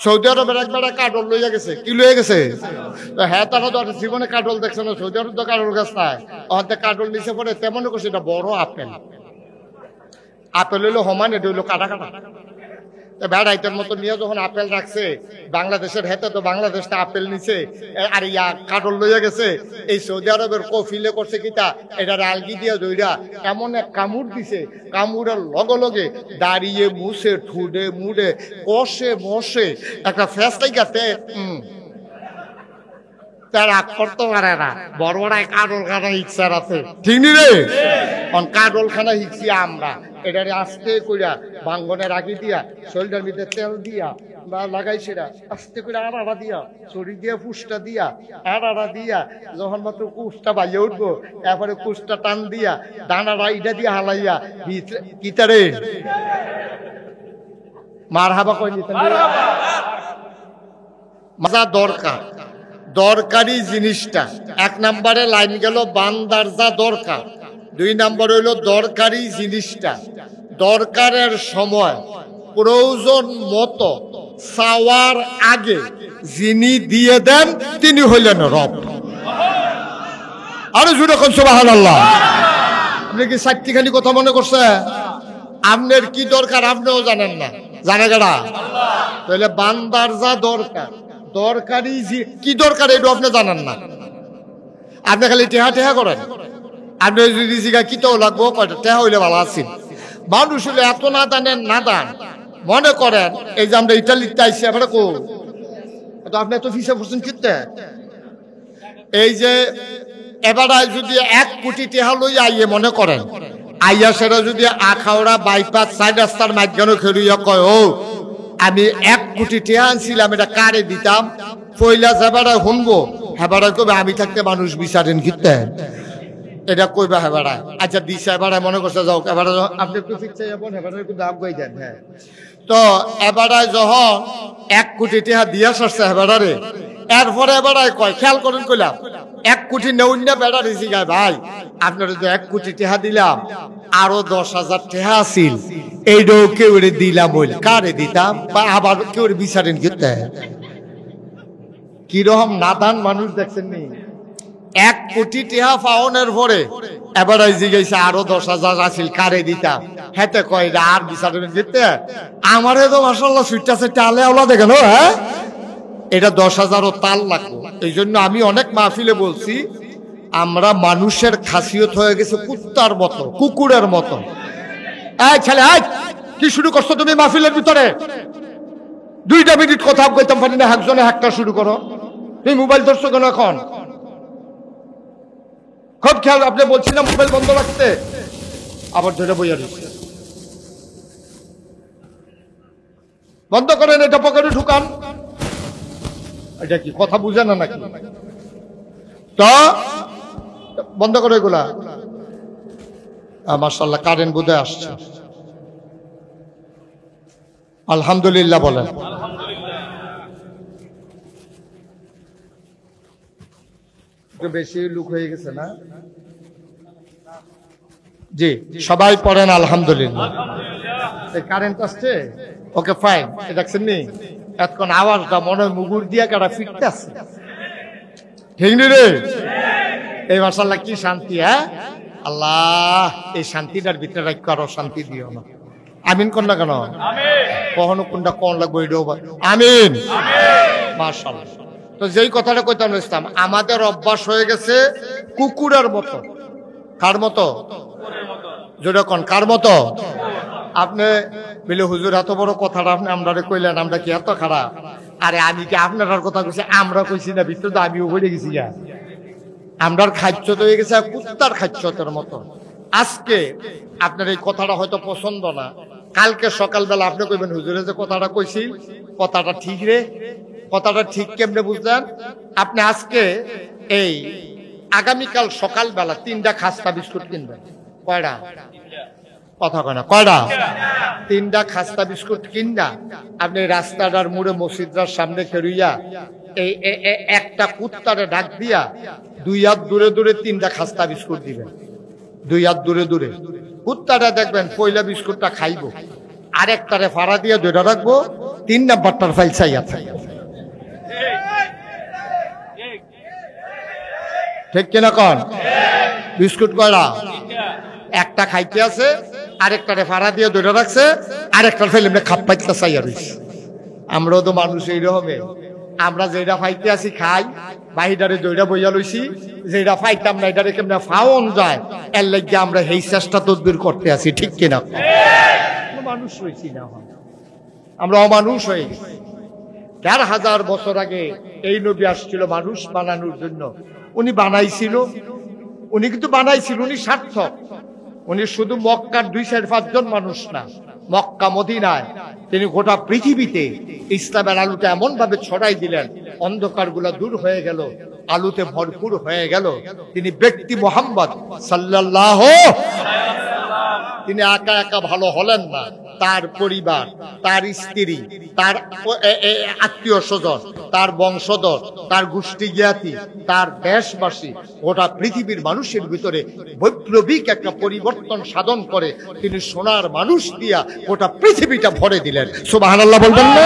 Saudi আরবের একবার কাঠল লইয়া গেছে, কি লইয়া গেছে? হ্যাঁ, তারা তো জীবনে কাঠল দেখছে না, সৌদি আরব তো কাঠল গাছ নাই, অর্ধেক কাঠল নিচে পড়ে তেমন করছে এটা বড় আপেল। আপেল হইলো সমান, এটা হইলো কাটা কাটা। বেড়াইতের মতো নিয়ে যখন আপেল রাখছে বাংলাদেশের হেতে, তো বাংলাদেশটা আপেল নিছে আর ইয়া কাঠল লইয়া গেছে। এই সৌদি আরবের কফিলে করছে কিতা, এটা আলগি দিয়া দইরা এমন এক কামড় দিছে, কামড়ের লগে লগে দাঁড়িয়ে মুছে ঠুডে মুডে কষে মশে একটা ফেসটাই গাতে তার আগ করতে পারে না। বড় বড় কাঠল খানা হিকসার আছে, ঠিক নি রে? কাঠল খানা হিকছি আমরা, এটারে আস্তে কইরা ভাঙ্গনে রাখি দিয়া শরীরের ভিতরে তেল দিয়া বা লাগাইছিরা আস্তে করে আড়াড়া দিয়া শরীর দিয়া পুষ্টা দিয়া আড়াড়া দিয়া যখন মাত্র কুষ্টা বাইয়ে উঠবো, এরপরে কুষ্টা টান দিয়া দানাটা ইটা দিয়া হালাইয়া কিতারে মার হাবা কই নিতে মাজা দরকার। দরকারি জিনিসটা এক নম্বরে লাইন গেল, বান্দার যা দরকার। 2 নম্বর হইল দরকারি জিনিসটা দরকারের সময় প্রয়োজন মতো চাওয়ার আগে যিনি দিয়ে দেন তিনি হইলেন রব। আরো জুড়ে কোন সুবহানাল্লাহ। আপনি কি সাতটিখানি কথা মনে করছে? আপনার কি দরকার আপনিও জানেন না, জানে কারা? তাহলে বান্দার যা দরকার, দরকারি কি দরকার এটা আপনি জানেন না। আপনি খালি টেহা টেহা করেন। আপনি যদি জিগা কিতাও লাগবো কয়টা টেহা হইলে ভালো আছেন। মানুষ হলে এত না দানেন না দান মনে করেন। এই যে আমরা ইটালিতে আইসি আমরা কো তো আপনি এত ফিসা পড়ছেন কিনতে, এই যে এবারে যদি 1 কোটি টেহা লই আইয়ে মনে করেন, আইয়া সেটা যদি আখাউড়া বাইপাস 4 রাস্তার মাঝখানে খেলুইয়া কয় ও আমি 1 কোটি টেহা আনছিলাম, এটা কারে দিতাম, পয়লা যাবারা শুনবো, হেবারা কবে আমি থাকতে মানুষ বিচারেন কিনতে, এটা কইবা হেবারা। আচ্ছা দিশা এবারে মনে করছে যাও এবারে আপনি একটু ফিরতে যাবেন, হেবারে একটু দাম গই দেন। হ্যাঁ, তো এবারে যখন 1 কোটি টাকা দিয়া সরছে হেবারে, এরপরে এবারে কয় খেয়াল করেন কইলাম 1 কোটি নেউন না বেড়া রিজি গায় ভাই আপনারা তো 1 কোটি টাকা দিলাম, আরো 10,000 টাকা আছিল, এইটাও কেউ দিলাম বলে কারে দিতাম, বা আবার কেউ বিচারেন কিনতে। কিরকম নাদান মানুষ দেখছেন নি? 1 কোটি টাকা পাওনের পরে এবারে জিজ্ঞাসা আরো 10,000 আছিল কারে দিতাম, হেতে কয় আর বিচারেন দিতে আমারে তো মাশাআল্লাহ সুইটটা সেটা আলে আওলা দেখেন। হ্যাঁ, এটা 10,000ও তাল লাগবে। এই জন্য আমি অনেক মাহফিলে বলছি আমরা মানুষের খাসিয়ত হয়ে গেছে কুত্তার মতো, কুকুরের মতো। এই ছেলে কি শুরু করছো তুমি মাহফিলের ভিতরে? 2 মিনিট কথা কইতাম পারি না, একজনে একটা শুরু করো। তুমি মোবাইল ধরছো কেন এখন? খুব খেয়াল, আপনি বলছিলাম মোবাইল বন্ধ রাখতে, আবার ধরে বইয়া দিচ্ছে। বন্ধ করেন, এটা পকেটে ঢুকান। এটা কি কথা বুঝে না নাকি? তো বন্ধ করে এগুলা। মাশাআল্লাহ কারেন্ট বোধহয় আসছে, আলহামদুলিল্লাহ বলেন। বেশি লুক হয়ে গেছে না? জি, সবাই পড়েন আলহামদুলিল্লাহ। কারেন্ট আসছে, ওকে ফাইন। দেখছেন নি এতক্ষণ আওয়াজটা মনে মুগুর দিয়া কাটা ফিরতে আসছে, ঠিক নি রে? এই মাশাআল্লাহ কি শান্তি। হ্যাঁ আল্লাহ এই শান্তিটার ভিতরে রাখো, আরো শান্তি দিও না। আমিন কোন না কেন? কখনো কোনটা কোন লাগবে এটাও আমিন। মাশাআল্লাহ। তো যেই কথাটা কইতাম ইসলাম আমাদের অভ্যাস হয়ে গেছে কুকুরের মতো। কার মতো? যেরকম কার মতো? আপনি বলে হুজুর এত বড় কথাটা আপনি আমরা কইলেন, আমরা কি এত খারাপ? আরে আমি কি আপনার কথা কইছি? আমরা কইছি না, ভিতরে তো আমিও বলে গেছি। আমরার খাদ্য তো হয়ে গেছে কুত্তার খাদ্যতের মতো। আজকে আপনার এই কথাটা হয়তো পছন্দ না, কালকে সকালবেলা আপনি কইবেন হুজুরে যে কথাটা কইছি কথাটা ঠিক রে। কথাটা ঠিক কেমনে বুঝলেন? আপনি আজকে এই আগামীকাল সকালবেলা 3টা খাস্তা বিস্কুট কিনবেন। কয়টা? কথা কয় না, কয়টা? 3টা খাস্তা বিস্কুট কিননা আপনি রাস্তাটার মোড়ে মসজিদটার সামনে খেরুইয়া এই একটা কুত্তারে ডাক দিয়া 2 হাত দূরে দূরে 3টা খাস্তা বিস্কুট দিবেন। 2 হাত দূরে দূরে কুত্তাটা দেখবেন পয়লা বিস্কুটটা খাইবো, আরেকটারে ফাড়া দিয়ে 2টা রাখবো, 3 নাম্বারটার ফাইল চাই আছে, ঠিক কিনা কন? বিস্কুট কয়রা? একটা খাইতে আছে, আরেকটারে ফাড়া দিয়ে ধরে রাখছে, আরেকটার ফাইল এমনি খাপ পাইতে চাই আর। আমরাও তো মানুষ এইরকমে, আমরা যেটা ফাইতে আছি খাই, বাহিদারে দইটা বইয়া লইছি, যেটা ফাইতাম না এটারে কেমনে ফাওন যায়, এর লাগিয়ে আমরা এই চেষ্টা তদবির করতে আছি, ঠিক কিনা? মানুষ হয়েছি না, আমরা অমানুষ হয়ে গেছি। ১,৫০০ বছর আগে এই নবী আসছিল মানুষ বানানোর জন্য। উনি বানাইছিল, উনি কিন্তু বানাইছিল, উনি সার্থক। উনি শুধু মক্কার ২-৫ জন মানুষ না, মক্কা মদিনায় তিনি গোটা পৃথিবীতে ইসলামের আলোটা এমন ভাবে ছড়াই দিলেন, অন্ধকার গুলা দূর হয়ে গেল, আলোতে ভরপুর হয়ে গেল। তিনি ব্যক্তি মুহাম্মদ সাল্লাল্লাহু, তিনি একা একা ভালো হলেন না, তার পরিবার, তার স্ত্রী, তার আত্মীয় স্বজন, তার বংশধর, তার গোষ্ঠী জ্ঞাতি, তার দেশবাসী, গোটা পৃথিবীর মানুষের ভিতরে বৈপ্লবিক একটা পরিবর্তন সাধন করে তিনি সোনার মানুষ দিয়া গোটা পৃথিবীটা ভরে দিলেন। সুবহানাল্লাহ বলবেন না?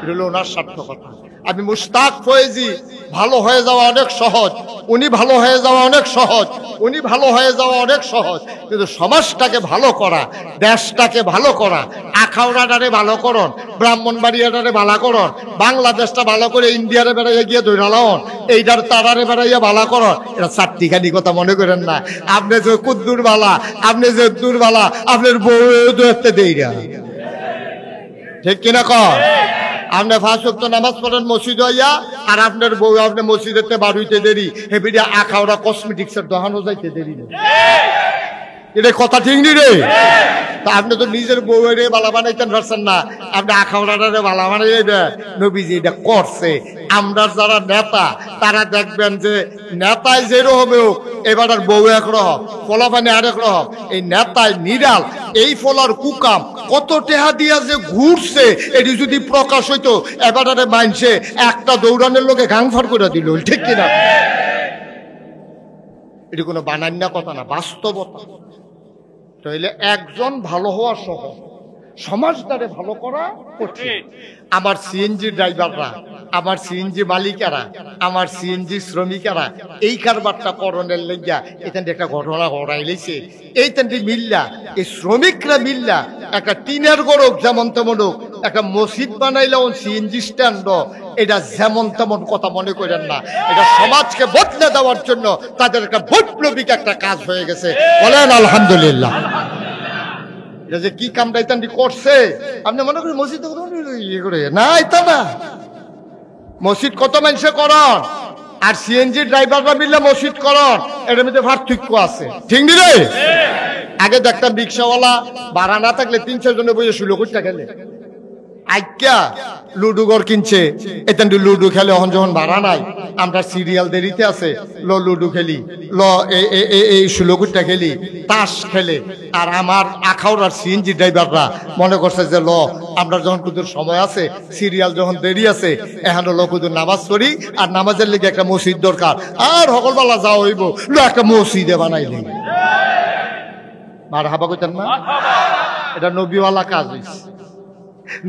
এটা হলো ওনার সার্থকতা। আমি মুশতাক ফয়েজি, ভালো হয়ে যাওয়া অনেক সহজ, উনি ভালো হয়ে যাওয়া অনেক সহজ, উনি ভালো হয়ে যাওয়া অনেক সহজ, কিন্তু সমাজটাকে ভালো করা, দেশটাকে ভালো করা, আখাউড়াটারে ভালো করন, ব্রাহ্মণবাড়িয়াটারে ভালো করন, বাংলাদেশটা ভালো করে ইন্ডিয়ারে বেড়াইয়া গিয়ে ধৈরালাম, এইটার তারারে বেড়াইয়া ভালো করন, এটা চারটিখানি কথা মনে করেন না। আপনি যে কুদ্দুর বালা, আপনি যে দূর বালা, আপনার বউ দেখতে দেই না, ঠিক কিনা কর? আপনি ৫ ওয়াক্ত নামাজ পড়েন মসজিদ হইয়া, আর আপনার বউ আপনি মসজিদেতে বাড়িতে দেরি, হেবিটা আখাউড়া কসমেটিক্সের দোকানও যাইতে দেরি না। এটা কথা ঠিক নি রে? তা আপনি তো নিজের বউয়ের বালা বানাইতেন পারছেন না, আপনি আখাউড়ারে বালা বানাইবে। নবীজি এটা করছে। আমরা যারা নেতা তারা দেখবেন যে নেতায় যেরকম হোক, এবার আর বউ একরকম, ফলাফানি আরেক রকম। এই নেতায় নিরাল, এই ফলার কুকাম কত টেহা দিয়া যে ঘুরছে, এটি যদি প্রকাশ হইতো এবারে মানছে একটা দৌড়ানোর লোকে গাংফার করে দিল, ঠিক কিনা? এটি কোনো বানান্যা কথা না, বাস্তবতা। তাহলে একজন ভালো হওয়া সহজ, সমাজটারে ভালো করা কঠিন। আমার সিএনজি ড্রাইভাররা, আমার সিএনজি মালিকেরা, আমার সিএনজি শ্রমিকেরা এই কারবারটা করণের লেগিয়া এখান একটা ঘটনা ঘটাইলেছে। এইখানটি মিল্লা, এই শ্রমিকরা মিল্লা একটা টিনের গড়ক যেমন তেমন হোক একটা মসজিদ বানাইলে সিএনজি স্ট্যান্ড, এটা যেমন তেমন কথা মনে করেন না, এটা সমাজকে বদলে দেওয়ার জন্য তাদের একটা বৈপ্লবিক একটা কাজ হয়ে গেছে। বলেন আলহামদুলিল্লাহ। এটা যে কি কামটা ইতান্ডি করছে, আপনি মনে করেন মসজিদ ইয়ে করে না, এটা না। মসজিদ কত মানুষে করন, আর সিএনজি ড্রাইভাররা মিললে মসজিদ করন, এটার মধ্যে পার্থক্য আছে, ঠিক নি রে? আগে দেখতাম রিক্সাওয়ালা ভাড়া না থাকলে ৩-৪ জনে বসে ১৬ কোটি টাকা খেলে, আইকা লুডু ঘর কিনছে, এতেন লুডু খেলে। এখন যখন ভাড়া নাই, আমরা সিরিয়াল দেরিতে আছে, ল লুডু খেলি, ল এই ১৬ কোটি টাকা খেলি, তাস খেলে। আর আমার আখাউড়ার সিএনজি ড্রাইভাররা মনে করছে যে ল আমরা যখন কুদুর সময় আছে, সিরিয়াল যখন দেরি আছে, এখন ল কুদুর নামাজ পড়ি, আর নামাজের লেগে একটা মসজিদ দরকার, আর সকলবেলা যাওয়া হইব, ল একটা মসজিদে বানাইলি। মার হাবা কইতেন না? এটা নবীওয়ালা কাজ হইছে।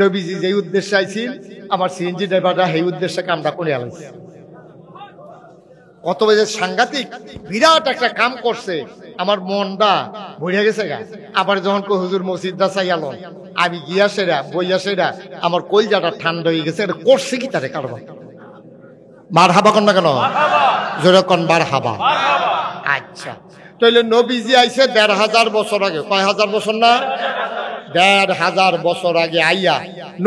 নবীজি যে উদ্দেশ্যে আইছিল, আমার সিএনজি ড্রাইভাররা সেই উদ্দেশ্যে কামটা করে আলাইছে। কত বাজে সাংঘাতিক বিরাট একটা কাম করছে, আমার মনটা ভরে গেছে গা। আবার যখন হুজুর মসজিদটা চাইয়ালো, আমি গিয়া সেরা বইয়া সেরা আমার কলজাটা ঠান্ডা হয়ে গেছে। এটা করছে কি তারে কারবার? মার হাবা কন না কেন? জোরে কন মার হাবা। আচ্ছা, তাইলে নবীজি আইছে ১,৫০০ বছর আগে। কয় হাজার বছর না? ১,৫০০ বছর আগে আইয়া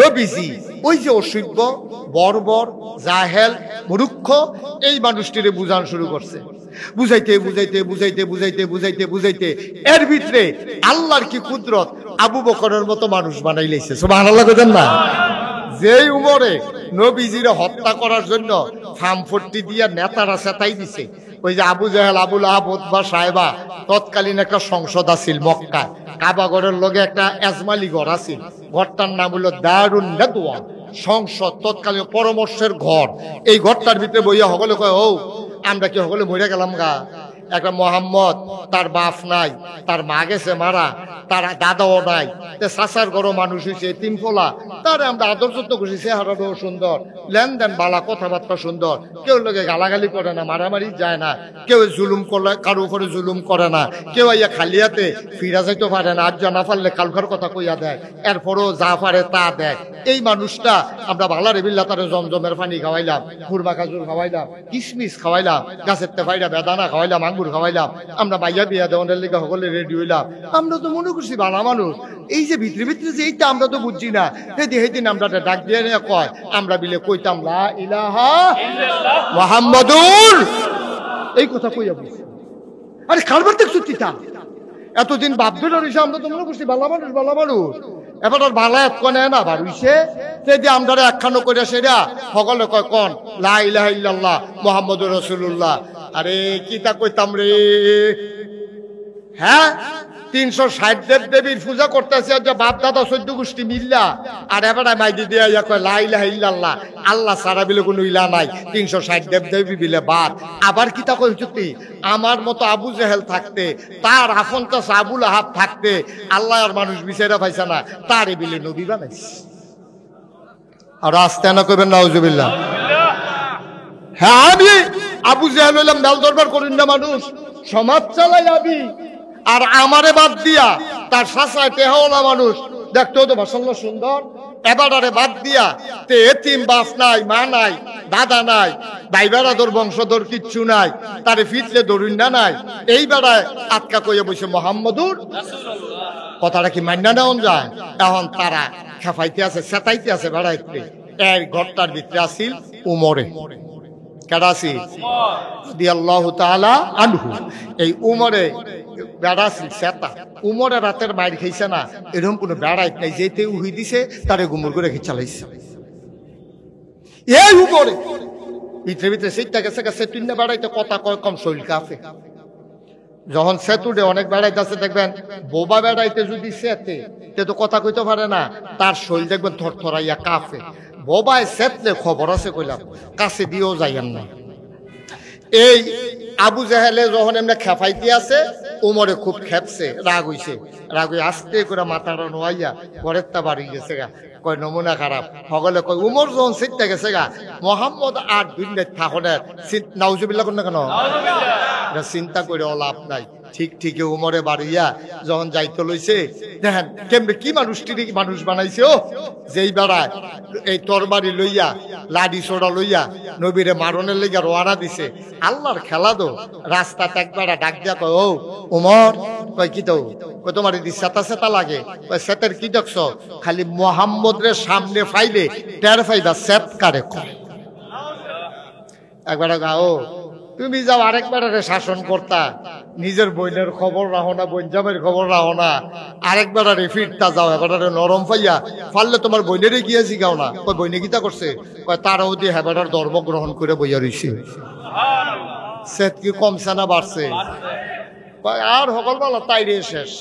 নবীজি ওই যে অসভ্য, বর্বর, জাহেল, মূর্খ এই মানুষটিরে বুঝানো শুরু করছে। বুঝাইতে বুঝাইতে বুঝাইতে বুঝাইতে বুঝাইতে বুঝাইতে এর ভিতরে আল্লাহর কি কুদরত, আবু বকরের মতো মানুষ বানাইলেছে। সুবহানাল্লাহ কইতেন না? যেই উমরে নবীজিরে হত্যা করার জন্য ফার্মফট্টি দিয়া নেতারা চেতাই দিছে। ওই যে আবু জাহেল, আবুল আহাব, উতবা, সাহেবা, তৎকালীন একটা সংসদ আছিল মক্কায়, কাবাগরের লগে একটা এজমালি ঘর আছিল। ঘরটার নাম হলো দারুন নাদওয়া, সংসদ, তৎকালীন পরামর্শের ঘর। এই ঘরটার ভিতরে বইয়া সকলে কয়, ও আমরা কি সকলে মরে গেলাম গা? একটা মোহাম্মদ, তার বাপ নাই, তার মা গেছে মারা, তার দাদাও নাই, চাচার ঘরও মানুষ হয়েছে, তিন ফোলা, তার আমরা আদর যত্ন করছি, চেহারাটাও সুন্দর, লেনদেন বালা, কথাবার্তা সুন্দর, কেউ লোকে গালাগালি করে না, মারামারি যায় না, কেউ জুলুম করলে কারো উপরে জুলুম করে না, কেউ ইয়া খালিয়াতে ফিরা যাইতে পারে না, আজ না পারলে কালকার কথা কইয়া দেয়, এরপরও যা পারে তা দেয়। এই মানুষটা আমরা বালারে বিল্লা তারে জমজমের পানি খাওয়াইলাম, হুরমা খাজুর খাওয়াইলাম, কিশমিশ খাওয়াইলাম, গাছের তেফাইরা বেদানা খাওয়াইলাম, আঙ্গুর খাওয়াইলাম, আমরা বাইয়া বিয়া দেওয়ানের লিগে সকলে রেডি হইলাম, আমরা তো মনে করছি বালা মানুষ। এই যে ভিতরে ভিতরে যে এইটা আমরা তো বুঝছি না, সেদিন আমরা ডাক দিয়ে কয়, আমরা বিলে কইতাম লা ইলাহা মুহাম্মাদুর, এই কথা কইয়া বুঝছি। আরে কারবার দেখছো তিতা এতদিন বাপদের রয়েছে, আমরা তো মনে করছি বালা মানুষ বালা মানুষ, এবার আর বালা এক কনে না বার হইছে, যে আমরা একখানো করে সেরা সকলে কয় কন লা ইলাহা ইল্লাল্লাহ মুহাম্মাদুর রাসূলুল্লাহ। আরে কিতা কইতাম রে, হ্যাঁ 360 দেব দেবীর পূজা করতেছে, বাপ দাদা 14 গোষ্ঠী মিল্লা, আর এবার মাইদি দিয়া কয় লা ইলাহা ইল্লাল্লাহ, আল্লাহ ছাড়া বিলে কোনো ইলা নাই, 360 দেব দেবী বিলে বাদ। আবার কিতা কই চুক্তি, আমার মতো আবু জেহেল থাকতে, তার আপন চাচা আবু লাহাব থাকতে, আল্লাহ আর মানুষ বিচারা পাইছে না, তারে বিলে নবী বানাইছে। আর আস্তে না কইবেন নাউজুবিল্লাহ। হ্যাঁ আমি আবু জেহেল হইলাম, মেল দরবার করেন না মানুষ, সমাজ চালাই আমি, আর আমারে বাদ দিয়া তার শাসায় তেহলা মানুষ দেখতেও তো মাশাআল্লাহ সুন্দর, এবারে বাদ দিয়া তে এতিম বাপ নাই, মা নাই, দাদা নাই, ভাই বেড়াদর বংশধর কিচ্ছু নাই, তারে ফিটলে দরুন না নাই, এই বেড়ায় আটকা কইয়া বসে মুহাম্মাদুর রাসূলুল্লাহ। কথাটা কি মান্না নেওয়া যায়? এখন তারা খেফাইতে আছে, সেতাইতে আছে বেড়াইতে। এই ঘরটার ভিতরে আসিল উমরে, কেডাসি রাদিয়াল্লাহু তাআলা আনহু। এই উমরে বেড়াছিল সেতা, উমরে রাতের মাইর খাইছে না, এরকম কোনো বেড়াইত নাই, যেতে উহি দিছে তারে গুমর করে খেয়ে চালাইছে। এই উমরে ভিতরে ভিতরে সেইটা গেছে গেছে তুই না বেড়াইতে কথা কয় কম শৈল কাফে। যখন সেতুডে অনেক বেড়াইতে আছে দেখবেন, বোবা বেড়াইতে যদি সেতে তে তো কথা কইতে পারে না, তার শৈল দেখবেন থরথরাইয়া কাফে। বোবায় সেতলে খবর আছে কইলাম, কাছে দিয়েও যাইয়েন না। এই আবু জেহেলে যখন এমনি খেফাইতে আছে, উমরে খুব খেপছে, রাগ হইছে, রাগ হয়ে আস্তে করে মাথাটা নোয়াইয়া ঘরের তা বাড়ি গেছে গা, কয় নমুনা খারাপ। সকলে কয় উমর যখন সিটটা গেছে গা, মোহাম্মদ আর দুনিয়া থাকনের নাউজুবিল্লাহ কোন না কেন, চিন্তা করে লাভ নাই। ঠিক ঠিকই উমরে বাড়িয়া যখন যাইতে লইছে, দেখেন কেমনে কি মানুষটি মানুষ বানাইছে। ও যেই বেড়ায় এই তরবারি লইয়া লাডি সোড়া লইয়া নবীরে মারণের লইয়া রোয়ানা দিছে, আল্লাহর খেলা দো। রাস্তাতে একবার ডাক দিয়া কয়, ও উমর, কয় কি তো, কয় তোমার যদি সেতা সেতা লাগে, কয় সেতের কি দেখছ, খালি মুহাম্মদের সামনে ফাইলে টের ফাইবা সেত কারে কয়। একবার গাও তুমি যাও আরেকবার শাসন করতা, নিজের বইনের খবর রাখো না, বইনজামের খবর রাখো না, আরেকবার ফিরতা যাও, এবার নরম পাইয়া ফাললে তোমার বইনেরে গিয়ে জিগাও না। কয় বইনে গীতা করছে, কয় তারাও দিয়ে হেবাটার ধর্ম গ্রহণ করে বইয়া রইছে। সেত কি কমছে না বাড়ছে? আর সকলবেলা তাইরে শেষ।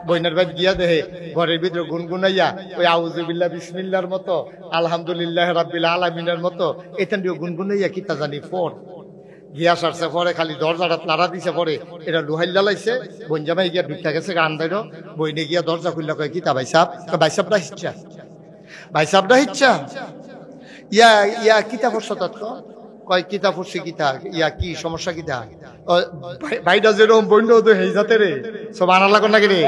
বইনের বাইত গিয়া দেহে ঘরের ভিতরে গুনগুনাইয়া ওই আউযুবিল্লাহ বিসমিল্লাহর মতো, আলহামদুলিল্লাহ রাব্বিল আলামিনের মতো এখান দিয়ে গুনগুনাইয়া কিতা জানি পর গিয়া সারছে, পরে খালি দরজাটা লাড়া দিছে, পরে এটা লুহাইল্লা লাইছে, বনজামাই গিয়া ঢুকতে গেছে আন্দাইরো, বইনে গিয়া দরজা খুললা, কয় কিতা ভাই সাহেব, ভাই সাহেবরা হিচ্ছা, ভাই সাহেবরা হিচ্ছা, ইয়া ইয়া কিতা করছ তৎ, কয় কিতা পড়ছি কিতা, ইয়া কি সমস্যা কিতা, ভাইটা যেরকম বইন্ড তো হেই যাতে রে সব আনা লাগো নাকি রে,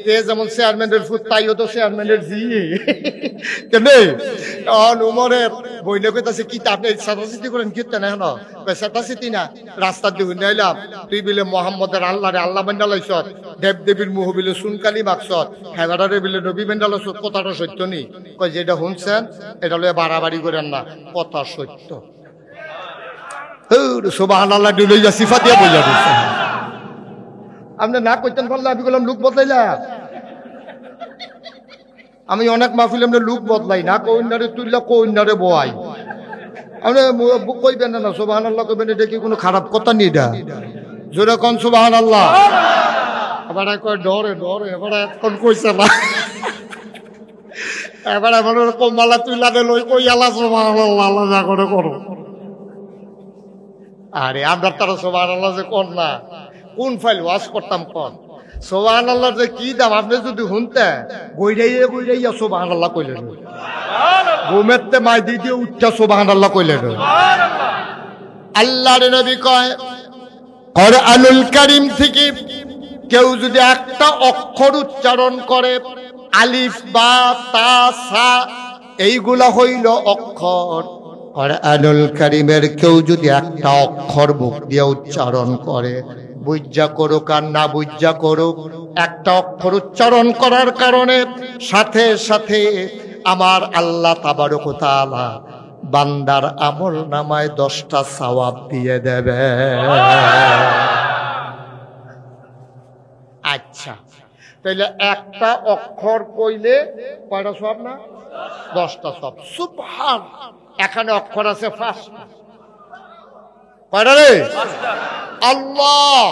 তে যেমন চেয়ারম্যানের ফুট তাইও তো চেয়ারম্যানের জি কেনে উমরের বইনে কইতাছে কি আপনি সাতাশিটি করেন কীর্তে না এখন সাতাশিটি না, রাস্তার দিয়ে হুন্ডে আইলাম, তুই বিলে মোহাম্মদের আল্লাহ রে আল্লাহ বেন্ডা লাইছত, দেব দেবীর মুহ বিলে সুনকালি মাকসত, হেবারে বিলে নবী বেন্ডা লাইছত, কথাটা সত্য নি, কয় যেটা শুনছেন এটা লয়ে বাড়াবাড়ি করেন না, কথা সত্য। সুবহানাল্লাহ দুলইয়া সিফা দিয়া বইয়া দিচ্ছে। আপনি না কইতেন পারলে আমি বললাম লুক বদলাইলা, আমি অনেক মাহফিল আমরা লুক বদলাই না, কইনারে তুললা কইনারে বয়, আপনি কইবেন না সুবহানাল্লাহ কইবেন, এটা কি কোনো খারাপ কথা নি? এটা জোরে কোন সুবহানাল্লাহ। এবার কয় ডরে ডরে, এবার এখন কইছে না, এবার এবার কমালা তুইলা দে লই কই আলা সুবহানাল্লাহ আল্লাহ যা করে করো। আরে আমরা তারা সুবহানাল্লাহ যে কোন না, কোন ফাইল ওয়াজ করতাম কোন সুবহানাল্লাহ যে কি দাম আপনি যদি শুনতে বইরাইয়া সুবহানাল্লাহ কইলেন ঘুমেতে মাই দিয়ে উঠা সুবহানাল্লাহ কইলেন আল্লাহর নবী কয় কোরআনুল কারীম থেকে কেউ যদি একটা অক্ষর উচ্চারণ করে আলিফ বা তা সা এইগুলা হইল অক্ষর কোরআনুল কারীমের কেউ যদি একটা অক্ষর মুখ দিয়ে উচ্চারণ করে বুঝা করুক আর না বুঝা করুক একটা অক্ষর উচ্চারণ করার কারণে সাথে সাথে আমার আল্লাহ তাবারক ওয়া তাআলা বান্দার আমল নামায় 10টা সওয়াব দিয়ে দেবে। আচ্ছা তাহলে একটা অক্ষর কইলে কয়টা সওয়াব না 10টা সওয়াব। সুবহান এখানে অক্ষর আছে 5টা কয়টা রে আল্লাহ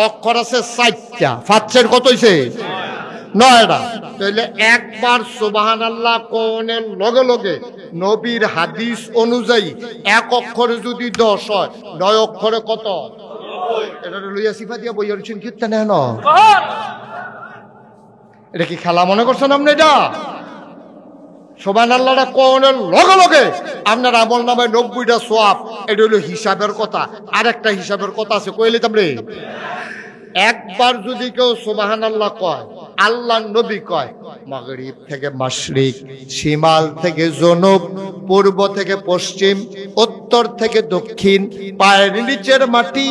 অক্ষর আছে 4টা 5 কত হইছে 9টা তাহলে একবার সুবহানাল্লাহ কোনের লগে লগে নবীর হাদিস অনুযায়ী এক অক্ষরে যদি 10 হয় 9 অক্ষরে কত এটা লইয়া সিফা দিয়া বইয়ার চিন কিত্তা নেন এটা কি খেলা মনে করছেন আপনি এটা সুবহানাল্লাহটা কোনের লগে লগে আপনার আমল নামায় 90টা সওয়াব এটা হলো হিসাবের কথা আরেকটা হিসাবের কথা আছে কইলে তোমরে একবার যদি কেউ সুবহানাল্লাহ কয় আল্লাহর নবী কয় মাগরিব থেকে মাশরিক শিমাল থেকে জনুব পূর্ব থেকে পশ্চিম উত্তর থেকে দক্ষিণ পায়ের নিচের মাটি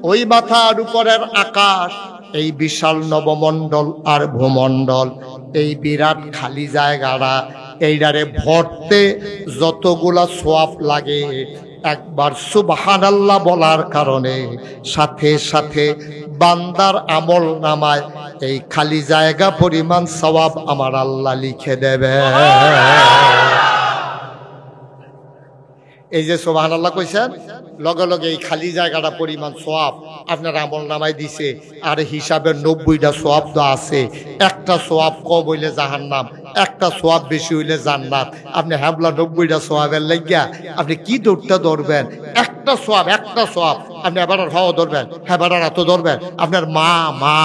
ওই মাথার উপরের আকাশ এই বিশাল নবমণ্ডল আর ভূমণ্ডল এই বিরাট খালি জায়গাটা এইটারে ভরতে যতগুলা সওয়াব লাগে একবার সুবহানাল্লাহ বলার কারণে সাথে সাথে বান্দার আমল নামায় এই খালি জায়গা পরিমাণ সওয়াব আমার আল্লাহ লিখে দেবে। এই যে সুবহানাল্লাহ কইছেন লগে লগে এই খালি জায়গাটা পরিমাণ সওয়াব আপনার আমল নামায় দিছে আর হিসাবের 90টা সওয়াব তো আছে একটা সওয়াব কম হইলে জাহান্নাম একটা সওয়াব বেশি হইলে জান্নাত আপনি হাবলা 90টা সওয়াবের লাগিয়া আপনি কি দৌড়টা ধরবেন একটা সওয়াব আপনি এবার হাওয়া ধরবেন এবার এত ধরবেন আপনার মা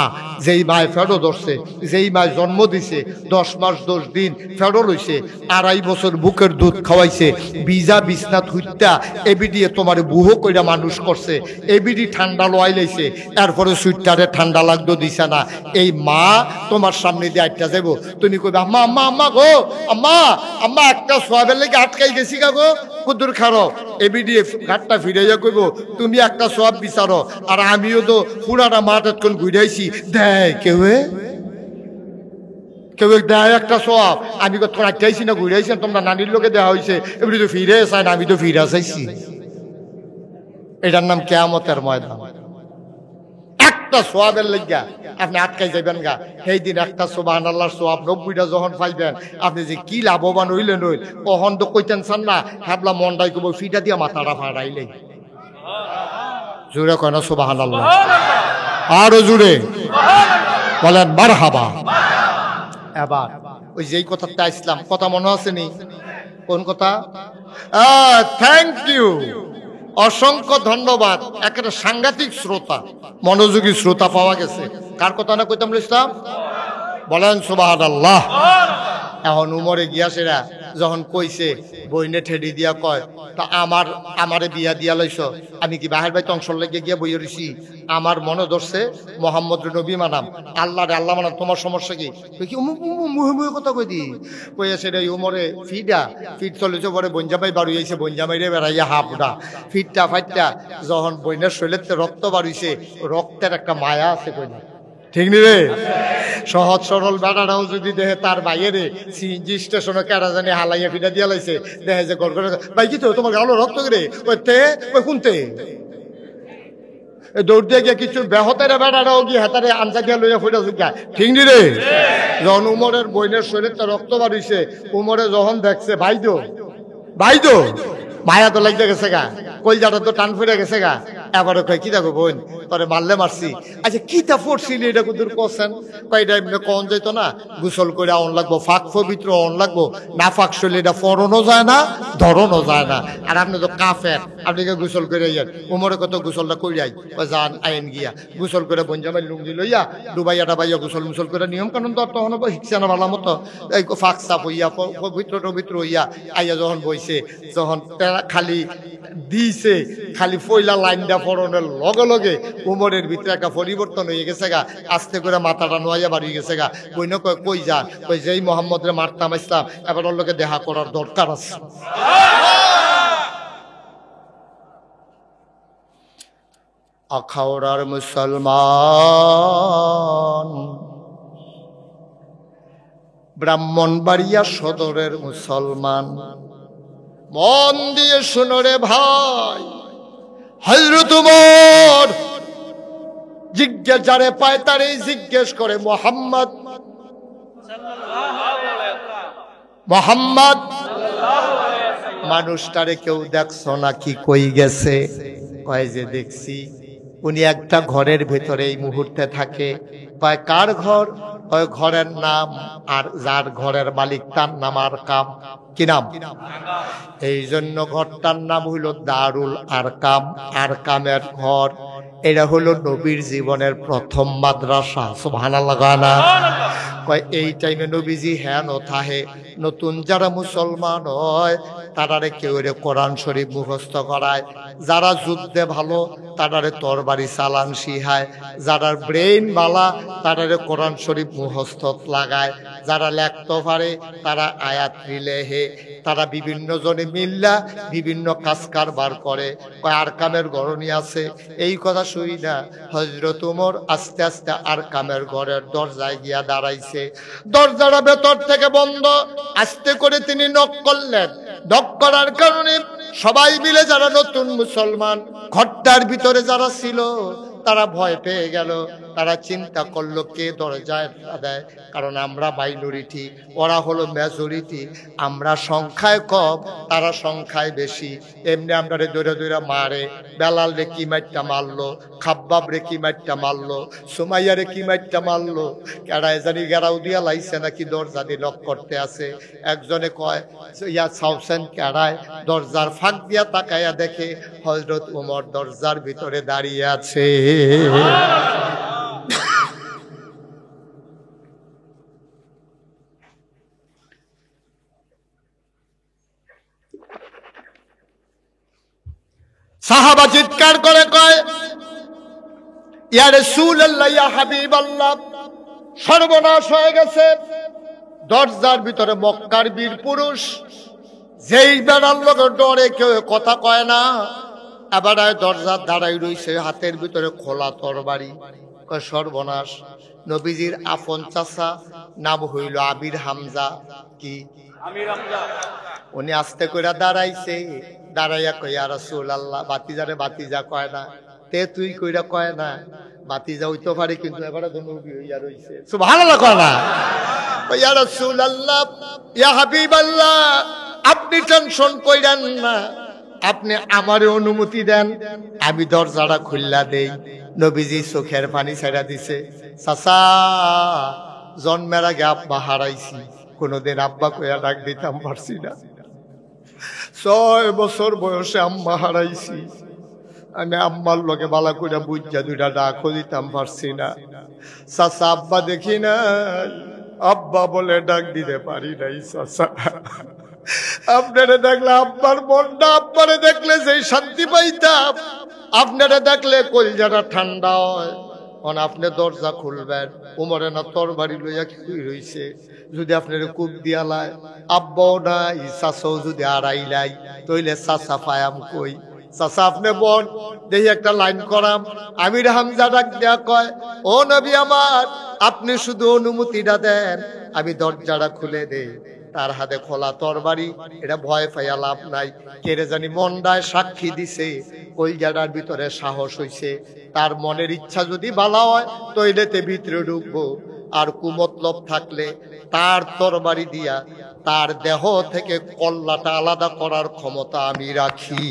যেই মায় ফেরো ধরছে যেই মায় জন্ম দিছে 10 মাস 10 দিন ফেরো লইছে 2.5 বছর বুকের দুধ খাওয়াইছে বিজা বিছনাত হুইতা এবিডিয়ে তোমার বুহ কইরা মানুষ করছে এবিডি ঠান্ডা লোয়াই লাইছে এরপরে সুইটারে ঠান্ডা লাগতো দিছে না এই মা তোমার সামনে দিয়ে আটটা যাবো তুমি কইবে আম্মা আম্মা আম্মা গো আম্মা আম্মা একটা সোয়াবের লেগে আটকাই গেছি গো কুদুর খারো এবিডি ঘাটটা ফিরাইয়া কইব তুমি একটা সোয়াব বিচারো আর আমিও তো পুরাটা মাঠ এতক্ষণ ঘুরাইছি দেয় কেউ দেয় একটা সোয়াব আমি তোর আটকাইছি না ঘুরাইছি তোমরা নানির লোকে দেওয়া হয়েছে এমনি তো ফিরে চাই না আমি তো ফিরে চাইছি এটার নাম কিয়ামতের ময়দান একটা সোয়াবের লাগিয়া আপনি আটকাই যাবেন গা সেই দিন একটা সুবহানাল্লাহর সোয়াব 90টা যখন পাইবেন আপনি যে কি লাভবান হইলেন তখন তো কইতেন চান না হাবলা মনটাই কব ফিটা দিয়া মাথাটা ফাড়াইলেই জোরে কয় না সুবহানাল্লাহ আরো জোরে বলেন মারহাবা। এবার ওই যেই কথাটা ইসলাম কথা মনে আছে নি কোন কথা থ্যাংক ইউ অসংখ্য ধন্যবাদ একটা সাংঘাতিক শ্রোতা মনোযোগী শ্রোতা পাওয়া গেছে কার কথা না কইতাম ইসলাম বলেন সুবহানাল্লাহ। এখন উমরে গিয়াছেরা যখন কইছে বইনে ঠেডি দিয়া কয় তা আমারে বিয়া দিয়া লইছ আমি কি বাহির বাইতে অংশ লেগে গিয়া বইয়ে রইছি আমার মনে ধরছে মোহাম্মদ নবী মানাম আল্লাহ রে আল্লাহ মানাম তোমার সমস্যা কি মুহে মুহে কথা কই দি কইছে রে উমরে ফিট চলেছে পরে বঞ্জামাই বাড়ি হইছে বঞ্জামাইরে বেড়াইয়া হাফডা ফিটটা ফাইটটা যখন বইনের শরীরেতে রক্ত বাড়িছে রক্তের একটা মায়া আছে কইনা ঠিক নি রে সহজ সরল বেড়াটাও যদি দেখে তার বাইরে সিএনজি স্টেশনে কেডা জানি হালাইয়া ফিটা দিয়া লাইছে দেখে যে গড় করে ভাই কি তো তোমার গালো রক্ত করে ওই কোনতে দৌড় দিয়ে গিয়ে কিছু বেহতারে বেড়াটাও গিয়ে হাতারে আনসা গিয়া লইয়া ফুটা গা ঠিক নি রে যখন উমরের বইনের শরীরটা রক্ত বাড়িছে উমরে যখন দেখছে ভাই দো মায়া তো লাগতে গেছে গা কলজাটা তো টান ফুরে গেছে গা এবারে কয় কি দেখো বোন তোরে মারলে মারছি আচ্ছা কি তা পড়ছিলি এটা কুদুর করছেন কয়টা এমনি কন যাইতো না গোসল করে অন লাগবো ফাঁক পবিত্র অন লাগবো না ফাঁক শরীর এটা পড়ানো যায় না ধরনও যায় না। আর আপনি তো কাফের, আপনি গোসল করে যান, উমরে কত গোসলটা করিয়াই যান আইন গিয়া গোসল করে বঞ্জামাই লুঙ্গি লইয়া ডুবাইয়া ডাবাইয়া গোসল মুসল করে নিয়ম কানুন তো তখন শিখছে না ভালো মতো। এই ফাঁক সাপ হইয়া পবিত্র হইয়া আইয়া যখন বইছে, যখন খালি দিছে, খালি ফইলা লাইনটা ফরনের লগে লগে উমরের ভিতরে একটা পরিবর্তন হয়ে গেছে গা। আস্তে করে মাথাটা নোয়াইয়া বাড়ি গেছে গা। বইন কই যান, কই যেই মোহাম্মদরে মারতাম ইসলাম, এবার ওর লোকে দেখা করার দরকার আছে। আখাউড়ার মুসলমান, ব্রাহ্মণবাড়িয়া সদরের মুসলমান, মন দিয়ে শুনো রে ভাই, হযরত ওমর জিজ্ঞেস যারে পায় তারই জিজ্ঞেস করে মোহাম্মদ মানুষটারে কেউ দেখছো নাকি, কই গেছে? কয় যে দেখছি, উনি একটা ঘরের ভেতরে এই মুহূর্তে থাকে। কয় কার ঘর? ওই ঘরের নাম, আর যার ঘরের মালিক তার নাম আরকাম। কি নাম? এই জন্য ঘরটার নাম হইল দারুল আরকাম, আরকামের ঘর। এটা হলো নবীর জীবনের প্রথম মাদ্রাসা। সুবহানাল্লাহ। কয় এই টাইমে নবীজি হেন থাহে নতুন যারা মুসলমান হয় তারারে কেউ রে কোরআন শরীফ মুখস্থ করায়, যারা যুদ্ধে ভালো তারারে তরবারি চালান শিখায়, যারা ব্রেইন বালা তারারে কোরআন শরীফ মুখস্থ লাগায়, যারা লেখতে পারে তারা আয়াত লেহে, তারা বিভিন্ন জনে মিল্লা বিভিন্ন কাজ কারবার করে। কয় আরকামের গরনি আছে। এই কথা শুই না হযরত ওমর আস্তে আস্তে আরকামের ঘরের দরজায় গিয়া দাঁড়াইছে। দরজাটা ভেতর থেকে বন্ধ। আস্তে করে তিনি নক করলেন। নক করার কারণে সবাই মিলে যারা নতুন মুসলমান ঘরটার ভিতরে যারা ছিল তারা ভয় পেয়ে গেল। তারা চিন্তা করলো কে দরজায় দেয়, কারণ আমরা মাইনরিটি, ওরা হলো মেজরিটি। আমরা সংখ্যায় কম, তারা সংখ্যায় বেশি। এমনি আমরা দৌড়ে দৌড়ে মারে। বেলাল রে কি মাইটটা মারলো, খাব্বাব রে কি মাইটটা মারলো, সুমাইয়া রে কি মাইটটা মারলো, কেডায় জানি গেরাও দিয়া লাইছে নাকি দরজা দিয়ে লক করতে আছে। একজনে কয় ইয়া সাউসেন কেডায়, দরজার ফাঁক দিয়া তাকাইয়া দেখে হযরত ওমর দরজার ভিতরে দাঁড়িয়ে আছে। সাহাবা চিৎকার করে কয় ইয়া রাসূলুল্লাহ, ইয়া হাবিবাল্লাহ, সর্বনাশ হয়ে গেছে। দরজার ভিতরে মক্কার বীর পুরুষ, যেই বেড়ার লোকের ডরে কেউ কথা কয় না, এবার দরজার দাঁড়াই রইছে, হাতের ভিতরে খোলা তরবারি। কয় সর্বনাশ। নবীজির আপন চাচা নাম হইল আমির হামজা। কি? উনি আস্তে করে দাঁড়াইছে। দাঁড়াইয়া কয় ইয়া রাসূলুল্লাহ, বাতিজারে বাতিজা কয় না, তে তুই কইরা কয় না, বাতিজা হইতে পারে কিন্তু এবারে তো নবী হইয়া রইছে। সুবহানাল্লাহ কয় না? ইয়া রাসূলুল্লাহ, ইয়া হাবিবাল্লাহ, আপনি টেনশন কইরেন না, আপনি আমারে অনুমতি দেন, আমি দরজাটা খুললা দেই। নবীজি চোখের পানি ছেড়া দিছে। চাচা, জন্মের আগে আব্বা হারাইছি, কোনোদিন আব্বা কইয়া ডাক দিতাম পারছি না। 6 বছর বয়সে আম্মা হারাইছি, আমি আম্মার লগে বালা করে বুঝা দুইটা ডাকও দিতাম পারছি না। চাচা, আব্বা দেখি নাই, আব্বা বলে ডাক দিতে পারি নাই। চাচা, আপনারা দেখলে আব্বার মনটা, আব্বারে দেখলে সেই শান্তি পাইতাম, আপনারা দেখলে কলজাটা ঠান্ডা হয়। আপনি দরজা খুলবেন, উমরে না তরবারি লইয়া কি রইছে, যদি আপনার কূপ দিয়া লাই, আব্বাও নাই, চাচাও যদি আড়াইলাই, তইলে চাচা পায়াম কই? চাচা আপনি বল দেখি একটা লাইন করাম। আমির হামজা ডাক দেয়া কয়, ও নবী আমার, আপনি শুধু অনুমতিটা দেন, আমি দরজাটা খুলে দেই। তার হাতে খোলা তরবারি, এটা ভয় পাইয়া লাভ নাই। কেড়ে জানি মনটায় সাক্ষী দিছে, কলজাটার ভিতরে সাহস হইছে, তার মনের ইচ্ছা যদি ভালো হয় তইলেতে ভিতরে ঢুকবো, আর কুমতলব থাকলে তার তরবারি দিয়া তার দেহ থেকে কল্লাটা আলাদা করার ক্ষমতা আমি রাখি।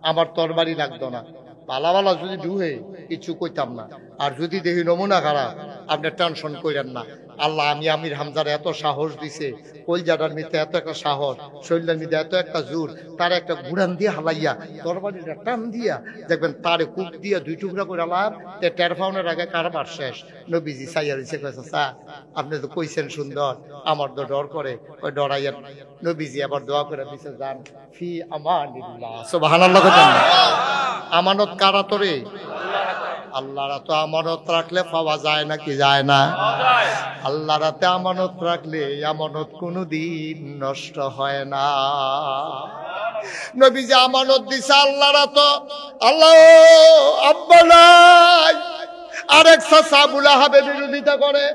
আমার তরবারি লাগতো না, ভালা ভালা যদি ডুহে কিছু কইতাম না। আর যদি দেখি নমুনা খারাপ, আপনি টেনশন করেন না। আল্লাহ আমি আমির হামজার এত সাহস দিছে, কলজাটার মধ্যে এত একটা সাহস, শরীরের মধ্যে এত একটা জোর, তার একটা গুড়ান দিয়ে হালাইয়া তরবারিটা টান দিয়া দেখবেন তারে কুক দিয়া 2 টুকরা করে আলাম। টের পাওনার আগে কারবার শেষ। নবীজি চাইয়া রয়েছে, কয়েছে চা আপনি তো কইছেন সুন্দর, আমার তো ডর করে, ওই ডরাইয়া। নবীজি আবার দোয়া করে দিছে, যান ফি আমানিল্লাহ। সুবহানাল্লাহ। আমানত কারা তোরে? আল্লাহরা তো আমানত রাখলে পাওয়া যায় না কি যায় না? আল্লাহ রাতে আমানত রাখলে আমানত কোনোদিন নষ্ট হয় না। নবীজি আমানত দিছে আল্লাহরা তো। আল্লাহ আব্বা নাই, আরেক চাচা আবু লাহাবের বিরোধিতা করে,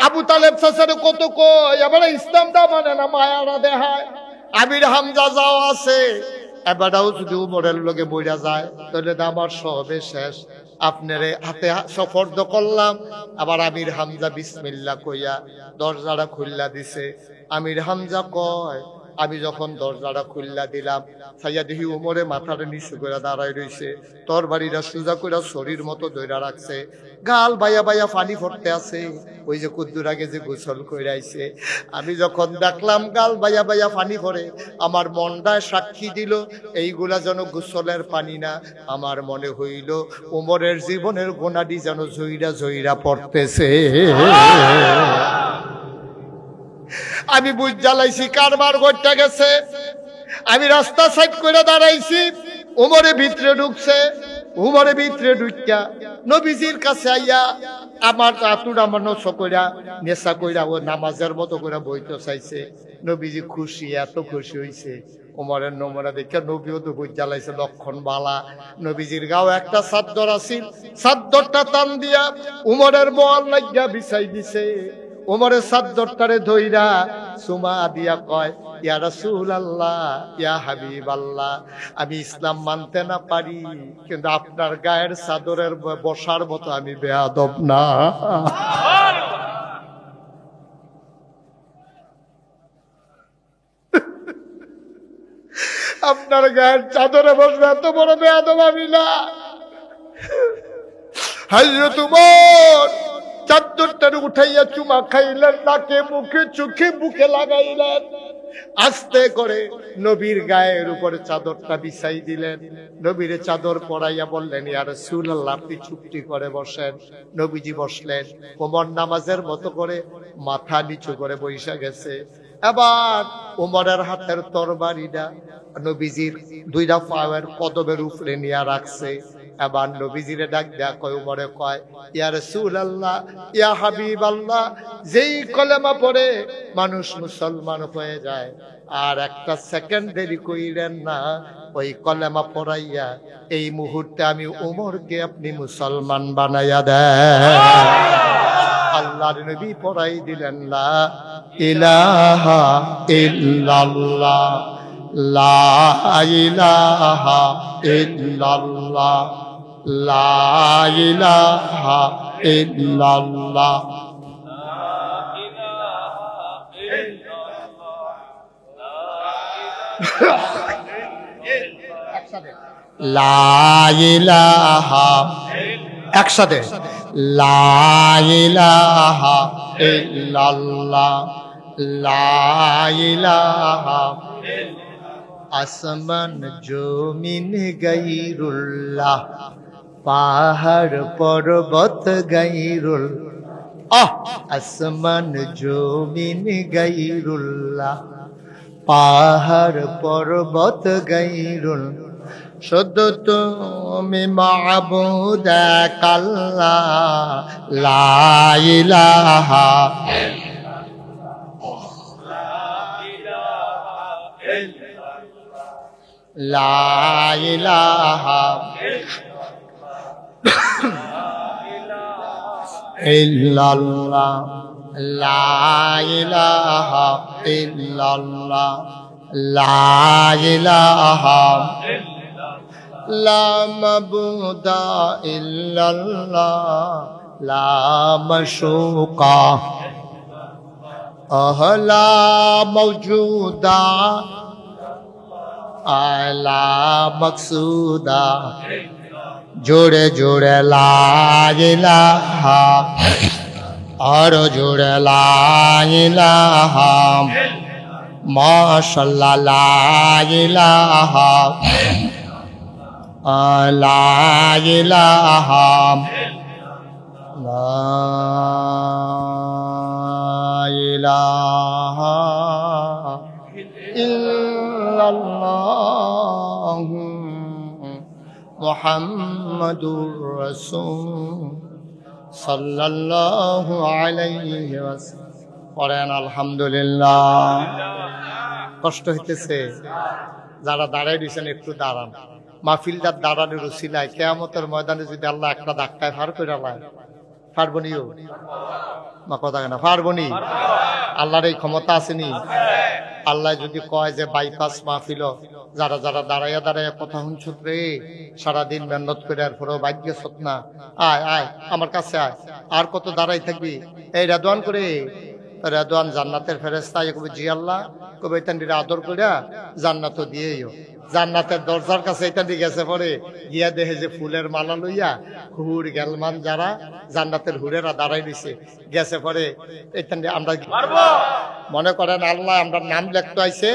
আবু তালেব চাচারে কত কই, এবারে ইসলামটা মানে না, মায়ারা দেখায়। আমির হামজা যাও আছে, এবারও যদি উমরের লগে বইরা যায় তাহলে আমার সবে শেষ। আপনারে হাতে সফর্দ করলাম। আবার আমির হামজা বিসমিল্লাহ কইয়া দরজাটা খুললা দিছে। আমির হামজা কয়, আমি যখন দরজাটা খুললা দিলাম, ছাইয়া দেখি উমরে মাথাটা নিচু করে দাঁড়ায় রইছে, তরবারিটা সোজা করে শরীর মতো ধইরা রাখছে, গাল বাইয়া বাইয়া পানি পড়তে আছে। ওই যে কুদ্দুর আগে যে গোসল কইরাইছে, আমি যখন দেখলাম গাল বাইয়া বাইয়া পানি পড়ে, আমার মনটায় সাক্ষী দিল এইগুলা যেন গোসলের পানি না। আমার মনে হইল উমরের জীবনের গোনাডি যেন ঝইরা ঝইরা পড়তেছে। আমি বুঝ জ্বালাইছি কারবার করতে গেছে। আমি রাস্তা সাইড করে দাঁড়াইছি, উমরে ভিতরে ঢুকছে। উমরে ভিতরে ঢুকিয়া নবীজির কাছে আইয়া আমার আতুরা মানুষ কইরা নেশা কইরা ও নামাজের মতো করে বইতে চাইছে। নবীজি খুশি, এত খুশি হইছে। উমরের নমুনা দেখে নবীও তো বুঝ জ্বালাইছে, লক্ষণ বালা। নবীজির গাও একটা চাদর আছিল, চাদরটা টান দিয়া উমরের বল লাগিয়া বিছাই দিছে। উমরের চাদরটারে ধইরা সুমা দিয়া কয়, ইয়া রাসূলুল্লাহ, ইয়া হাবিবাল্লাহ, আমি ইসলাম মানতে না পারি, কিন্তু আপনার গায়ের চাদরের বসার মতো আমি বেয়াদব না। আপনার গায়ের চাদরে বসবে এত বড় বেয়াদব আমি না। হযরত উমর চাদরটার উঠাইয়া চুমা খাইলেন, নাকে মুখে চোখে বুকে লাগাইলেন। আস্তে করে নবীর গায়ের উপরে চাদরটা বিছাই দিলেন। নবীর চাদর পরাইয়া বললেন, ইয়া রাসূলুল্লাহ, আপনি চুপটি করে বসেন। নবীজি বসলেন। ওমর নামাজের মতো করে মাথা নিচু করে বইসা গেছে। এবার ওমরের হাতের তরবারিটা নবীজির 2টা পায়ের কদমের উপরে নিয়ে রাখছে। এবার নবীজিরে ডাক দেয়া কয়, উমরে কয়, ইয়া রাসূলুল্লাহ, ইয়া হাবিবাল্লাহ, যেই কলেমা পড়ে মানুষ মুসলমান হয়ে যায়, আর একটা সেকেন্ড দেরি কইলেন না, ওই কলেমা পড়াইয়া এই মুহূর্তে আমি উমরকে আপনি মুসলমান বানাইয়া দেন। আল্লাহর নবী পড়াই দিলেন, লা ইলাহা ইল্লাল্লাহ, লা ইলাহা ইল্লাল্লাহ, লা ইলাহা ইল্লাল্লাহ। লা ইলাহা, একসাথে, লা ইলাহা ইল্লাল্লাহ, লা ইলাহা। আসমান জমিন গায়রুল্লাহ, পাহাড় পর্বত গায়রুল, আসমান জমিন গায়রুল্লাহ, পাহাড় পর্বত গায়রুল, শুধু তুমি মাবুদ এক আল্লাহ, লা ইলাহা, লা ইলাহা ইল্লাল্লাহ, লা ইলাহা ইল্লাল্লাহ, লা ইলাহা, লা মাবুদা ইল্লাল্লাহ, লা মাশুকা, লা মাওজুদা, লা মাকসুদা, জোরে জোরে লা ইলাহা আর জোরে লা ইলাহা মাশাআল্লাহ লা ইলাহা লা ইলাহা লা ইলাহা ইল্লাল্লাহ মুহাম্মাদুর রাসূল সাল্লাল্লাহু আলাইহি ওয়াসাল্লাম। পড়েন আলহামদুলিল্লাহ। কষ্ট হইতেছে? যারা দাঁড়ায় দিয়েছেন একটু দাঁড়ান। মাহফিলদার দাঁড়ানোর উসিলায় কিয়ামতের ময়দানে যদি আল্লাহ একটা ধাক্কায় ফার করে আল্লাহ পারবনিও মা কথা কেনা পারবনি? আল্লাহর এই ক্ষমতা আসেনি? আল্লাহ যদি কয় যে বাইপাস মাহফিল যারা যারা দাঁড়াইয়া দাঁড়াইয়া কথা শুনছত রে, সারাদিন মেহনত করে আর পরেও বাইক গেছত না, আয় আয় আমার কাছে আয়, আর কত দাঁড়াই থাকবি? এই রেদওয়ান করে রেদওয়ান জান্নাতের ফেরেশতা কবে জি আল্লাহ, কবে এটান্ডির আদর করিয়া জান্নাত দিয়েইও। জান্নাতের দরজার কাছে এটান্ডি গেছে পরে গিয়া দেখে যে ফুলের মালা লইয়া হুর গেলমান যারা জান্নাতের হুরেরা দাঁড়াই দিছে গেছে পরে এটান্ডি আমরা মনে করেন আল্লাহ আমরা নাম লেখতে আইছে,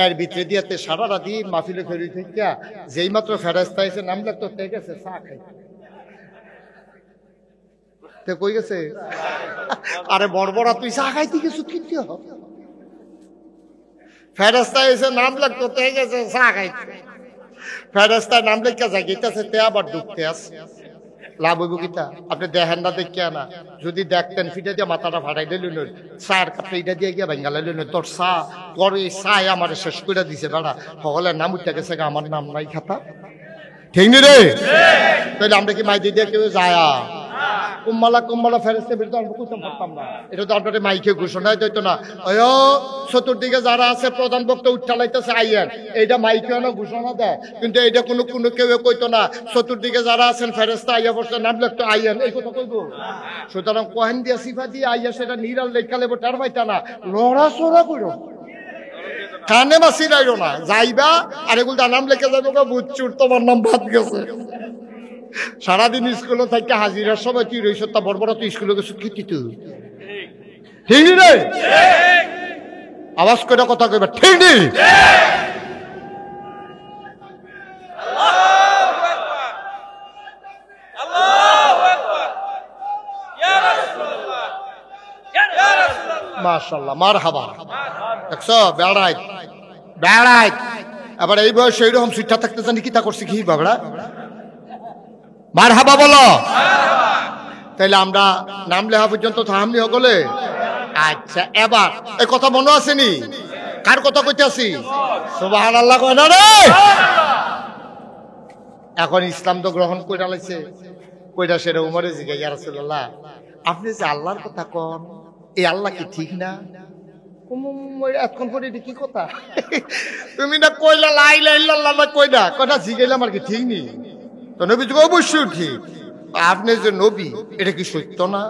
এর ভিতরে দিয়েতে সারা রাতি মাহফিলে ফেরি থেকে যেই মাত্র ফেরেশতা আইছে নাম লেখতে হতে গেছে চা খাই কই গেছে, আরে বড়বড়া তুই চা খাইতে গেছো কিন্তু ফেরেশতা এসে নাম লাগতো তে গেছে চা খাইতে। ফেরেশতায় নাম লেখা যায় গেতেছে তে আবার ডুবতে আছে, লাভ হইব কিতা? আপনি দেখেন না দেখিয়া না, যদি দেখতেন ফিটে দিয়ে মাথাটা ফাটাই দিলেন, চায়ের কাপটা এটা দিয়ে গিয়া ভেঙ্গা লাইলেন, তোর চা তোর এই চায় আমার শেষ করে দিছে বেড়া, সকলের নাম উঠে গেছে আমার নাম নাই খাতা, ঠিক নি রে? তাহলে আমরা কি মাই দিয়ে কেউ যায় কুম্মালা ফেরেশতা বিরুদ্ধে আমরা করতাম পারতাম না? এটা তো আপনাদের মাইকে ঘোষণা দিত না, চতুর্দিকে যারা আছে প্রধান বক্তা উঠালাইতেছে আইয়েন, এইটা মাইকে না ঘোষণা দেয়, কিন্তু এইটা কোনো কেউ কইতো না চতুর্দিকে যারা আছেন ফেরেশতা আইয়া পড়ছে নাম লাগতো আইয়েন, এই কথা কইব? সুতরাং কোহেন দিয়া সিফা দিয়ে আইয়া সেটা নিরাল লেখা লেবো টার পাইতা না, লড়াচড়া করো কানে মাসি রাইরো না, যাইবা আর এগুলো নাম লেখা যাবো বুঝছুর তোমার নাম বাদ গেছে। সারাদিন স্কুলে থাকতে হাজিরার সময় তুই রইস তা বড় বড় তুই স্কুলে গেছ কি তুই, ঠিক রে? আওয়াজ করে কথা কইবা, ঠিক নেই? মাশাআল্লাহ মারহাবা। দেখছো বেড়াই বেড়াই আবার এই বয়স এইরকম শিক্ষা থাকতে জানি কি তা করছি কি বাবড়া, মারহাবা বলো। তাইলে আমরা নাম লেখা পর্যন্ত থামলি হগলে। আচ্ছা এবার এই কথা মনে আসেনি? কার কথা কইতে আছি? সুবহানাল্লাহ কয় না রে? এখন ইসলাম তো গ্রহণ কইরা লাইছে, কইরা সেটা উমরে জিজ্ঞাসা ইয়া রাসূলুল্লাহ আপনি যে আল্লাহর কথা কন, এই আল্লাহ কি ঠিক না? এতক্ষণ পরে এটা কি কথা? তুমি না কইলা লা ইলাহা ইল্লাল্লাহ না কইনা কথা জিগাইলাম আর কি ঠিক নি? তো নবী যুগ অবশ্যই ঠিক। আপনি যে নবী এটা কি সত্য না?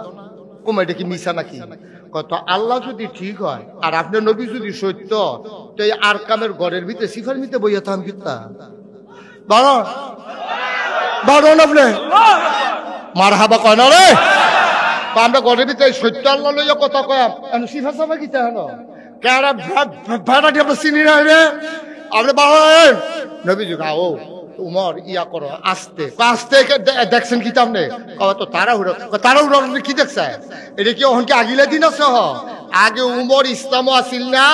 কুমা এটা কি মিছা নাকি? কত আল্লাহ যদি ঠিক হয় আর আপনার নবী যদি সত্য, তো এই আরকামের ঘরের ভিতরে সিফার ভিতরে বইয়া থাম কিতা বারো বারণ আপনি মারহাবা কয় না রে? আমরা ঘরের ভিতরে সত্য আল্লাহ লইয়া কথা কয়াম, সিফা সাফা কিতা হলো কেন ভাড়াটি আপনার চিনি না রে? আপনি বাড়েন নবী যুগ ও উমর ইয়া করো আস্তে আস্তে দেখছেন কি তামনে তো তাড়াহুড়ো কি দেখছে? এটা কি ওহন কি আগিলে দিন আছে? আগে উমর ইসলামও আসিল না,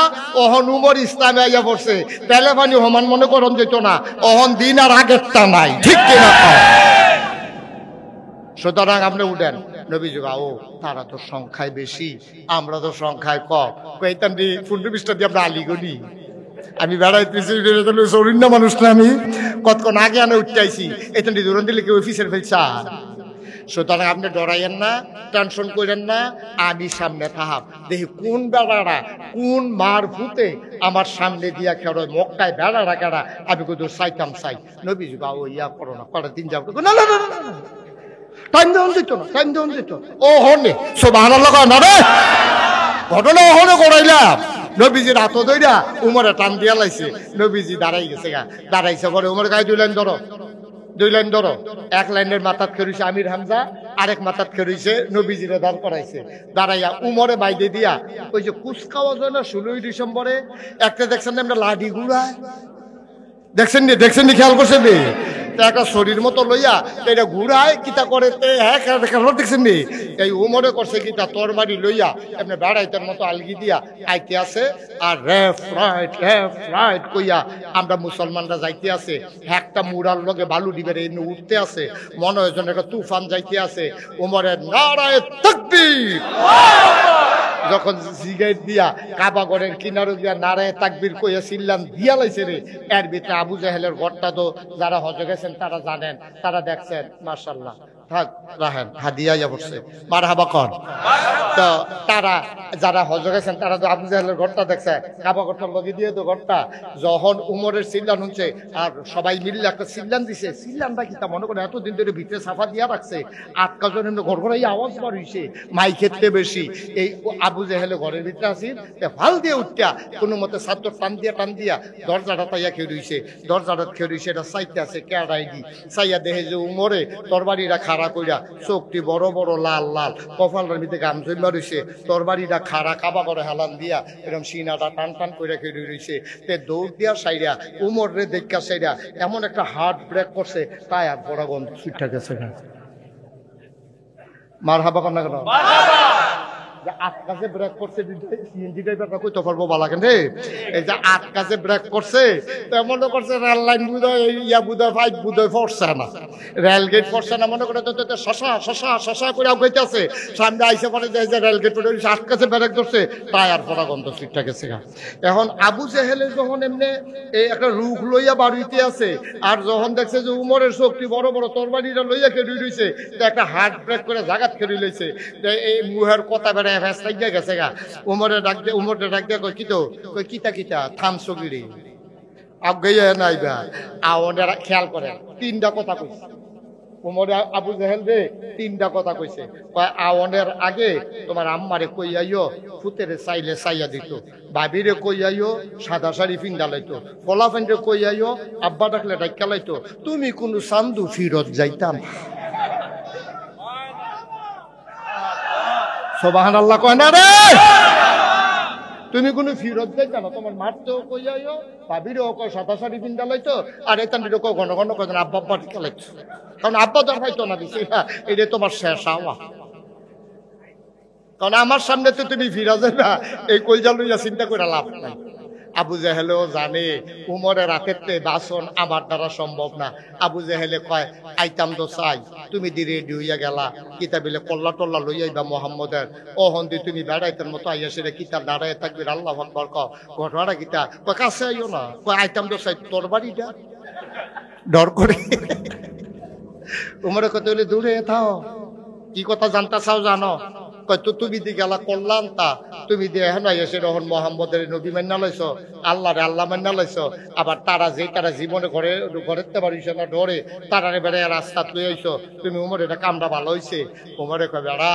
ওহন উমর ইসলামে আইয়া পড়ছে, তেলে পানি সমান মনে করন যেত না, ওহন দিন আর আগেরটা নাই, ঠিক কিনা? সুতরাং আপনি উঠেন নবী যুগ ও তারা তো সংখ্যায় বেশি, আমরা তো সংখ্যায় কম, কইতাম পূর্ণ পৃষ্ঠা দিয়ে আমরা আলিগনি। আমি বেড়াইতেছি চরিন্না মানুষ না, আমি কতক্ষণ আগে আনে উঠতে আইছি, এখান থেকে দূরন দিলে কেউ অফিসের ফেলছা। সুতরাং আপনি ডরাইয়েন না, টেনশন করেন না, আমি সামনে থাহাব দেখি কোন বেড়ারা কোন মার ভূতে আমার সামনে দিয়া খেড়ো মক্কায় বেড়ারা কেড়া, আমি কোথাও চাইতাম চাই। নবী যুগ ও ইয়া করো না, কটা দিন যাবো না না না টাইম দেওয়া যেত না, টাইম দেওয়া যেত। ও হনে সুবহানাল্লাহ না রে, ঘটনা ওহনে করাইলাম। নবীজির হাত ধইরা উমরে টান দিয়া লাইছে, নবীজি দাঁড়াই গেছে গা, দাঁড়াইছে পরে উমর গায়ে দিলেন ধরো 2 লাইন ধরো, 1 লাইনের মাথাত খেয়েছে আমির হামজা, আরেক মাথাত খেয়েছে নবীজিরে দাঁড় করাইছে, দাঁড়াইয়া উমরে বাইদে দিয়া ওই যে কুচকাওয়া যায় না 16 ডিসেম্বরে একটা দেখছেন আমরা লাডি গুড়ায়, দেখছেন নি খেয়াল করছেন নি? একটা শরীর মতো লইয়া এটা ঘুরায় কিতা করে, হ্যাঁ দেখছেন নি? এই উমরে করছে কিতা তরবারি লইয়া এমনি বেড়াইতের মতো আলগি দিয়া আইতে আছে, আর লেফট রাইট কইয়া আমরা মুসলমানরা যাইতে আছে, একটা মুরার লগে বালু ডিবের এনে উঠতে আছে, মনে হয় যেন একটা তুফান যাইতে আছে। উমরের নারায়ে তাকবীর যখন জিগাইট দিয়া কাবা ঘরের কিনারে দিয়া নারায়ে তাকবীর কইয়া চিল্লান দিয়া লাইছে রে, এর ভিতরে আবু জাহেলের ঘরটা তো যারা হজে গেছেন তারা জানেন, তারা দেখছেন। মাশাআল্লাহ, থাক রাহেন হাদিয়া পড়ছে, মারহাবা কর। তো তারা যারা হজে গেছেন তারা তো আবু জাহেলের ঘরটা দেখছে, কাবা ঘরটার লগে দিয়ে তো ঘরটা, যখন উমরের চিল্লান হচ্ছে আর সবাই মিললে একটা চিল্লান দিছে, চিল্লানটা কি তা মনে করে এতদিন ধরে ভিতরে সাফা দিয়া রাখছে, 8 কাজন এমনি ঘর ঘরে আওয়াজ বার হইছে, মাই খেতে বেশি। এই আবু জাহেলে ঘরের ভিতরে আসিল, ভাল দিয়ে উঠটা কোনো মতে ছাত্র টান দিয়া দরজাটা তাইয়া খেয়ে রইছে, দরজাটা খেয়ে রইছে, এটা চাইতে আছে কেড়াই দি চাইয়া দেখে যে উমরে তরবারিটা খাড়া কইরা, চোখটি বড় বড় লাল লাল, কপালের ভিতরে গাম জমা রইছে, তরবারিটা খাড়া কাবা করে হেলান দিয়া এরকম সিনাটা টান টান কইরা খেয়ে রইছে। তে দৌড় দিয়া সাইরা উমর রে দেখা সাইরা এমন একটা হার্ট ব্রেক করছে, তাই আর বড় গন্ধ ছুটে গেছে। মারহাবা কর না কেন? যে 8 কাজে ব্রেক করছে, সিএনজি ড্রাইভারটা কইতে পারবো বালা কেন রে? এই যে 8 কাজে ব্রেক করছে, তো মনে করছে রেল লাইন বুধয় ইয়া বুধয় 5 বুধয় পড়ছে না, রেল গেট পড়ছে না, মনে করে তো শশা করে আগাইতেছে, সামনে আইসে পরে যে রেল গেট পড়ে 8 কাজে ব্রেক ধরছে, তাই আর পড়া গন্ধ সিটটা গেছে। এখন আবু জেহেলে যখন এমনি এই একটা রুখ লইয়া বাড়িতে আছে, আর যখন দেখছে যে উমরের শক্তি বড় বড় তরবারিটা লইয়া খেয়ে রইছে, তো একটা হার্ট ব্রেক করে জাগাত খেয়ে লইছে, এই মুহের কথা বেড়ে গেছে গা। উমরে ডাক দিয়ে কই কিতো, কই কিতা থামছো গিরি আগে নাইবা আওয়ানের খেয়াল করেন, 3টা কথা কইছে উমরে আবু জাহেল রে, 3টা কথা কইছে। কয় আওয়ানের আগে তোমার আম্মারে কই আইও ফুতেরে চাইলে চাইয়া দিত, ভাবিরে কই আইও সাদা শাড়ি পিন্দা লাইতো, ফলাফেন্ডে কই আইও আব্বা ডাকলে ডাক্কা লাইতো, তুমি কোন চান্দু ফিরত যাইতাম। সুবহানাল্লাহ কয় না রে? তুমি কোনো ফিরত যাইতা না, তোমার মারতেও কই আইও, ভাবিরেও কয় সাদা শাড়ি পিন্দা লাইতো, আর এতান্ডিরও কয় ঘন ঘন কয় আব্বা টিকা লাইতো, কারণ আব্বা তো হয়তো না দিছে, এটা তোমার শেষ আওয়া। কারণ আমার সামনে তো তুমি ফিরা যাবে, এই কইজা লইয়া চিন্তা করে লাভ নাই। আবু জাহেলেও জানে উমরের রাতেতে বাসন আমার দ্বারা সম্ভব না। আবু জাহেলে কয় আইতাম তো চাই, তুমি দি রেডি হইয়া গেলা, কিতাবিলে কল্লা টল্লা লইয়া আইবা মোহাম্মদের, ও হন্দি তুমি বেড়াইতের মতো আইয়া সেটা কিতাব দাঁড়ায় থাকবি, আল্লাহ আকবার ক ঘটনাটা কিতা, কয় কাছে আইও না, কয় আইতাম তো চাই, তোর বাড়িটা ডর করে। উমরে কত হইলে দূরে থাও, কি কথা জানতা চাও জানো? তো তুমি দি গেলা করলাম তা, তুমি দিয়ে এখন এসে রহন মোহাম্মদের নবী মান্না লাইছ, আল্লাহ মান্না লাইছ, আবার তারা জীবনে ঘরেতে পারিস না ডরে, তারারে বেড়ে রাস্তা লই আইছ, তুমি উমর এটা কামটা ভালো হয়েছে। উমরে কয় বেড়া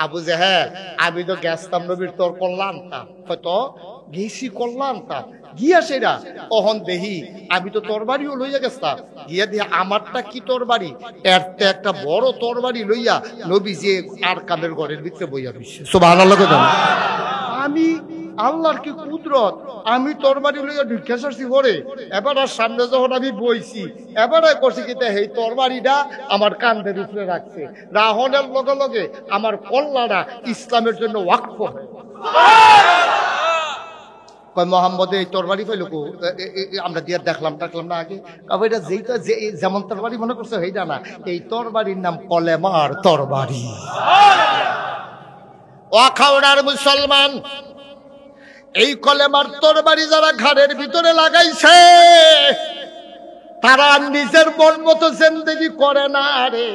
আবু যে হ্যাঁ আমি তো গেছতাম নবীর তোর করলাম তা, হয়তো গেছি করলাম তা, গিয়া সেরা অহন দেহি আমি তো তরবারিও লইয়া গেছতাম, গিয়া দিয়ে আমারটা কি তরবারি, এরতে একটা বড় তরবারি লইয়া নবী যে আর কামের ঘরের ভিতরে বইয়া রইছে। সুবহানাল্লাহ কইতাম আমি, আল্লাহর কি কুদরত, আমি তরবারি লইয়া ঢুকে আসছি ঘরে, এবার আর সামনে যখন আমি বইছি এবারে করছি কি এই তরবারিটা আমার কান্ধের উপরে রাখছে, রাহনের লগে লগে আমার কল্লাটা ইসলামের জন্য ওয়াকফ হয়। মোহাম্মদ এই তরবারি পাইল আমরা দিয়ে দেখলাম না আগে, এটা যেইটা যেমন তরবারি মনে করছে সেইটা না, এই তরবারির নাম কলেমার তরবারি। আখাউড়ার মুসলমান, এই কলেমার তরবারি যারা ঘাড়ের ভিতরে লাগাইছে তারা নিজের মন মতো জিন্দেগি করে না রে,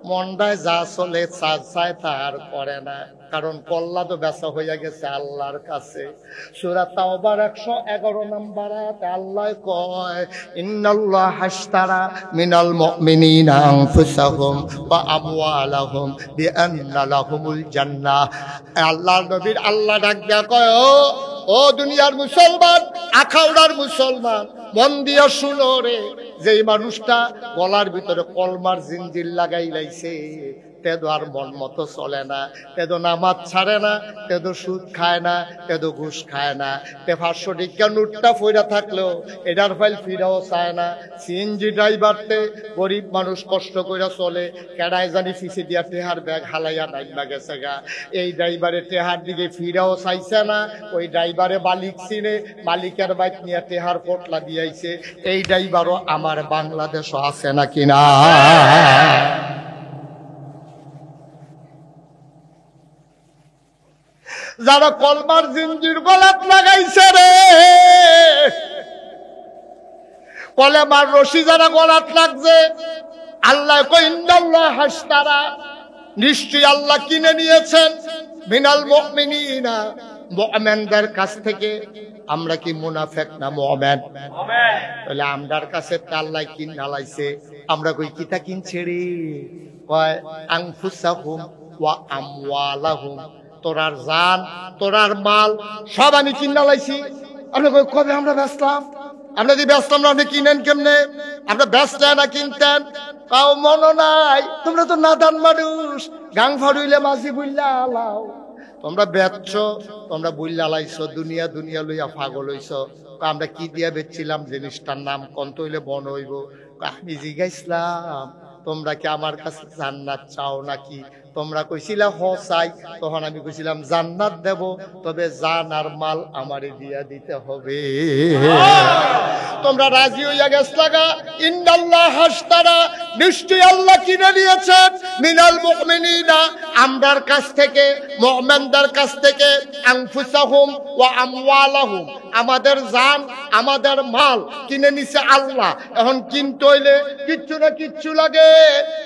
মনটায় যা চলে চায় তার করে না, কারণ কল্লা তো বেচা হইয়া গেছে আল্লাহর কাছে। সূরা তাওবার 111 নম্বর আয়াতে আল্লাহ কয় ইন্নাল্লাহ হাশতারা মিনাল মুমিনিনা আনফুসাহুম ওয়া আমওয়ালাহুম বিআন্না লাহুমুল জান্নাহ। আল্লাহর নবীর আল্লাহ ডাক দেয়া কয় ও দুনিয়ার মুসলমান, আখাউড়ার মুসলমান, মন দিয়া শুনো রে, যেই মানুষটা গলার ভিতরে কলমার জিঞ্জির লাগাই লাইছে, তেদো আর মন মতো চলে না, তেদো নামাজ ছাড়ে না, তেদো সুদ খায় না, তেদো ঘুষ খায় না, তে 500 টাকা নোটটা ফইরা থাকলেও এটার ফাইল ফিরাও চায় না। সিএনজি ড্রাইভারতে গরিব মানুষ কষ্ট কইরা চলে, কেডায় জানি ফিসে দিয়া টেহার ব্যাগ হালাইয়া নাইমা গেছে গা, এই ড্রাইভারে টেহার দিকে ফিরাও চাইছে না, ওই ড্রাইভারে মালিক চিনে, মালিকের বাইক নিয়ে টেহার পোটলা দিয়াইছে। এই ড্রাইভারও আমার বাংলাদেশও আছে নাকি না? যারা কলমার জিঞ্জির গলাত লাগাইছে রে, কলেমার রশি যারা গলাত লাগছে, আল্লাহ কই ইন্নাল্লাহ হাসতারা, নিশ্চয়ই আল্লাহ কিনে নিয়েছেন মিনাল মুমিনিনা, মুমিনদের কাছ থেকে। আমরা কি মুনাফিক না মুমিন? তাহলে আমরার কাছে আল্লাহ কিনা লাইছে, আমরা কই কিতা কিনছে রে? কয় আনফুসাহুম ওয়া আমওয়ালাহুম, তোরার জান তোরার মাল সব আমি কিনা লাইছি। আপনি কবে আমরা বেচলাম? আমরা যদি বেচলাম না, আপনি কিনেন কেমনে? আমরা বেচলেন না কিনতেন? কাউ মনে নাই, তোমরা তো নাদান মানুষ, গাং ফাড়ুইলে মাঝি বুইল্লা আলাও। তোমরা বেচছ, তোমরা বুইল্লা লাইছো, দুনিয়া দুনিয়া লইয়া পাগল হইছ। আমরা কি দিয়া বেচছিলাম? জিনিসটার নাম কন্ত হইলে বন হইব। আমি জিজ্ঞাসলাম, তোমরা কি আমার কাছে জান্নাত চাও নাকি? তোমরা কইছিলা হ চাই। তখন আমি কইছিলাম জান্নাত দেব, তবে জান আর মাল আমারে দিয়া দিতে হবে। তোমরা রাজি হইয়া গেছলাগা। ইন্নাল্লাহ হাসতারা, নিশ্চয়ই আল্লাহ কিনে নিয়েছেন মিনাল মুমিনিনা, আমরার কাছ থেকে, মুমিনদের কাছ থেকে, আনফুসাহুম ওয়া আমওয়ালাহুম, আমাদের জান আমাদের মাল কিনে নিছে আল্লাহ। এখন কিনতে হইলে কিচ্ছু না কিচ্ছু লাগে।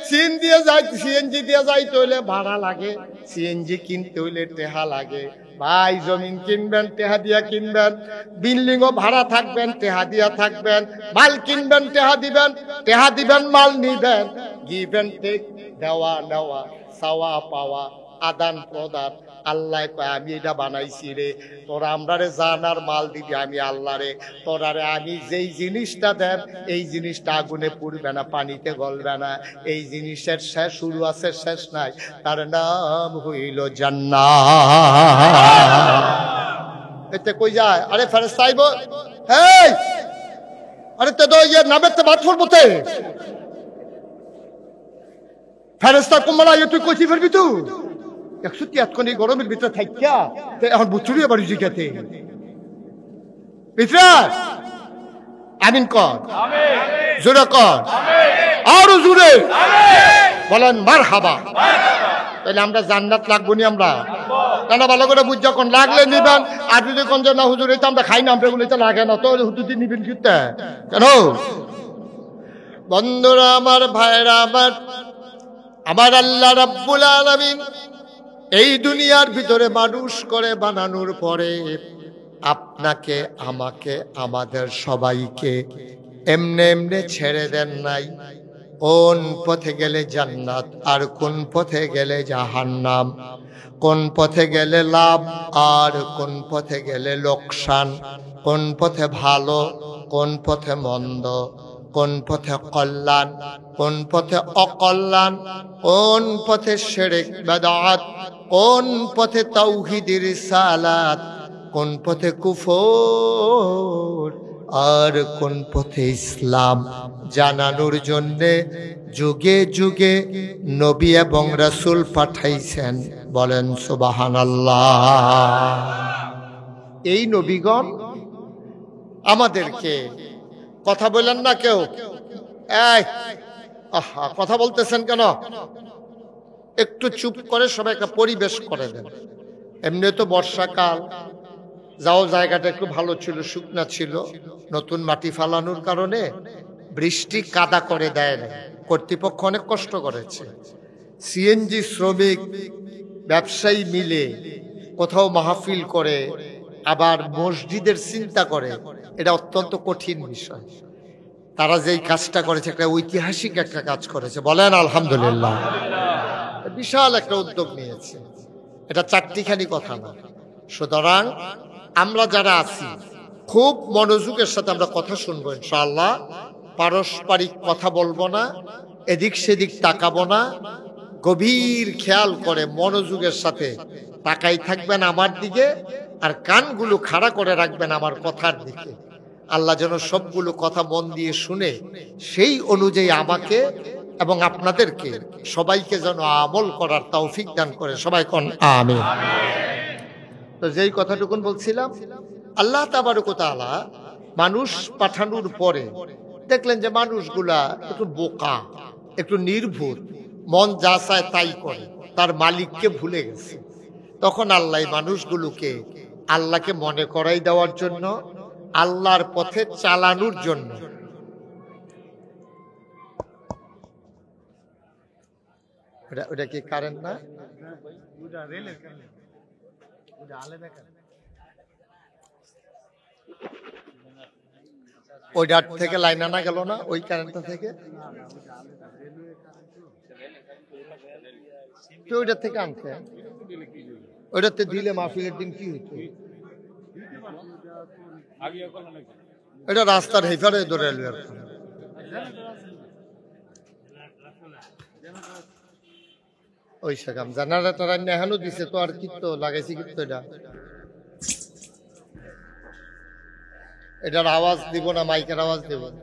সিএনজি দিয়ে যাইতে হইলে ভাড়া লাগে, সিএনজি কিনতে হইলে টেহা লাগে। ভাই জমিন কিনবেন টেহা দিয়া কিনবেন, বিল্ডিংও ভাড়া থাকবেন টেহা দিয়া থাকবেন, মাল কিনবেন টেহা দিবেন, টেহা দিবেন মাল নিবেন। গিভ এন্ড টেক, দেওয়া নেওয়া, চাওয়া পাওয়া, আদান প্রদান। আল্লাহ কয় আমি এটা বানাইছি রে, তোরা আমরারে জান আর মাল দিবি আমি আল্লাহ রে। তোরারে আমি যেই জিনিসটা দেন, এই জিনিসটা আগুনে পুড়বে না, পানিতে গলবে না। এই জিনিসের শেষ শুরু আছে, শেষ নাই, তার নাম হইল জান্নাত। এতে কই যায়? আরে ফেরেশতা আইব, এই আরে তে তো ইয়ে নামের তে বাদ পড়বো তে। ফেরেশতা কুমলা তুই কইছি ফেরবি তুই 173 গরমের ভিতরে থাইকা এখন বুচুরি বাড়ি জিগাতে ভিতরে আমিন কর, জোরে কর, আরো জোরে বলেন মারহাবা। তাহলে আমরা জান্নাত লাগবো নি? আমরা কেন ভালো করে বুঝ, যখন লাগলে নিবেন। আর যদি কোন না হুজুর এটা আমরা খাই না, আমরা এগুলো তো লাগে না, তো হুজুর নিবেন কিতে কেন? বন্ধুরা আমার, ভাইরা আমার, আমার আল্লাহ রাব্বুল আলামিন এই দুনিয়ার ভিতরে মানুষ করে বানানোর পরে আপনাকে, আমাকে, আমাদের সবাইকে এমনে এমনে ছেড়ে দেন নাই। কোন পথে গেলে জান্নাত আর কোন পথে গেলে জাহান্নাম, কোন পথে গেলে লাভ আর কোন পথে গেলে লোকসান, কোন পথে ভালো কোন পথে মন্দ, কোন পথে কল্যাণ কোন পথে অকল্যাণ, কোন পথে শিরক বিদআত, কোন পথে তাওহীদের রিসালাত, কোন পথে কুফর আর কোন পথে ইসলাম জানানোর জন্যে যুগে যুগে নবী এবং রাসূল পাঠাইছেন। বলেন সুবহানাল্লাহ। এই নবীগণ আমাদেরকে, কথা বলেন না কেউ, এই আহা কথা বলতেছেন কেন? একটু চুপ করে সবাই একটা পরিবেশ করে দেন। এমনি তো বর্ষাকাল, যাও জায়গাটা একটু ভালো ছিল, শুকনা ছিল, নতুন মাটি ফালানোর কারণে বৃষ্টি কাদা করে দেয় না, কর্তৃপক্ষ অনেক কষ্ট করেছে। সিএনজি শ্রমিক ব্যবসায়ী মিলে কোথাও মাহফিল করে, আবার মসজিদের চিন্তা করে, এটা অত্যন্ত কঠিন বিষয়। তারা যেই কাজটা করেছে, একটা ঐতিহাসিক একটা কাজ করেছে, বলেন আলহামদুলিল্লাহ। বিশাল একটা উদ্যোগ নিয়েছে, এটা চারটিখানি কথা না। সুতরাং আমরা যারা আছি খুব মনোযোগের সাথে আমরা কথা শুনবো ইনশাআল্লাহ। পারস্পরিক কথা বলবো না, এদিক সেদিক তাকাবো না, গভীর খেয়াল করে মনোযোগের সাথে তাকাই থাকবেন আমার দিকে, আর কানগুলো খাড়া করে রাখবেন আমার কথার দিকে। আল্লাহ যেন সবগুলো কথা মন দিয়ে শুনে সেই অনুযায়ী আমাকে এবং আপনাদেরকে সবাইকে যেন আমল করার তৌফিক দান করে। সবাই কোন আমিন। তো যেই কথাটুকুন বলছিলাম, আল্লাহ তাবারক ওয়া তাআলা মানুষ পাঠানোর পরে দেখলেন যে মানুষগুলা একটু বোকা, একটু নির্ভুল, মন যা চায় তাই করে, তার মালিককে ভুলে গেছে। তখন আল্লাহ মানুষগুলোকে আল্লাহকে মনে করাই দেওয়ার জন্য, আল্লাহর পথে চালানোর জন্য ওটা কি কারেন্ট না? ওইটার থেকে লাইন আনা গেল না, ওই কারেন্টটা থেকে ওইটার থেকে আনতে, ওইটাতে দিলে মাহফিলের দিন কি হইতো? এটা রাস্তার হেফারে ধরে এলো। ওই সেখান জেনারেটর এখানেও দিছে তো, আর কি তো লাগাইছি কিন্তু এটার আওয়াজ দিব না, মাইকের আওয়াজ দেব না?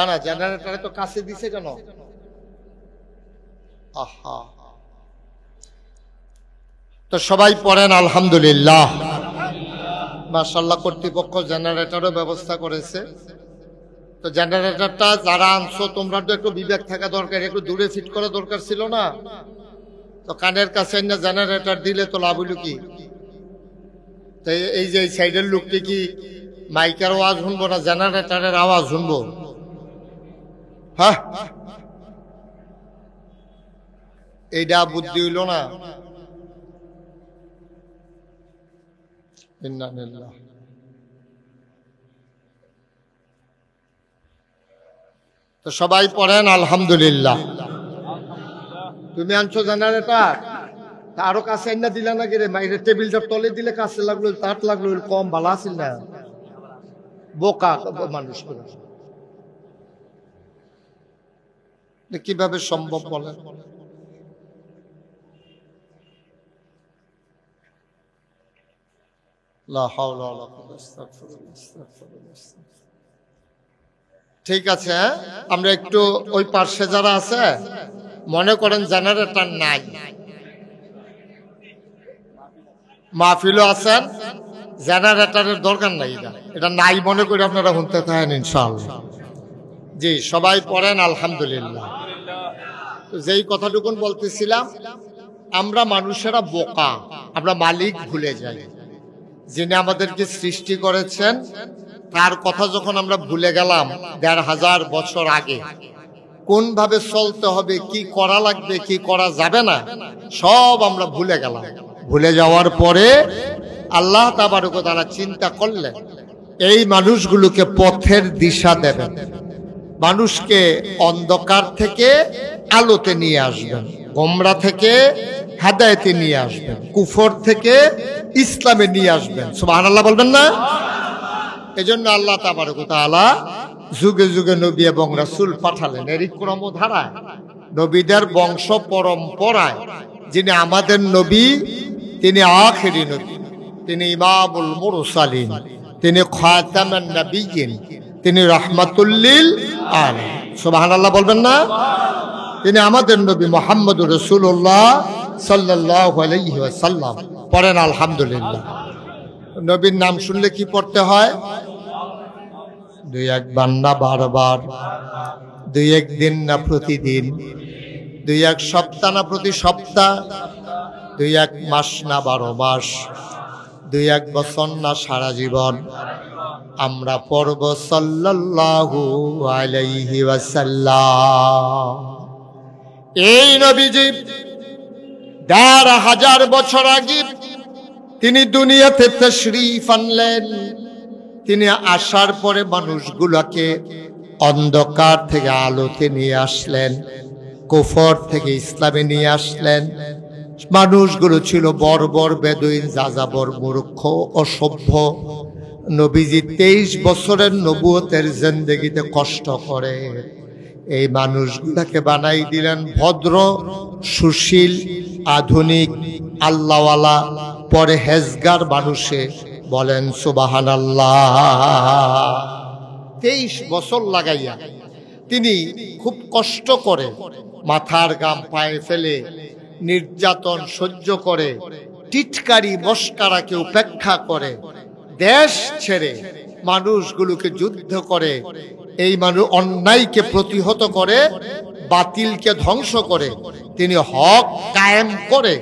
না, জেনারেটরে তো কাছে দিছে কেন? আহা, তো সবাই পড়েন আলহামদুলিল্লাহ। মাশাআল্লাহ, কর্তৃপক্ষ জেনারেটরও ব্যবস্থা করেছে। তো জেনারেটরটা যারা আনছো তোমরা তো একটু বিবেক থাকা দরকার, একটু দূরে ফিট করা দরকার ছিল না? তো কানের কাছে না জেনারেটর দিলে তো লাভ হইল কি? তো এই যে সাইডের লোকটি কি মাইকের আওয়াজ শুনবো না জেনারেটরের আওয়াজ শুনবো? হ্যাঁ, এইটা বুদ্ধি হইল না। তো সবাই পড়েন আলহামদুলিল্লাহ। তুমি আনছো জেনারেটর, আরো কাছে না দিলা না গেলে মাইরে টেবিলটার তলে দিলে কাছে লাগলো, তাট লাগলো, কম ভালো আছিল না? বোকা মানুষ করে কিভাবে সম্ভব বলেন? ঠিক আছে, আমরা একটু ওই পার্শ্বে যারা আছে মনে করেন জেনারেটর নাই, মাহফিলও আছেন, জেনারেটরের দরকার নাই, এটা নাই মনে করে আপনারা শুনতে থাকেন ইনশাআল্লাহ। জি, সবাই পড়েন আলহামদুলিল্লাহ। যেই কথাটুকুন বলতেছিলাম, আমরা মানুষেরা বোকা, আমরা মালিক ভুলে যাই। যিনি আমাদেরকে সৃষ্টি করেছেন তার কথা যখন আমরা ভুলে গেলাম ১৫০০ বছর আগে, কোন ভাবে চলতে হবে, কি করা লাগবে, কি করা যাবে না, সব আমরা ভুলে গেলাম। ভুলে যাওয়ার পরে আল্লাহ তাবারক ওয়া তাআলা চিন্তা করলেন এই মানুষগুলোকে পথের দিশা দেবেন, মানুষকে অন্ধকার থেকে আলোতে নিয়ে আসবেন, গোমরা থেকে হেদায়েতে নিয়ে আসবেন, কুফর থেকে ইসলামে নিয়ে আসবেন। সুবহানাল্লাহ বলবেন না? এজন্য আল্লাহ তাবারক ওয়া তাআলা যুগে যুগে নবী এবং রাসূল পাঠালেন। এরই ক্রমধারায় নবীদের বংশ পরম্পরায় যিনি আমাদের নবী, তিনি আখিরি নবী, তিনি ইমামুল মুরসালিন, তিনি খাতামান নবিয়্যিন, তিনি রাহমাতুল লিল আলামিন। সুবহানাল্লাহ বলবেন না? তিনি আমাদের নবী মুহাম্মদুর রাসূলুল্লাহ সাল্লাল্লাহু আলাইহি ওয়াসাল্লাম। পড়েন আলহামদুলিল্লাহ। নবীর নাম শুনলে কি পড়তে হয়? দুই একবার না বারবার, দুই একদিন না প্রতিদিন, দুই এক সপ্তাহ না প্রতি সপ্তাহ, দুই এক মাস না 12 মাস, দুই এক বছর না সারা জীবন আমরা পড়ব সাল্লাল্লাহু আলাইহি ওয়াসাল্লাম। এই নবীজি ১৫০০ বছর আগে তিনি দুনিয়াতে তাশরীফ আনলেন। তিনি আসার পরে মানুষগুলোকে অন্ধকার থেকে আলোতে নিয়ে আসলেন, কুফর থেকে ইসলামে নিয়ে আসলেন, মানুষগুলো ছিল বর্বর, বেদুইন, যাযাবর, মূর্খ, অসভ্য। নবীজি 23 বছরের নবুয়তের জিন্দেগিতে কষ্ট করে এই মানুষগুলাকে বানাই দিলেন ভদ্র, সুশীল, আধুনিক, আল্লাহওয়ালা, পরহেজগার মানুষে। বলেন সুবহানাল্লাহ। 23 বছর লাগাইয়া তিনি খুব কষ্ট করে, মাথার গাম পায়ে ফেলে, নির্যাতন সহ্য করে, টিটকারি মস্কারাকে উপেক্ষা করে, দেশ ছেড়ে মানুষগুলোকে যুদ্ধ করে, এই মানুষ অন্যায়কে প্রতিহত করে, বাতিলকে ধ্বংস করে, তিনি হক কায়েম করে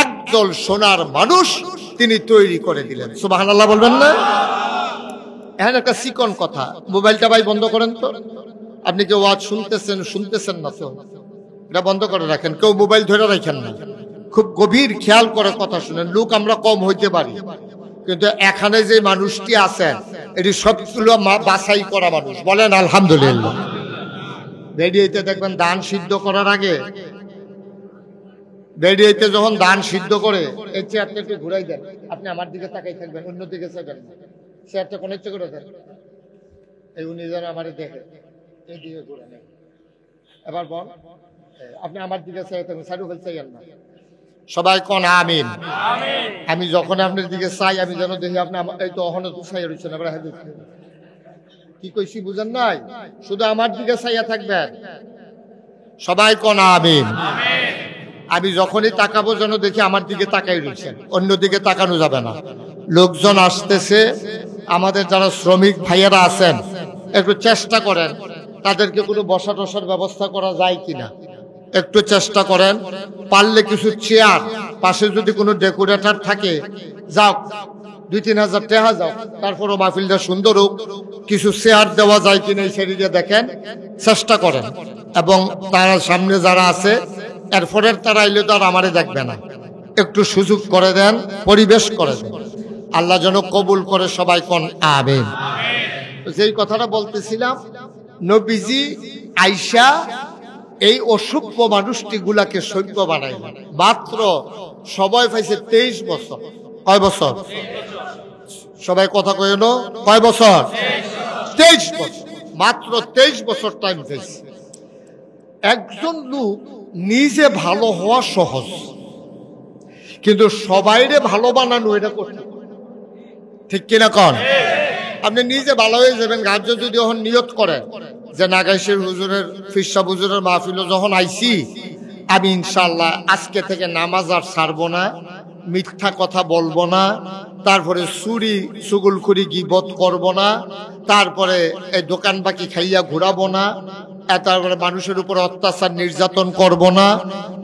একদল সোনার মানুষ তিনি তৈরি করে দিলেন। সুবহানাল্লাহ বলবেন না? এখন একটা চিকন কথা, মোবাইলটা ভাই বন্ধ করেন তো। আপনি কেউ ওয়াজ শুনতেছেন না তো, এটা বন্ধ করে রাখেন। কেউ মোবাইল ধরে রাখেন না, খুব গভীর খেয়াল করে কথা শুনেন। লোক আমরা কম হইতে পারি, কিন্তু এখানে যে মানুষটি আছেন এটি সবগুলো বাছাই করা মানুষ। বলেন আলহামদুলিল্লাহ। রেডিওতে দেখবেন ধান সিদ্ধ করার আগে, রেডিওতে যখন ধান সিদ্ধ করে এই চেয়ারটা একটু ঘুরাই দেন, আপনি আমার দিকে তাকাই থাকবেন, অন্যদিকে চাইবেন না। চেয়ারটা কোন ইচ্ছে করে দেন, এই উনি যেন আমার দেখে, এই দিকে ঘুরে নেন। এবার বল, আপনি আমার দিকে চাই থাকবেন, সাইডও ফেল চাইয়েন না। সবাই কোন আমিন। আমি যখন আপনার দিকে চাই, আমি যেন দেখি আপনি এই তো অহন চাই রয়েছেন। এবার কি কইছি বুঝেন নাই? শুধু আমার দিকে চাইয়া থাকবেন। সবাই কোন আমিন। আমি যখনই তাকাবো যেন দেখি আমার দিকে তাকাই রয়েছেন, অন্যদিকে তাকানো যাবে না। লোকজন আসতেছে, আমাদের যারা শ্রমিক ভাইয়েরা আছেন একটু চেষ্টা করেন তাদেরকে কোনো বসা টসার ব্যবস্থা করা যায় কিনা, একটু চেষ্টা করেন। পারলে কিছু চেয়ার, পাশে যদি কোনো ডেকোরেটর থাকে, যাও 2-3 হাজার টাকা যাও, তারপরও মাহফিলটা সুন্দর হোক, কিছু চেয়ার দেওয়া যায় কিনা এই সেদিকে দেখেন, চেষ্টা করেন। এবং তার সামনে যারা আছে এরপরের তারা আইলে তো আর আমারে দেখবে না, একটু সুযোগ করে দেন, পরিবেশ করে দেন। আল্লাহ যেন কবুল করে। সবাই কোন আমিন। যেই কথাটা বলতেছিলাম, নবীজি আইসা এই অসভ্য মানুষটি গুলাকে সভ্য বানাইলেন। মাত্র সবাই পাইছে 23 বছর। কয় বছর? সবাই কথা কয় না, কয় বছর? 23 বছর। মাত্র 23 বছর টাইম পেয়েছে। একজন লোক নিজে ভালো হওয়া সহজ, কিন্তু সবাইরে ভালো বানানো এটা কঠিন। ঠিক কিনা কন? আপনি নিজে ভালো হয়ে যাবেন, গার্য যদি যখন নিয়ত করেন যে নাগাইশের হুজুরের, ফিরসাব হুজুরের মাহফিল যখন আইছি, আমি ইনশাআল্লাহ আজকে থেকে নামাজ আর ছাড়বো না, মিথ্যা কথা বলবো না, তারপরে চুরি চুগলখুরি গীবত করব না, তারপরে এই দোকান বাকি খাইয়া ঘুরাবো না, তারপরে মানুষের উপর অত্যাচার নির্যাতন করব না,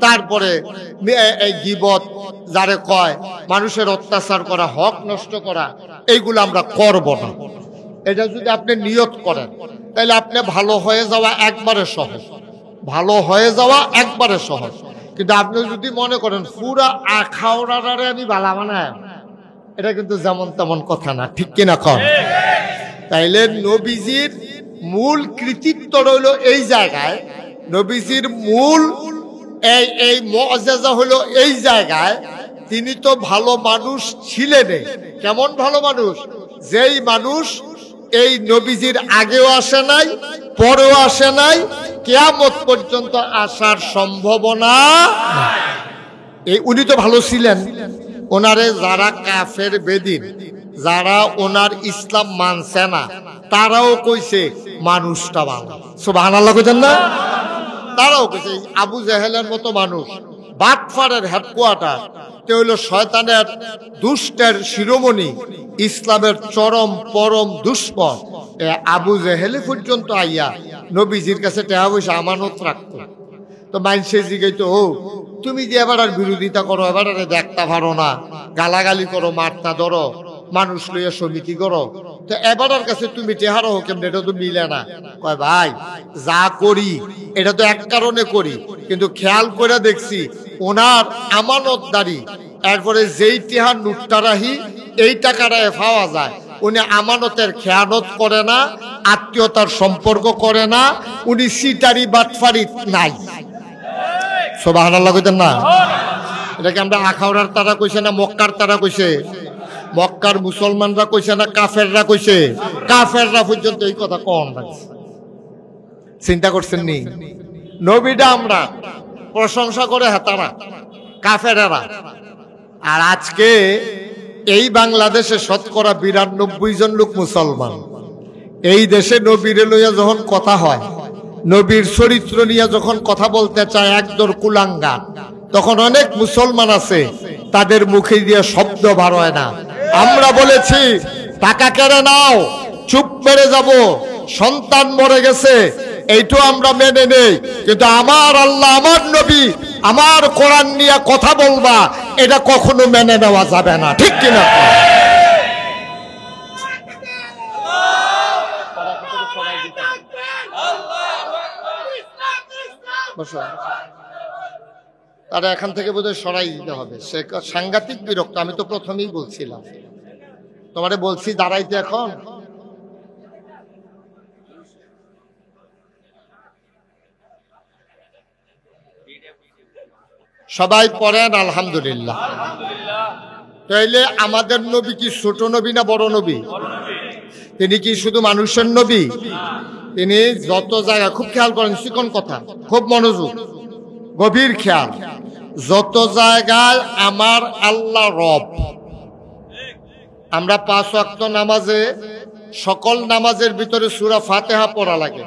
তারপরে এই গীবত যারে কয় মানুষের অত্যাচার করা, হক নষ্ট করা, এইগুলো আমরা করব না। এটা যদি আপনি নিয়ত করেন তাহলে আপনি ভালো হয়ে যাওয়া একবারে সহজ, ভালো হয়ে যাওয়া একবারে সহজ। কিন্তু আপনি যদি মনে করেন পুরা আখাওড়ারে আমি বালা বানায়, এটা কিন্তু যেমন তেমন কথা না। ঠিক কিনা কন? তাইলে নবীজির মূল কৃতিত্ব রইল এই জায়গায়, নবীজির মূল এই মুআজিজা হলো এই জায়গায়, তিনি তো ভালো মানুষ ছিলেন। কেমন ভালো মানুষ? যেই মানুষ এই নবীজির আগেও আসে নাই, পরেও আসে নাই, কিয়ামত পর্যন্ত আসার সম্ভাবনা এই, উনি তো ভালো ছিলেন। ওনারে যারা কাফের বেদিন, যারা ওনার ইসলাম মানছে না, তারাও কইছে মানুষটা ভালো। সুবহানাল্লাহ কইতেন না? তারাও কইছে আবু জেহেলের মতো মানুষ, বাটফারের হেডকোয়ার্টার, তে হইল শয়তানের দুষ্টের শিরোমণি, ইসলামের চরম পরম দুশ্মন আবু জেহেল পর্যন্ত আইয়া নবীজির কাছে টাকা পয়সা আমানত রাখতো। তো মাইনসে জিগাইতো, ও তুমি যে এবার আর বিরোধিতা করো, এবার আর দেখতে পারো না, গালাগালি করো, মারতা ধরো, মানুষ লইয়া সমিতি করো, তো এবার কাছে তুমি টেহারো কেমন? এটা তো মিলে না। কয় ভাই, যা করি এটা তো এক কারণে করি, কিন্তু খেয়াল করে দেখছি ওনার আমানতদারি, এরপরে যেই টেহার নুটটা রাহি এই টাকাটা পাওয়া যায়, উনি আমানতের খেয়ানত করে না, আত্মীয়তার সম্পর্ক করে না, উনি সিটারি বাটফারি নাই। সুবহানাল্লাহ কইতেন না? এটাকে আমরা আখাউড়ার তারা কইছে না মক্কার তারা কইছে? মক্কার মুসলমানরা কইছে না কাফেররা কইছে? কাফেররা পর্যন্ত এই কথা কম লাগছে। চিন্তা করছেন নি? নবীটা আমরা প্রশংসা করে তারা কাফেরেরা। আর আজকে এই বাংলাদেশে শতকরা ৯২ জন লোক মুসলমান। এই দেশে নবীরে লইয়া যখন কথা হয়, নবীর চরিত্র নিয়ে যখন কথা বলতে চায় একদর কুলাঙ্গার, তখন অনেক মুসলমান আছে তাদের মুখে দিয়ে শব্দ বার হয় না। আমরা বলেছি টাকা কেড়ে নাও, চুপ মেরে যাব, সন্তান মরে গেছে, এইটাও আমরা মেনে নেই, কিন্তু আমার আল্লাহ, আমার নবী, আমার কোরআন নিয়ে কথা বলবা, এটা কখনো মেনে নেওয়া যাবে না। ঠিক কিনা? আর এখান থেকে বোধহয় সরাই দিতে হবে। সে সাংঘাতিক বিরক্ত। আমি তো প্রথমেই বলছিলাম, তোমারে বলছি দাঁড়াইতে। এখন সবাই পড়েন আলহামদুলিল্লাহ। তাইলে আমাদের নবী কি ছোট নবী না বড় নবী? তিনি কি শুধু মানুষের নবী? তিনি যত জায়গায়, খুব খেয়াল করেন, চিকন কথা, খুব মনোযোগ, গভীর খেয়াল, যত জায়গায় আমার আল্লাহ রব। আমরা 5 ওয়াক্ত নামাজে, সকল নামাজের ভিতরে সূরা ফাতিহা পড়া লাগে,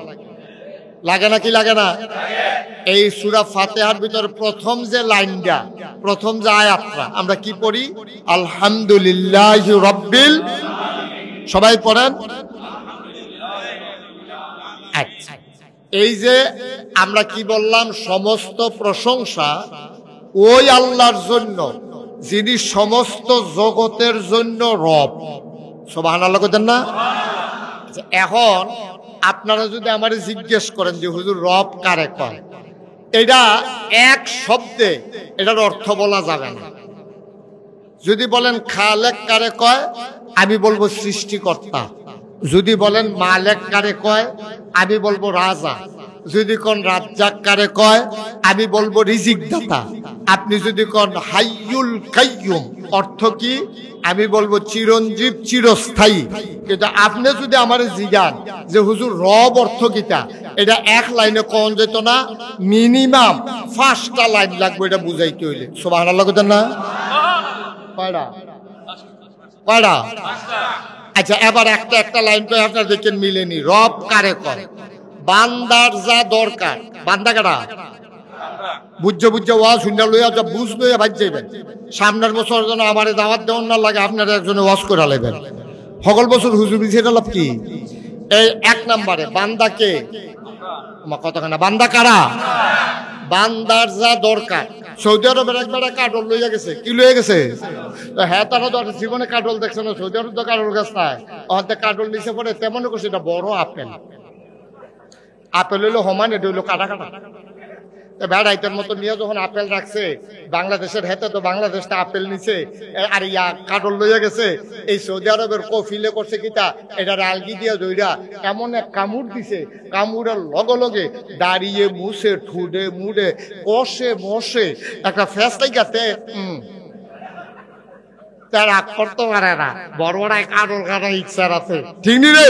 লাগে নাকি লাগে না? এই সূরা ফাতিহার ভিতরে প্রথম যে লাইনটা, প্রথম যে আয়াতটা, আমরা কি পড়ি? আলহামদুলিল্লাহি রাব্বিল। সবাই পড়েন। আচ্ছা, এই যে আমরা কি বললাম, সমস্ত প্রশংসা ওই আল্লাহর জন্য যিনি সমস্ত জগতের জন্য রব। সুবহানাল্লাহ কইতেন না? এখন আপনারা যদি আমারে জিজ্ঞেস করেন যে হুজুর রব কারে কয়, এটা এক শব্দে এটার অর্থ বলা যাবে না। যদি বলেন খালেক কারে কয়, আমি বলবো সৃষ্টিকর্তা। যদি বলেন মালেক কারে কয়, আমি বলবো রাজা। যদি কোন রাজ্জাক কারে কয়, আমি বলবো রিজিক দাতা। আপনি যদি কোন হাইয়ুল কাইয়ুম, অর্থ কি? আমি বলবো চিরঞ্জীব, চিরস্থায়ী। কিন্তু আপনি যদি আমার জিজ্ঞান যে হুজুর রব অর্থ কিটা, এটা এক লাইনে কোন যেত না, মিনিমাম 5টা লাইন লাগবে এটা বুঝাইতে হইলে। সুবহানাল্লাহ কইতেন না? কয়টা? কয়টা? আচ্ছা, এবার একটা একটা লাইন করে আপনার দেখেন মিলেনি। রব কারে কয়? বান্দার যা দরকার। বান্দা কারা? বুঝছে বুঝছে ওয়াজ শুনতে লইয়া যা বুঝ লইয়া বাজ যাইবেন। সামনের বছর যেন আমার দাওয়াত দেওয়ার না লাগে, আপনারা একজনে ওয়াজ করে লেবেন। সকল বছর হুজুরি সেটা লাভ কি? এই 1 নম্বরে বান্দাকে, আমার কতখানা বান্দা কারা? বান্দার যা দরকার। সৌদি আরবের একবার কাটল লইয়া গেছে। কি লইয়া গেছে? হ্যাঁ, তারা তো জীবনে কাটল দেখছে না। সৌদি আরব তো কাটল গাছ নাই, অর্ধেক কাটল নিচে পড়ে। তেমন করছে এটা বড় আপেল। আপেল হইলো সমান, এটা হইলো কাটা কাটা। ভেড়াইতের মতো নিয়ে যখন আপেল রাখছে বাংলাদেশের হেতে, তো বাংলাদেশটা আপেল নিছে আর ইয়া কাটল লইয়া গেছে। এই সৌদি আরবের কফিলে করছে কিতা, এটা আলগি দিয়া দইরা এমন এক কামড় দিছে, কামড়ের লগে লগে দাঁড়িয়ে মুছে ঠুডে মুডে কষে মশে একটা ফেসলাই গাতে তার রাগ করতে পারে না। বড় বড় কাটল খানা ইচ্ছার আছে, ঠিক নি রে?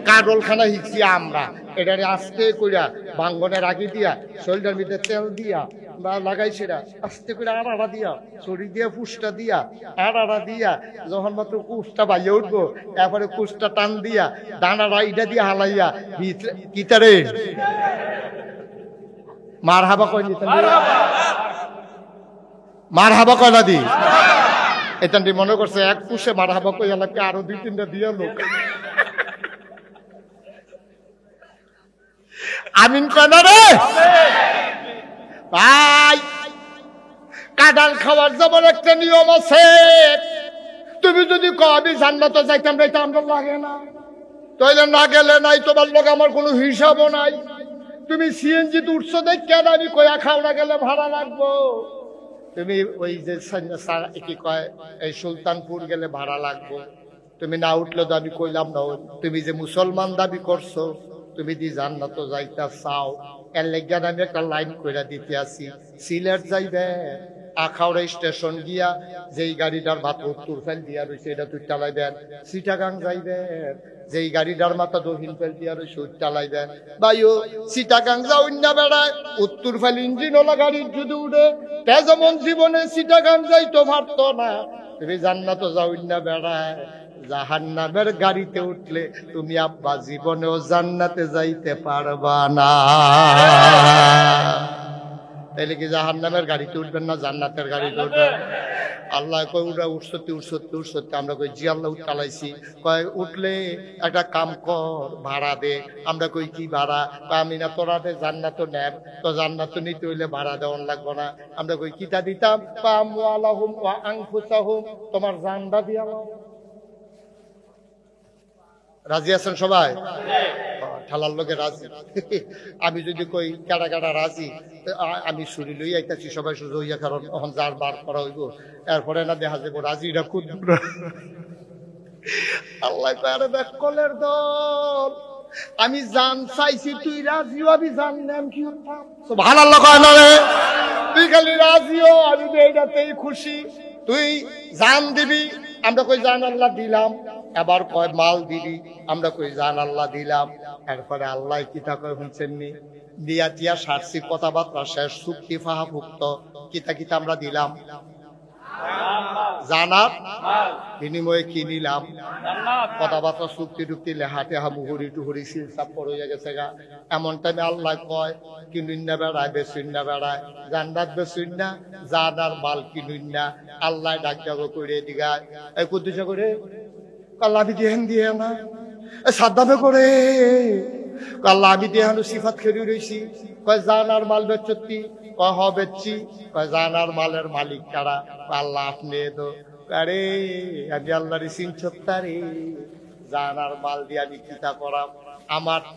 কাটল খানা হিকছি আমরা। এটারে আস্তে কইরা ভাঙ্গনের আগে দিয়া, শরীরের ভিতরে তেল দিয়া বা লাগাইছিরা, আস্তে করে আড়াড়া দিয়া, শরীর দিয়া ফুসটা দিয়া, আড়াড়া দিয়া, যখন মাত্র কুসটা বাইয়ে উঠবো, এরপরে কুসটা টান দিয়া, দানাটা ইটা দিয়া হালাইয়া কিতারে মার হাবা কয় নিতেন, মার হাবা কয় না দি। এটা মনে করছে এক কুসে মার হাবা কই এলাকে আরো 2-3টা দিয়া লোক। আমিন কয় না রে ভাই। কাঁঠাল খাওয়ার যেমন একটা নিয়ম আছে, তুমি যদি কও আমি জান্নাতে যাইতাম না, আমার লাগে না, তাইলে না গেলে নাই, তোমার লোক আমার কোনো হিসাবও নাই। তুমি সিএনজি উঠছো দেখ কেন আমি কয়া খাওয়া গেলে ভাড়া লাগবো। তুমি ওই যে কি কয় এই সুলতানপুর গেলে ভাড়া লাগবো। তুমি না উঠলে তো আমি কইলাম না। তুমি যে মুসলমান দাবি করছো, তুমি দি জান্নাতে যাইতা চাও, এর লেগে আমি একটা লাইন কইরা দিতে আসি। সিলেট যাইবে আখাউড়া স্টেশন গিয়া যেই গাড়িটার মাথা উত্তর ফেল দিয়া রয়েছে এটা তুই চালাইবেন, চিটাগাং যাইবেন যেই গাড়িটার মাথা দক্ষিণ ফেল দিয়া রয়েছে ওই চালাইবেন। ভাইও চিটাগাং যাও না বেড়ায় উত্তর ফেল ইঞ্জিন ওলা গাড়ির যদি উঠে তে যেমন জীবনে চিটাগাং যাইতো পারতো না, তুমি জান্নাত যাও না বেড়ায় জাহান্নামের গাড়িতে উঠলে তুমি আব্বা জীবনেও জান্নাতে যাইতে পারবা না। তাইলে কি জাহান্নামের গাড়িতে উঠবেন না জান্নাতের গাড়িতে উঠবেন? আল্লাহ কয় উঠা উঠতে উঠতে উঠতে, আমরা কই জি আল্লাহ চালাইছি। কয় উঠলে একটা কাম কর ভাড়া দে। আমরা কই কি ভাড়া? আমি না তোরা জান্নাত নেব, তো জান্নাত নিতে হইলে ভাড়া দেওয়ান লাগবো না। আমরা কই কিতা দিতাম? আমওয়ালাহুম ওয়া আনফুসাহুম, তোমার জানটা দিয়া নাও। রাজি আছেন সবাই? ঠালার লোকে রাজি। আমি যদি কই কাটা কাটা রাজি, আমি ছুরি লই আইতাছি সবাই সুযোগ হইয়া, কারণ তখন যার বার করা হইব, এরপরে না দেখা যাবো রাজিটা খুব আল্লাহ পারে দেখ কলের দল। আমি জান চাইছি তুই রাজিও, আমি জান নাম কি ভালো আল্লাহ কয় না রে, তুই খালি রাজিও, আমি এইটাতেই খুশি। তুই জান দিবি, আমরা কই জান আল্লাহ দিলাম। এবার কয় মাল দিবি, আমরা কই জান আল্লাহ দিলাম। এরপরে আল্লাহ কিতা কয় শুনছেননি? দিয়া টিয়া সারছি, কথাবার্তা শেষ, চুক্তি ফাহাভুক্ত, কিতা কিতা আমরা দিলাম? জানার বিনিময়ে কি নিলাম? কথাবার্তা চুক্তি টুক্তি লেহা টেহা মুহুরি টুহুরি সিলসাপ হইয়া গেছে গা। এমন টাইমে আল্লাহ কয় কিনুন না বেড়ায়, বেচুন না বেড়ায়, জান্নাত বেচুন না, জানার মাল কিনুন না। আল্লাহ ডাক যাবো করে দিগায় এই কুদ্দুসা করে আল্লাহ আমি দেহেন দিয়ে না সাদ্দামে করে আল্লাহ আমি দেহানো সিফাত খেলি রয়েছি। কয় জানার মাল বেচতি? কয় হ বেচছি। কয় জানার মালের মালিক কারা? আল্লাহ আপনি তো। আরে আমি আল্লাহর সিনছত্তারে জানার মাল দিয়ে আমি কিতা করাম?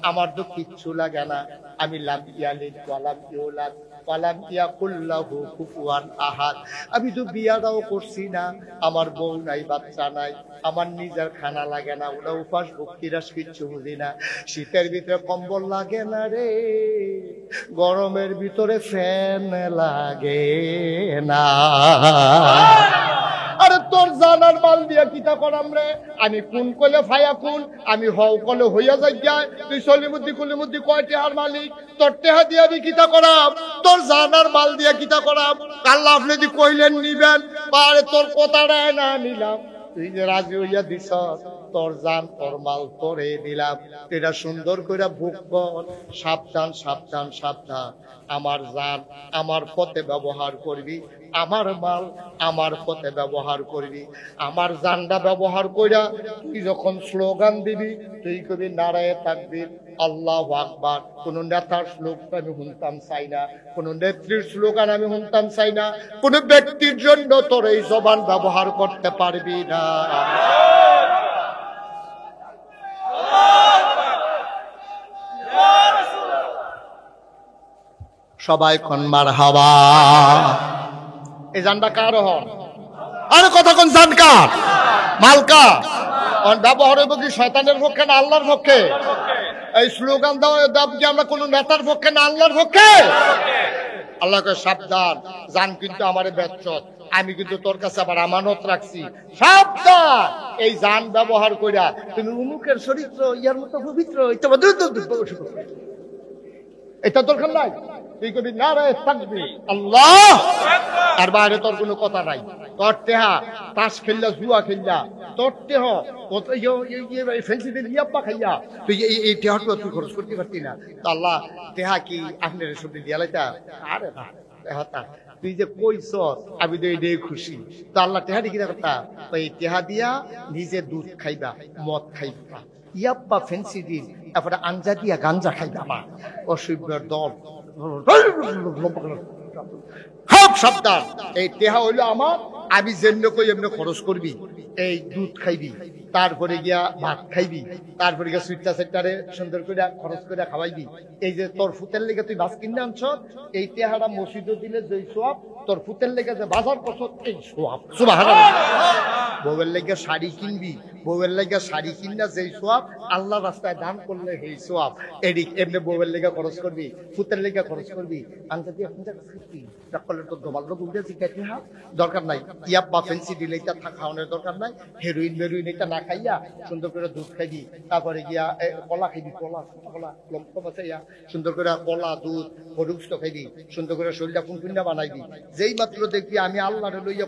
আমার তো কিচ্ছু লাগে না। আমি লাম ইয়ালিদ ওয়ালাম ইউলাদ ওয়ালাম ইয়াকুল্লাহু কুফুয়ান আহাদ। আমি তো বিয়াটাও করছি না, আমার বউ নাই, বাচ্চা নাই, আমার নিজের খানা লাগে না, ওটা উপাস ভক্তিরাস কিচ্ছু বুঝি না। শীতের ভিতরে কম্বল লাগে না রে, গরমের ভিতরে ফ্যান লাগে না। আরে তোর জানার মাল দিয়া কিতা করাম রে? আমি কোন কলে ফায়া কোন, আমি হও কলে হইয়া যাই যায়। তুই সলিমুদ্দি কুলিমুদ্দি কয় টেহার মালিক? তোর টেহা দিয়া আমি কিতা করাম? তোর জানার মাল দিয়া কিতা করাম? আল্লাহ আপনি যদি কইলেন নিবেন, আরে তোর কথাটা না নিলাম, তুই যে রাজি হইয়া দিছ, তোর জান তোর মাল তোরে দিলাম। এটা সুন্দর করে ভোগ কর। সাবধান সাবধান সাবধান, আমার জান আমার পথে ব্যবহার করবি, আমার মাল আমার পথে ব্যবহার করবি। আমার জানটা ব্যবহার কইরা তুই যখন স্লোগান দিবি, তুই কবি নারায়ে তাকবীর, আল্লাহু আকবার। কোন নেতার স্লোগান আমি শুনতাম চাই না, কোন নেত্রীর স্লোগান আমি শুনতাম চাই না, কোন ব্যক্তির জন্য তোর এই জবান ব্যবহার করতে পারবি না। সবাই কোন মারহাবা। এই জানটা কার হন? আরে কথা কোন জান কার? মালকা ব্যবহার হইব কি শয়তানের পক্ষে না আল্লাহর পক্ষে? এই স্লোগান দেওয়া কি আমরা কোন নেতার পক্ষে না আল্লাহর পক্ষে? আল্লাহকে সাবধান, জান কিন্তু আমার বেচ্চত, আমি কিন্তু তোর কাছে আবার আমানত রাখছি, সাবধান। এই জান ব্যবহার কইরা তুমি উমুকের চরিত্র ইয়ার মতো পবিত্র, এটা দরকার নাই। তুই কবি নারায়ে তাকবীর, আল্লাহ, আর বাইরে তোর কোনো কথা নাই। তোর টেহা তাস খেললা, জুয়া খেললা, তোর টেহ ফেন্সি দিন ইয়াপ্পা খাইয়া তুই এই টেহাটা তুই খরচ করতে পারতি না। তো আল্লাহ টেহা কি আপনার সবজি দিয়া লাইতা? আরে না টেহাটা তুই যে কইছ আমি তো এটাই খুশি। তো আল্লাহ টেহা দিয়ে কিনা কথা, এই টেহা দিয়া নিজে দুধ খাইবা, মদ খাইবা, ইয়াপ্পা ফেন্সি দিন, তারপরে আঞ্জা দিয়া গাঞ্জা খাইবা। আমার অসভ্যের দল, খুব সাবধান। এই টেহা হইলো আমার, আমি যেমন কই এমনি খরচ করবি। এই দুধ খাইবি, তারপরে গিয়া ভাত খাইবি, তারপরে গিয়া সুইটটা সেক্টারে সুন্দর করে খরচ করে খাওয়াইবি। এই যে তোর ফুতের লেগে তুই বাস কিনে আনছ, এই টেহাটা মসজিদে দিলে যেই সোয়াব, তোর ফুতের লেগে যে বাজার করছ এই সোয়াব। সুবহানাল্লাহ। বউয়ের লেগে শাড়ি কিনবি, বউয়ের লেগে শাড়ি কিনা যেই সোয়াব, আল্লাহ রাস্তায় দান করলে সেই সোয়াব। এদিক এমনি বউয়ের লেগে খরচ করবি, ফুতের লেগে খরচ করবি, আনতে দিয়ে করলে তো দোমাল গুলতে শিখাইতে হা দরকার নাই। ইয়াব বা ফেন্সি দিলে এটা খাওয়ানোর দরকার নাই। হেরোইন মেরোইন এটা না খাইয়া সুন্দর করে দুধ খাইবি, তারপরে গিয়া কলা খাইবি, কলা কলা লম্পম আছে ইয়া, সুন্দর করে কলা দুধ হরুক্স খাইবি, সুন্দর করে শরীরটা কুনকুন্যা বানাইবি। যেই মাত্র দেখবি আমি আল্লাহর লইয়া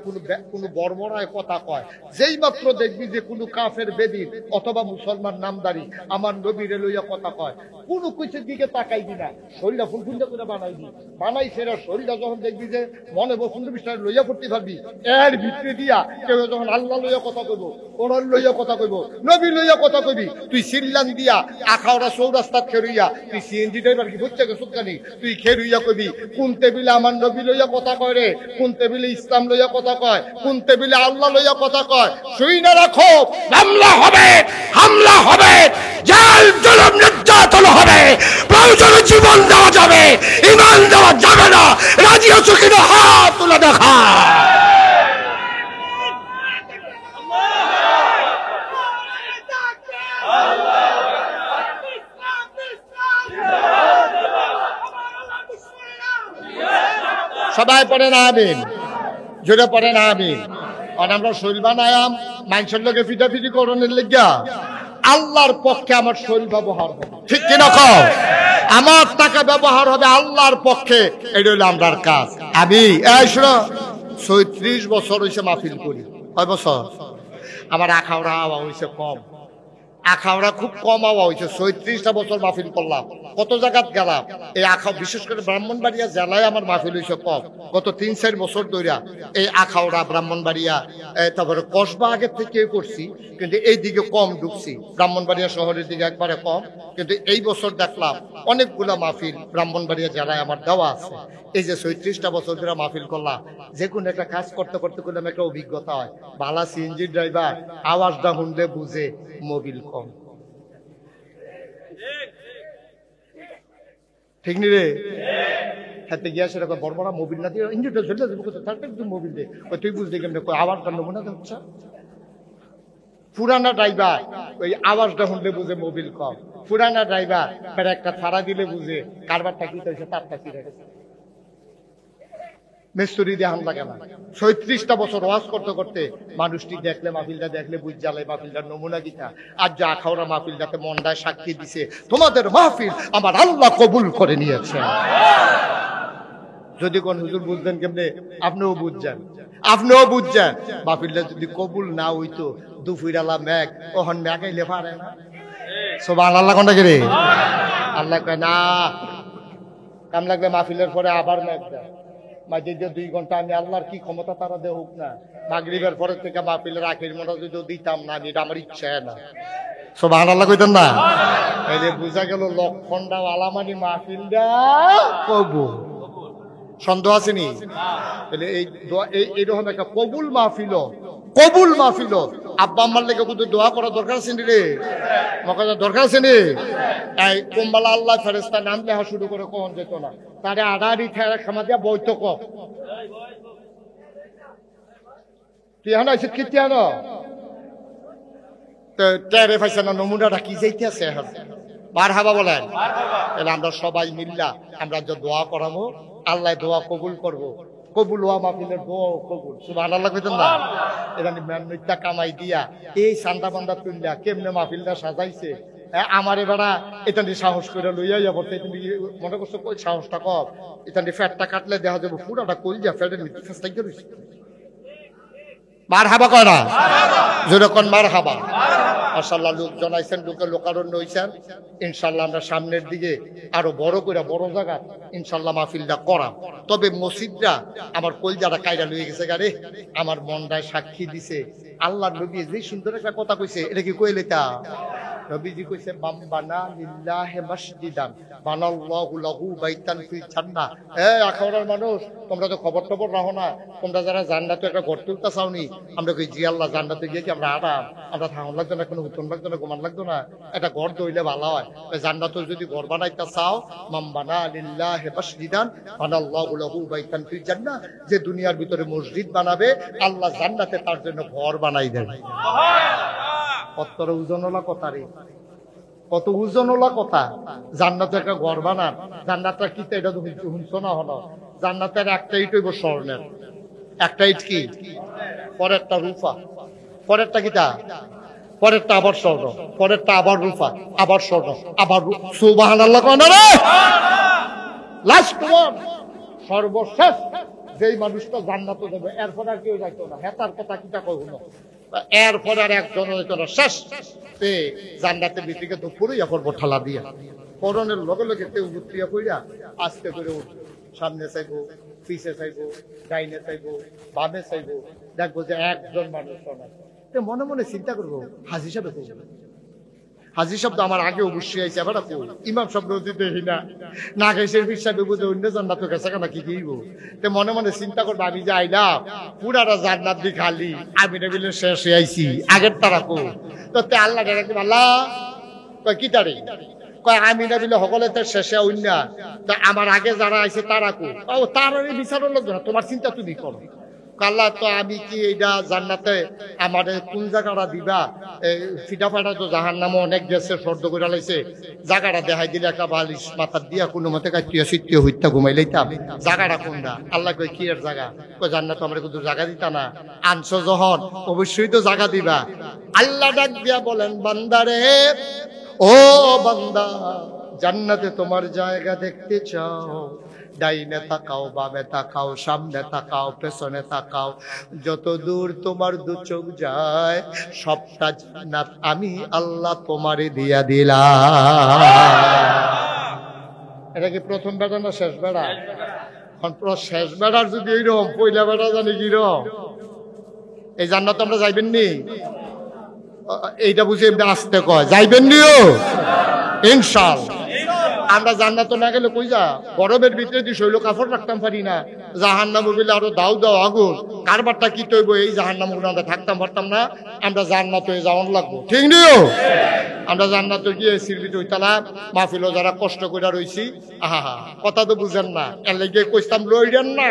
কোনো বর্বরায় কথা কয়, যেই মাত্র দেখবি যে কোনো কাফের বেদির অথবা মুসলমান নামদারি আমার নবীরে লইয়া কথা কয়, কোনো কিছুর দিকে তাকাইবি না, শরীরটা ফুলকুন্যা করে বানাইবি। বানাই সেরা শরীরটা যখন দেখবি যে মনে বসন্ত বিশ্বাস লইয়া পড়তে পারবি, এর ভিতরে দিয়া কেউ যখন আল্লাহ লইয়া কথা কইব, কোরআন লইয়া কথা কইব, নবী লইয়া কথা কইবি, তুই সিল্লান দিয়া আখাওড়া চৌরাস্তাত খেরুইয়া তুই সিএনজি ড্রাইভার কি বুঝছে সুৎকানি, তুই খেরুইয়া কইবি কোন টেবিলে আমার নবী লইয়া কথা কয় রে, কোন টেবিলে ইসলাম লইয়া কথা কয়, কোন টেবিলে আল্লাহ লইয়া কথা কয়। শুই না রাখো, মামলা হবে, হামলা হবে, জাল জুলুম নির্যাতন হবে, প্রয়োজনে জীবন দেওয়া যাবে, ঈমান দেওয়া যাবে না। রাজি আছো কিনা হাত তুলে দেখা। সবাই পড়েন আমিন, জোরে পড়েন আমিন। আর আমরা শরীর বানায়াম মানুষের লোকে ফিটাফিটি করণের লেগা, আল্লাহর পক্ষে আমার শরীর ব্যবহার হবে, ঠিক কিনা কও? আমার টাকা ব্যবহার হবে আল্লাহর পক্ষে, এটা হলো আমরার কাজ। আমি এই শোনো, ৩৬ বছর হয়েছে মাহফিল করি। কয় বছর? আমার আখাউড়া আওয়া হয়েছে কম, আখাউড়া খুব কম আওয়া হয়েছে। ৩৬টা বছর মাহফিল করলাম, কত জায়গাত গেলাম। এই আখা বিশেষ করে ব্রাহ্মণবাড়িয়া জেলায় আমার মাহফিল হয়েছে কম। গত ৩-৪ বছর ধরে এই আখাউড়া ব্রাহ্মণবাড়িয়া তারপরে কসবা আগের থেকে করছি, কিন্তু এই দিকে কম ঢুকছি, ব্রাহ্মণবাড়িয়া শহরের দিকে একবারে কম। কিন্তু এই বছর দেখলাম অনেকগুলো মাহফিল ব্রাহ্মণবাড়িয়া জেলায় আমার দেওয়া আছে। এই যে ৩৬টা বছর ধরে মাহফিল করলাম, যে কোনো একটা কাজ করতে করতে করলাম একটা অভিজ্ঞতা হয়। বালা সিএনজি ড্রাইভার আওয়াজটা শুনলে বুঝে মোবিল কম, ঠিক নি রে? হাতে গিয়া সেরকম বড় বড় মোবিল না দিয়ে ইঞ্জিনটা ঝুলে দেবো, মোবিল দে, তুই বুঝলি কেমন আওয়াজটা নমুনা হচ্ছে। পুরানা ড্রাইভার ওই আওয়াজটা শুনলে বুঝে মোবিল কম, পুরানা ড্রাইভার ফের একটা ছাড়া দিলে বুঝে কারবারটা কি হয়েছে, তারটা কি রেখেছে। মিস্ত্রি দিয়ে হামলা কেন? ৩৬টা বছর ওয়াজ করতে করতে মানুষটি দেখলে, মাহফিলটা দেখলে বুঝ জ্বালে মাহফিলটার নমুনা গীতা। আর যা আখাউড়া মাহফিলটাতে মন্ডায় সাক্ষী দিছে, তোমাদের মাহফিল আমার আল্লাহ কবুল করে নিয়েছে। যদি কোন হুজুর বুঝতেন কেমনে, আপনিও বুঝছেন, আপনিও বুঝছেন। মাহফিলটা যদি কবুল না হইতো, দুপুরালা মেঘ ওহন মেঘ আইলে পারে না। সুবহানাল্লাহ কোনটা কি রে? আল্লাহ কয় না, কাম লাগবে মাহফিলের পরে আবার মেঘ দেয়। মাঝে যে 2 ঘন্টা আমি আল্লাহর কি ক্ষমতা তারা দে হোক না, মাগরিবের পরের থেকে মাহফিলের আখির মোটা যদি দিতাম না, আমি এটা আমার ইচ্ছা না। সুবহানাল্লাহ কইতেন না? এই যে বুঝা গেল লক্ষণটা আলামানি মাহফিলটা কবুল। সন্দেহ আসেনি? এইরকম একটা কবুল মাহফিল, কবুল মাহফিল। আব্বা আম্মার লেগে কিন্তু দোয়া করা দরকার আছে নি রে? দরকার আছে নি? এই কোম্বালা আল্লাহ ফেরেস্তা নাম লেখা শুরু করে কখন যেত না, তারে আড়াআড়ি খামা দিয়া বৈঠক তিয়ানো আছে, কি তিয়ানো টেরে পাইছে না, নমুনাটা কি যাইতে আছে এখন। মারহাবা বলেন। তাহলে আমরা সবাই মিল্লা আমরা যে দোয়া করাবো, আল্লাহ দোয়া কবুল করবো। কবুল হওয়া মাহফিলের দোয়া কবুল। সুবহানাল্লাহ কইতেন না? এখানে মেনটা কামাই দিয়া এই সান্দা বান্দা তুললা কেমনে মাহফিলটা সাজাইছে। আমার এবার এটা সাহস করে লইয়া যাবো, মনে করছো কই সাহসটা কম, এটা ফ্যাটটা কাটলে দেখা যাবো পুরাটা কলজা ফ্যাটের ভিতরে ফেসটাই করেছে। মারহাবা কয় না? যেরকম মারহাবা। মাশাআল্লাহ লোক জনাইছেন, লোকের লোকারণ্য হইছেন। ইনশাআল্লাহ আমরা সামনের দিকে আরো বড় করে বড় জায়গা ইনশাআল্লাহ মাহফিলটা করা। তবে মসজিদটা আমার কলজাটা কায়দা লইয়ে গেছে গারে, আমার মনটায় সাক্ষী দিছে। আল্লাহর নবী যে সুন্দর একটা কথা কইছে, এটা কি কইলে তা নবীজি কইছে, বানা লিল্লাহি মাসজিদান বানাল্লাহু লাহু বাইতান ফিল জান্নাহ। আখাউড়ার মানুষ, তোমরা তো খবর টবর রাখো না, তোমরা যারা জান্নাতে একটা ঘর তুলতে চাওনি, আমরা কই জি আল্লাহ, জান্নাতে গিয়ে কি আমরা আরাম, আমরা থাকুন লাগতো না, কোনো হুতন লাগতো না, ঘুমান লাগতো না, একটা ঘর দইলে ভালো হয়। জান্নাতে যদি ঘর বানাইতে চাও, মাম বানা লিল্লাহি মাসজিদান বানাল্লাহু লাহু বাইতান ফিল জান্নাহ, যে দুনিয়ার ভিতরে মসজিদ বানাবে, আল্লাহ জান্নাতে তার জন্য ঘর বানাই দেবে। কত ওজনওয়ালা কথা রে, কত ওজনওয়ালা কথা। জান্নাতে একটা ঘর বানান, জান্নাতটা কি এটা তো শুনছো না হলো, জান্নাতের একটা ইট হইব স্বর্ণের, একটা ইট কি, পরেরটা রূপা, পরেরটা কিটা, পরেরটা আবার স্বর্ণ, পরেরটা আবার রূপা, আবার স্বর্ণ, আবার সুবহানাল্লাহ কোন রে। লাস্ট ওয়ান, সর্বশেষ যেই মানুষটা জান্নাতে যাবে এরপর আর কেউ যাইতো না, হেতার কথা কিটা কখনো, এরপর আর একজন হইতো না, শেষ। জান্নাতের ভিতরে দুপুরে পড়বো ঠালা দিয়া, পরনের লগে লগে কেউ উত্রিয়া কইরা আস্তে করে উঠবে, সামনে চাইবো, পিছে চাইবো, ডাইনে চাইবো, বামে চাইবো, দেখবো যে একজন মানুষ নাই। মনে মনে চিন্তা করবো হাজি সাহেব করবো, হাজি শব্দ আমার আগে অবশ্যই আইছে, আবার ইমাম শব্দ দেখি না, না খাইছের বিশ্বাসে বুঝে অন্য জান্নাত গেছে কেন কি দিব। মনে মনে চিন্তা করবো আমি যে আইলাম পুরাটা জান্নাত দি খালি, আমি না বলে শেষ হয়ে আইছি, আগের তারা কো তো আল্লাহ ডাকে, আল্লাহ কয় কি তারে, কয় আমি না বলে সকলে তো শেষে অন্য, তো আমার আগে যারা আইছে তারা কো, ও তার বিচারও লাগবে না, তোমার চিন্তা তুমি করো। আল্লাহ তো আমি কি এইটা জান্নাতে আমার কোন জায়গাটা দিবা, ফিটা ফাটা তো জাহান্নামে অনেক গেছে, শর্ত করে লাইছে, জায়গাটা দেখাই দিলে একটা বালিশ মাথার দিয়া কোনো মতে কাটিয়া সিটিয়া হইতা ঘুমাই লাইতাম, জায়গাটা কোনটা। আল্লাহ কই কি এর জায়গা, কই জান্নাত আমার কিন্তু জায়গা দিতা না, আনছো যখন অবশ্যই তো জায়গা দিবা। আল্লাহ ডাক দিয়া বলেন, বান্দারে ও বান্দা, জান্নাতে তোমার জায়গা দেখতে চাও, ডাইনে তাকাও, বামে তাকাও, সামনে তাকাও, পেছনে তাকাও, যত দূর তোমার দু চোখ যায় সবটা জান্নাত আমি আল্লাহ তোমারে দিয়া দিলাম। এটা কি প্রথম বেড়া না শেষ বেড়া? শেষ বেড়ার যদি এইরকম, পয়লা বেড়া জানি কিরকম, এই জান্নাত আমরা যাইবেন নি, এইটা বুঝে এমনি আসতে কয় যাইবেন নিও ইনশাআল্লাহ। আমরা জান্নাত না গেলে কই যা, গরমের ভিতরে যদি শৈল কাপড় রাখতাম পারি না, জাহান্নাম বলে আরো দাও দাও আগুন, কারবারটা কি তৈব, এই জাহান্নাম আমরা থাকতাম পারতাম না, আমরা জান্নাত হয়ে যাওয়ান লাগবো, ঠিক নিও। আমরা জান্নাত গিয়ে সিরবিত হইতালাম, মাহফিলও যারা কষ্ট করে রইছি, আহা কথা তো বুঝেন না, এর লেগে কইতাম লইলেন না।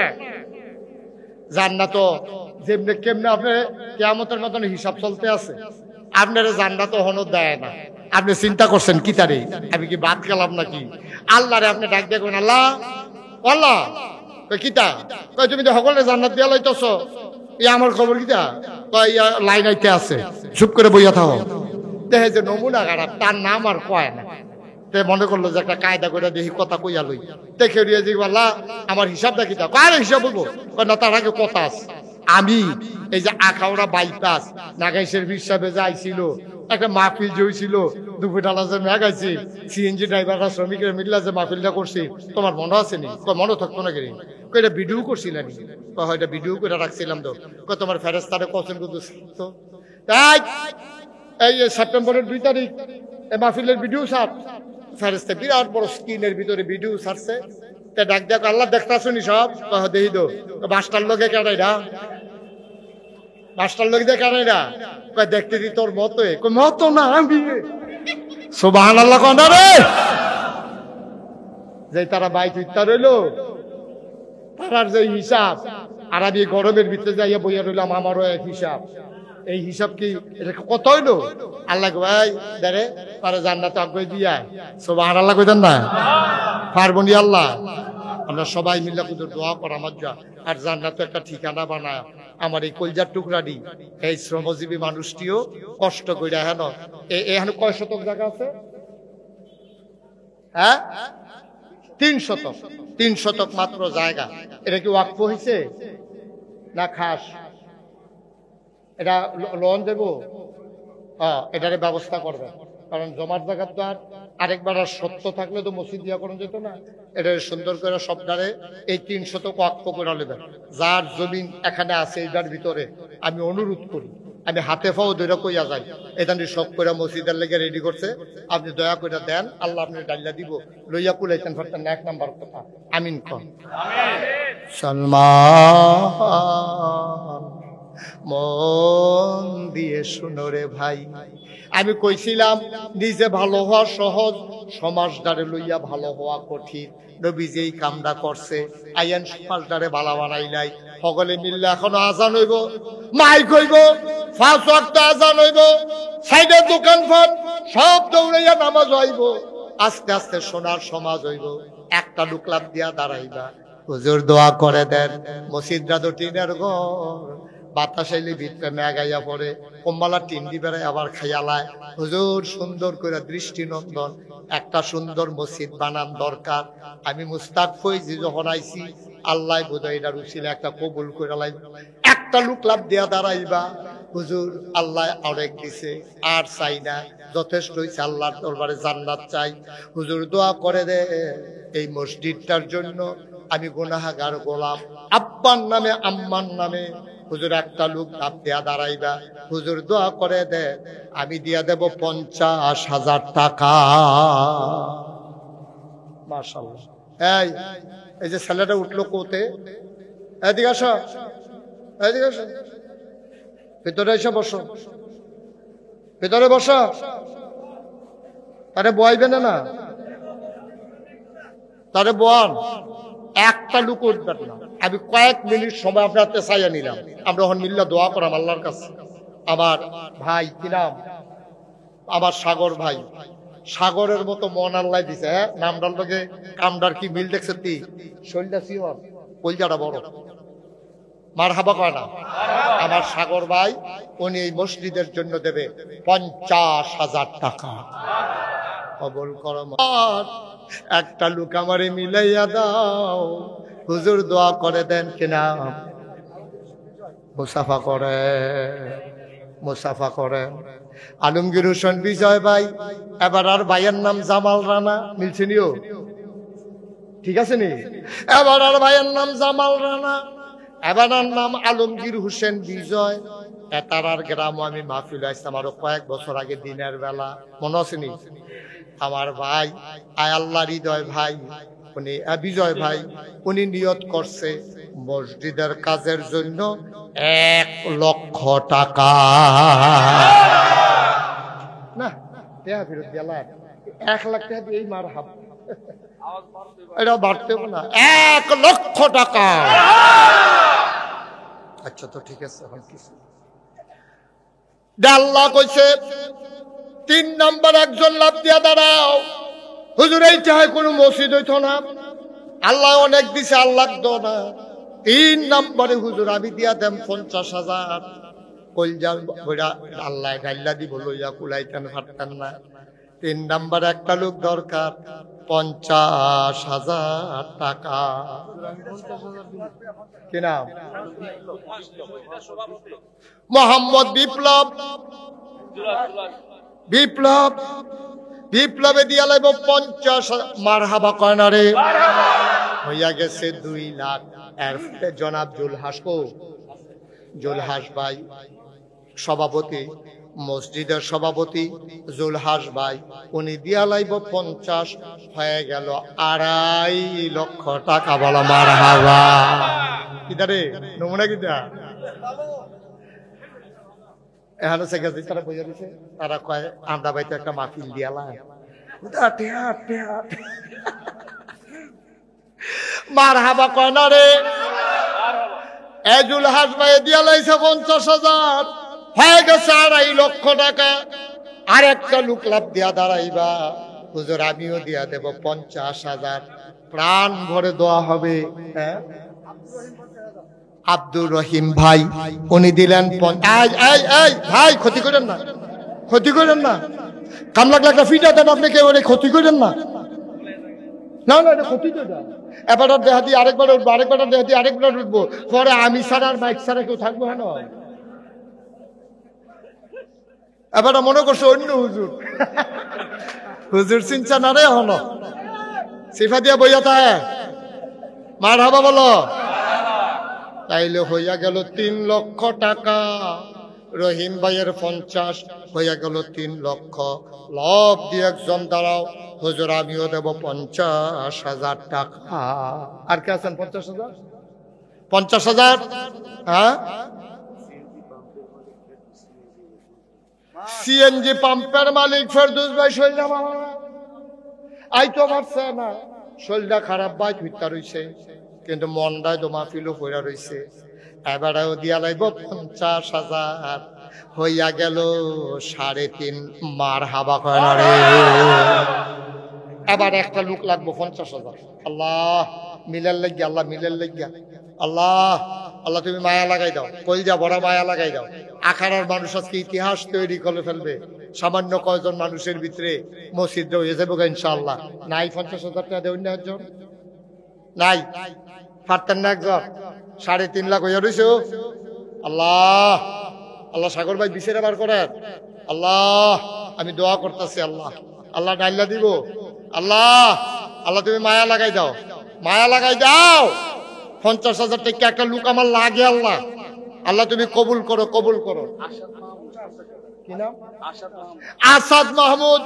জান্নাত যেমনি কেমনে আপনি কিয়ামতের মতন হিসাব চলতে আছে, আপনারা জান্নাত হনো দেয় না, আপনি চিন্তা করছেন কি তারে, আমি কি বাদ গেলাম নাকি? আল্লাহরে আপনি ডাক দেখবেন, আল্লাহ আল্লাহ কিতা, তুমি তো সকলে জান্নাত দিয়া লাইতেছ, আমার খবর কিতা, লাইন আইতে আছে, চুপ করে বইয়া থাকো। দেখে যে নমুনা খারাপ, তার নাম আর কয় না, মনে করলো যে একটা কায়দা করে দেখি কথা কইয়া লই, দেখে যে আল্লাহ আমার হিসাবটা কিতা, কার হিসাব বলবো না, তার আগে কথা আছে। আমি এই যে আখাউড়া বাইপাস নাগাইশের হিসাবে যাইছিল, একটা মাহফিল যে হয়েছিল, দুপুরবেলা যে মেঘাইছি, সিএনজি ড্রাইভাররা শ্রমিকের মিল্লা যে মাহফিলটা করছি, তোমার মনে আছে নি? মনে থাকতো না কেন, এটা ভিডিও করছিলাম, এটা ভিডিও করে রাখছিলাম তো, তোমার ফেরেস্তারে কখন তো এই সেপ্টেম্বরের 2 তারিখ এই মাহফিলের ভিডিও ছাড়, ফেরেস্তা বিরাট বড় স্ক্রিনের ভিতরে ভিডিও ছাড়ছে, ডাক দেখ আল্লাহ দেখতে শুনি সব, দেখি তো বাসটার লোকে কেনাইরা, বাসটার লোক দেখে কেনাইরা, দেখতে দি তোর মতোই, মতো না আমি, সুবহানাল্লাহ কোন রে। যে তারা বাইক ইত্যার রইলো, তারার যে হিসাব, আর আমি গরমের ভিতরে যাইয়া বইয়া রইলাম, আমারও এক হিসাব, এই হিসাব কি এটা কত হইলো? আল্লাহ ভাই দাঁড়ে তারা জান্নাতে আগ্রহ দিয়া, সুবহানাল্লাহ কইতেন না, পারবনি আল্লাহ। আমরা সবাই মিলে কিন্তু দোয়া করা আমার যা, আর জান্নাতে একটা ঠিকানা বানায় আমার এই কলজার টুকরাটি, এই শ্রমজীবী মানুষটিও কষ্ট করে, হেন এখানে কয় শতক জায়গা আছে? হ্যাঁ 3 শতক, 3 শতক মাত্র জায়গা। এটা কি ওয়াকফ হয়েছে না খাস? এটা লোন দেবো, এটার ব্যবস্থা করবে, কারণ জমার জায়গার তো আর আরেকবার আর সত্য থাকলে তো মসজিদ দিয়া করা যেত না, এটা সুন্দর করে সবটারে এই 3 শতক ওয়াকফ করে নেবেন। যার জমিন এখানে আছে এটার ভিতরে আমি অনুরোধ করি, আমি হাতে পাও ধরে কইয়া যাই, এটা সব করে মসজিদের লেগে রেডি করছে, আপনি দয়া করে দেন, আল্লাহ আপনি ডাইলা দিব, লইয়া কুলাইতেন পারতেন। 1 নাম্বার কথা, আমিন কন। সালমান মন দিয়ে শুনো রে ভাই, আমি কইছিলাম নিজে ভালো হওয়া সহজ, সমাজদারে লইয়া ভালো হওয়া কঠিন। নবী যেই কামটা করছে, আইয়ান সমাজদারে ভালো বানাই নাই, সকলে মিললে এখনো আজান হইব, মাইক হইব, 5 ওয়াক্ত আযান হইব, সাইডে দোকানপাট সব দৌড়াইয়া নামাজ হইব, আস্তে আস্তে সোনার সমাজ হইব। একটা লোক লাফ দিয়া দাঁড়াইবা, হুজুর দোয়া করে দেন। মসজিদরা তো টিনের ঘর, বাতাস আইলে ভিতরে মেঘাইয়া পড়ে, কম্বালা টিন দি বেড়ায় আবার খাইয়ালায়। হুজুর সুন্দর করে দৃষ্টিনন্দন একটা সুন্দর মসজিদ বানান দরকার। আমি মুস্তাক ফৈজি যখন আইছি, আল্লাহ বোধহয় এটার উচিলে একটা কবুল করে লাই। একটা লোক লাভ দিয়া দাঁড়াইবা, হুজুর আল্লাহ অনেক দিছে, আর চাই না, যথেষ্ট হয়েছে, আল্লাহর দরবারে জান্নাত চাই। হুজুর দোয়া করে দে এই মসজিদটার জন্য, আমি গুনাহগার গোলাম, আব্বার নামে আম্মার নামে। হুজুর একটা লোক লাভ দিয়া দাঁড়াইবা, হুজুর দোয়া করে দে আমি দিয়া দেব 50,000 টাকা। মাশাআল্লাহ। এই যে ছেলেটা উঠলো কোতে, এদিকে আসো, এদিকে আসো, ভিতরে এসে বসো, ভিতরে বসো। তারে বয়াইবে না, তারে বয়ান। একটা লোক উঠবেন না, আমি কয়েক মিনিট সময় আপনার চাইয়া নিলাম। আমরা এখন মিল্লা দোয়া করাম আল্লাহর কাছে। আমার ভাই কি নাম? আমার সাগর ভাই, সাগরের মতো মন আল্লাহ দিছে। হ্যাঁ, নামটার লোকে কামডার কি মিল দেখছে? তুই শরীরটা সিওর, কলজাটা বড়, মার হাবা কয় না। আমার সাগর ভাই, উনি এই মসজিদের জন্য দেবে 50,000 টাকা। কবুল করো। একটা লোক আমারে মিলাইয়া দাও, হুজুর দোয়া করে দেন কিনা। মুসাফা করে, মুসাফা করেন। আলমগীর হোসেন বিজয় ভাই, এবার আর ভাইয়ের নাম জামাল রানা, মিলছে নিও? ঠিক আছে নি? এবার আর ভাইয়ের নাম জামাল রানা, এবার নাম আলমগীর হোসেন বিজয়। এতারার গ্রাম আমি মাহফিল আসতাম আরো কয়েক বছর আগে, দিনের বেলা, মনে আছে নি? আমার ভাই আয় আল্লাহ হৃদয় ভাই, উনি বিজয় ভাই, উনি নিয়ত করছে মসজিদের কাজের জন্য 1 লক্ষ টাকা। না দেয়া ফেরত দিয়ালা 1 লাখ টাকা দিয়ে মার হাব, এটা বাড়তে না, 1 লক্ষ টাকা। আচ্ছা তো ঠিক আছে। আল্লাহ কইছে 3 নম্বর একজন লাভ দিয়া দাঁড়াও, হুজুর এই চাহে কোনো মসজিদ হইতো না, আল্লাহ অনেক দিছে, আল্লাহ দো না। 3 নম্বরে হুজুর আমি দিয়া দেম 50,000। কলজার বইরা আল্লাহ গাইল্লা দিব, লইয়া কুলাইতেন পারতেন না। 3 নম্বর একটা লোক দরকার, 50,000 টাকা। কি নাম? মোহাম্মদ বিপ্লব। বিপ্লব, বিপ্লবে দিয়া লাগব 50,000। মারহাবা কয় না রে? হইয়া গেছে 2 লাখ। এর জনাব জুলহাস কো, জুলহাস ভাই সভাপতি, মসজিদের সভাপতি জুলহাস ভাই, উনি দিয়া লাইব 50, হয়ে গেল 2.5 লক্ষ টাকা। বলা মারহাবা। কিটা রে নমুনা কিটা? এখানে সেক্রেটারি তারা বইয়া দিছে, তারা কয় আমরা বাইতে একটা মাহফিল দিয়ালাম। মারহাবা কয় না রে? এজুল হাস ভাই দিয়া লাইছে 50,000, হয়ে গেছে 2.5 লক্ষ টাকা। আর একটা লোক লাভ দিয়া দাঁড়াইবা, হুজুর আমিও দিয়া দেব 50,000। প্রাণ ভরে দোয়া হবে। হ্যাঁ, আব্দুর রহিম ভাই, উনি দিলেন। ভাই ক্ষতি করেন না, ক্ষতি করেন না, কাম লাগলে একটা ফিটা দেন, আপনি কেউ ক্ষতি করেন না। না না, এটা ক্ষতি তো না। এবার দেহা দিয়ে আরেকবার উঠবো, আরেকবার দেহা দিয়ে আরেকবার উঠবো, পরে আমি ছাড়া আর বাইক ছাড়া কেউ থাকবো। হ্যাঁ, এবার মনে করছো অন্য হুজুর, হুজুর চিন্তা না রে। হন সিফা দিয়া বইয়া তা মার হাবা বলো। তাইলে হইয়া গেল 3 লক্ষ টাকা। রহিম ভাইয়ের 50, হইয়া গেল 3 লক্ষ। লব দিয়ে একজন দাঁড়াও, হুজুর আমিও দেব 50,000 টাকা। আর কে আছেন? 50,000, 50,000। হ্যাঁ, সিএনজি পাম্পের মালিক ফেরদৌস ভাই। শরীরটা ভালো না, আইতো পারছে না, শরীরটা খারাপ, ভাই ভিতটা রইছে, কিন্তু মনটাই তো মাহফিলও পড়া রইছে। এবারেও দিয়া লাগব 50,000। হইয়া গেল 3.5 মার হাবা কয় না রে। এবার একটা লোক লাগবো 50,000। আল্লাহ মিলের লাগিয়া, আল্লাহ মিলের লাগিয়া, আল্লাহ আল্লাহ তুমি মায়া লাগাই দাও, কলজা ভরা মায়া লাগাই দাও। আখাড়ার মানুষ আজকে ইতিহাস তৈরি করে ফেলবে। সামান্য কয়জন মানুষের ভিতরে মসজিদ হয়ে যাবো ইনশাআল্লাহ। নাই 50,000 টাকা দেবেন না একজন? নাই পারতেন না একজন? 3.5 লাখ হইয়া রয়েছে। আল্লাহ আল্লাহ সাগর ভাই বিচারে বার করেন। আল্লাহ আমি দোয়া করতেছি, আল্লাহ আল্লাহ ডাইল্লা দিব। আল্লাহ আল্লাহ তুমি মায়া লাগাই দাও, মায়া লাগাই দাও। 50,000 টাকা একটা লোক আমার লাগে। আল্লাহ আল্লাহ তুমি কবুল করো, কবুল করো। কি নাম? আসাদ মাহমুদ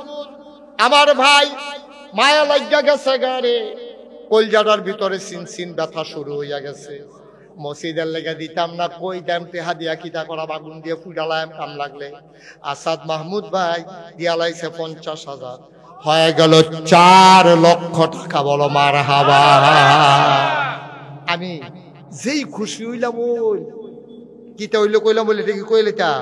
আমার ভাই। মায়া লাগিয়া গেছে গাড়ে, কলজাটার ভিতরে সিনসিন ব্যথা শুরু হইয়া গেছে। মসজিদের লেগে দিতাম না, কই দাম টেহা দিয়া কিতা করা, বাগুন দিয়ে ফুটালাম কাম লাগলে। আসাদ মাহমুদ ভাই দিয়া লাইছে 50,000, হয়ে গেল 4 লক্ষ টাকা। বলো মার হাবা। আমি যেই খুশি হইলাম, ওই কিতা হইলো কইলাম, বলে দেখি কইলে তা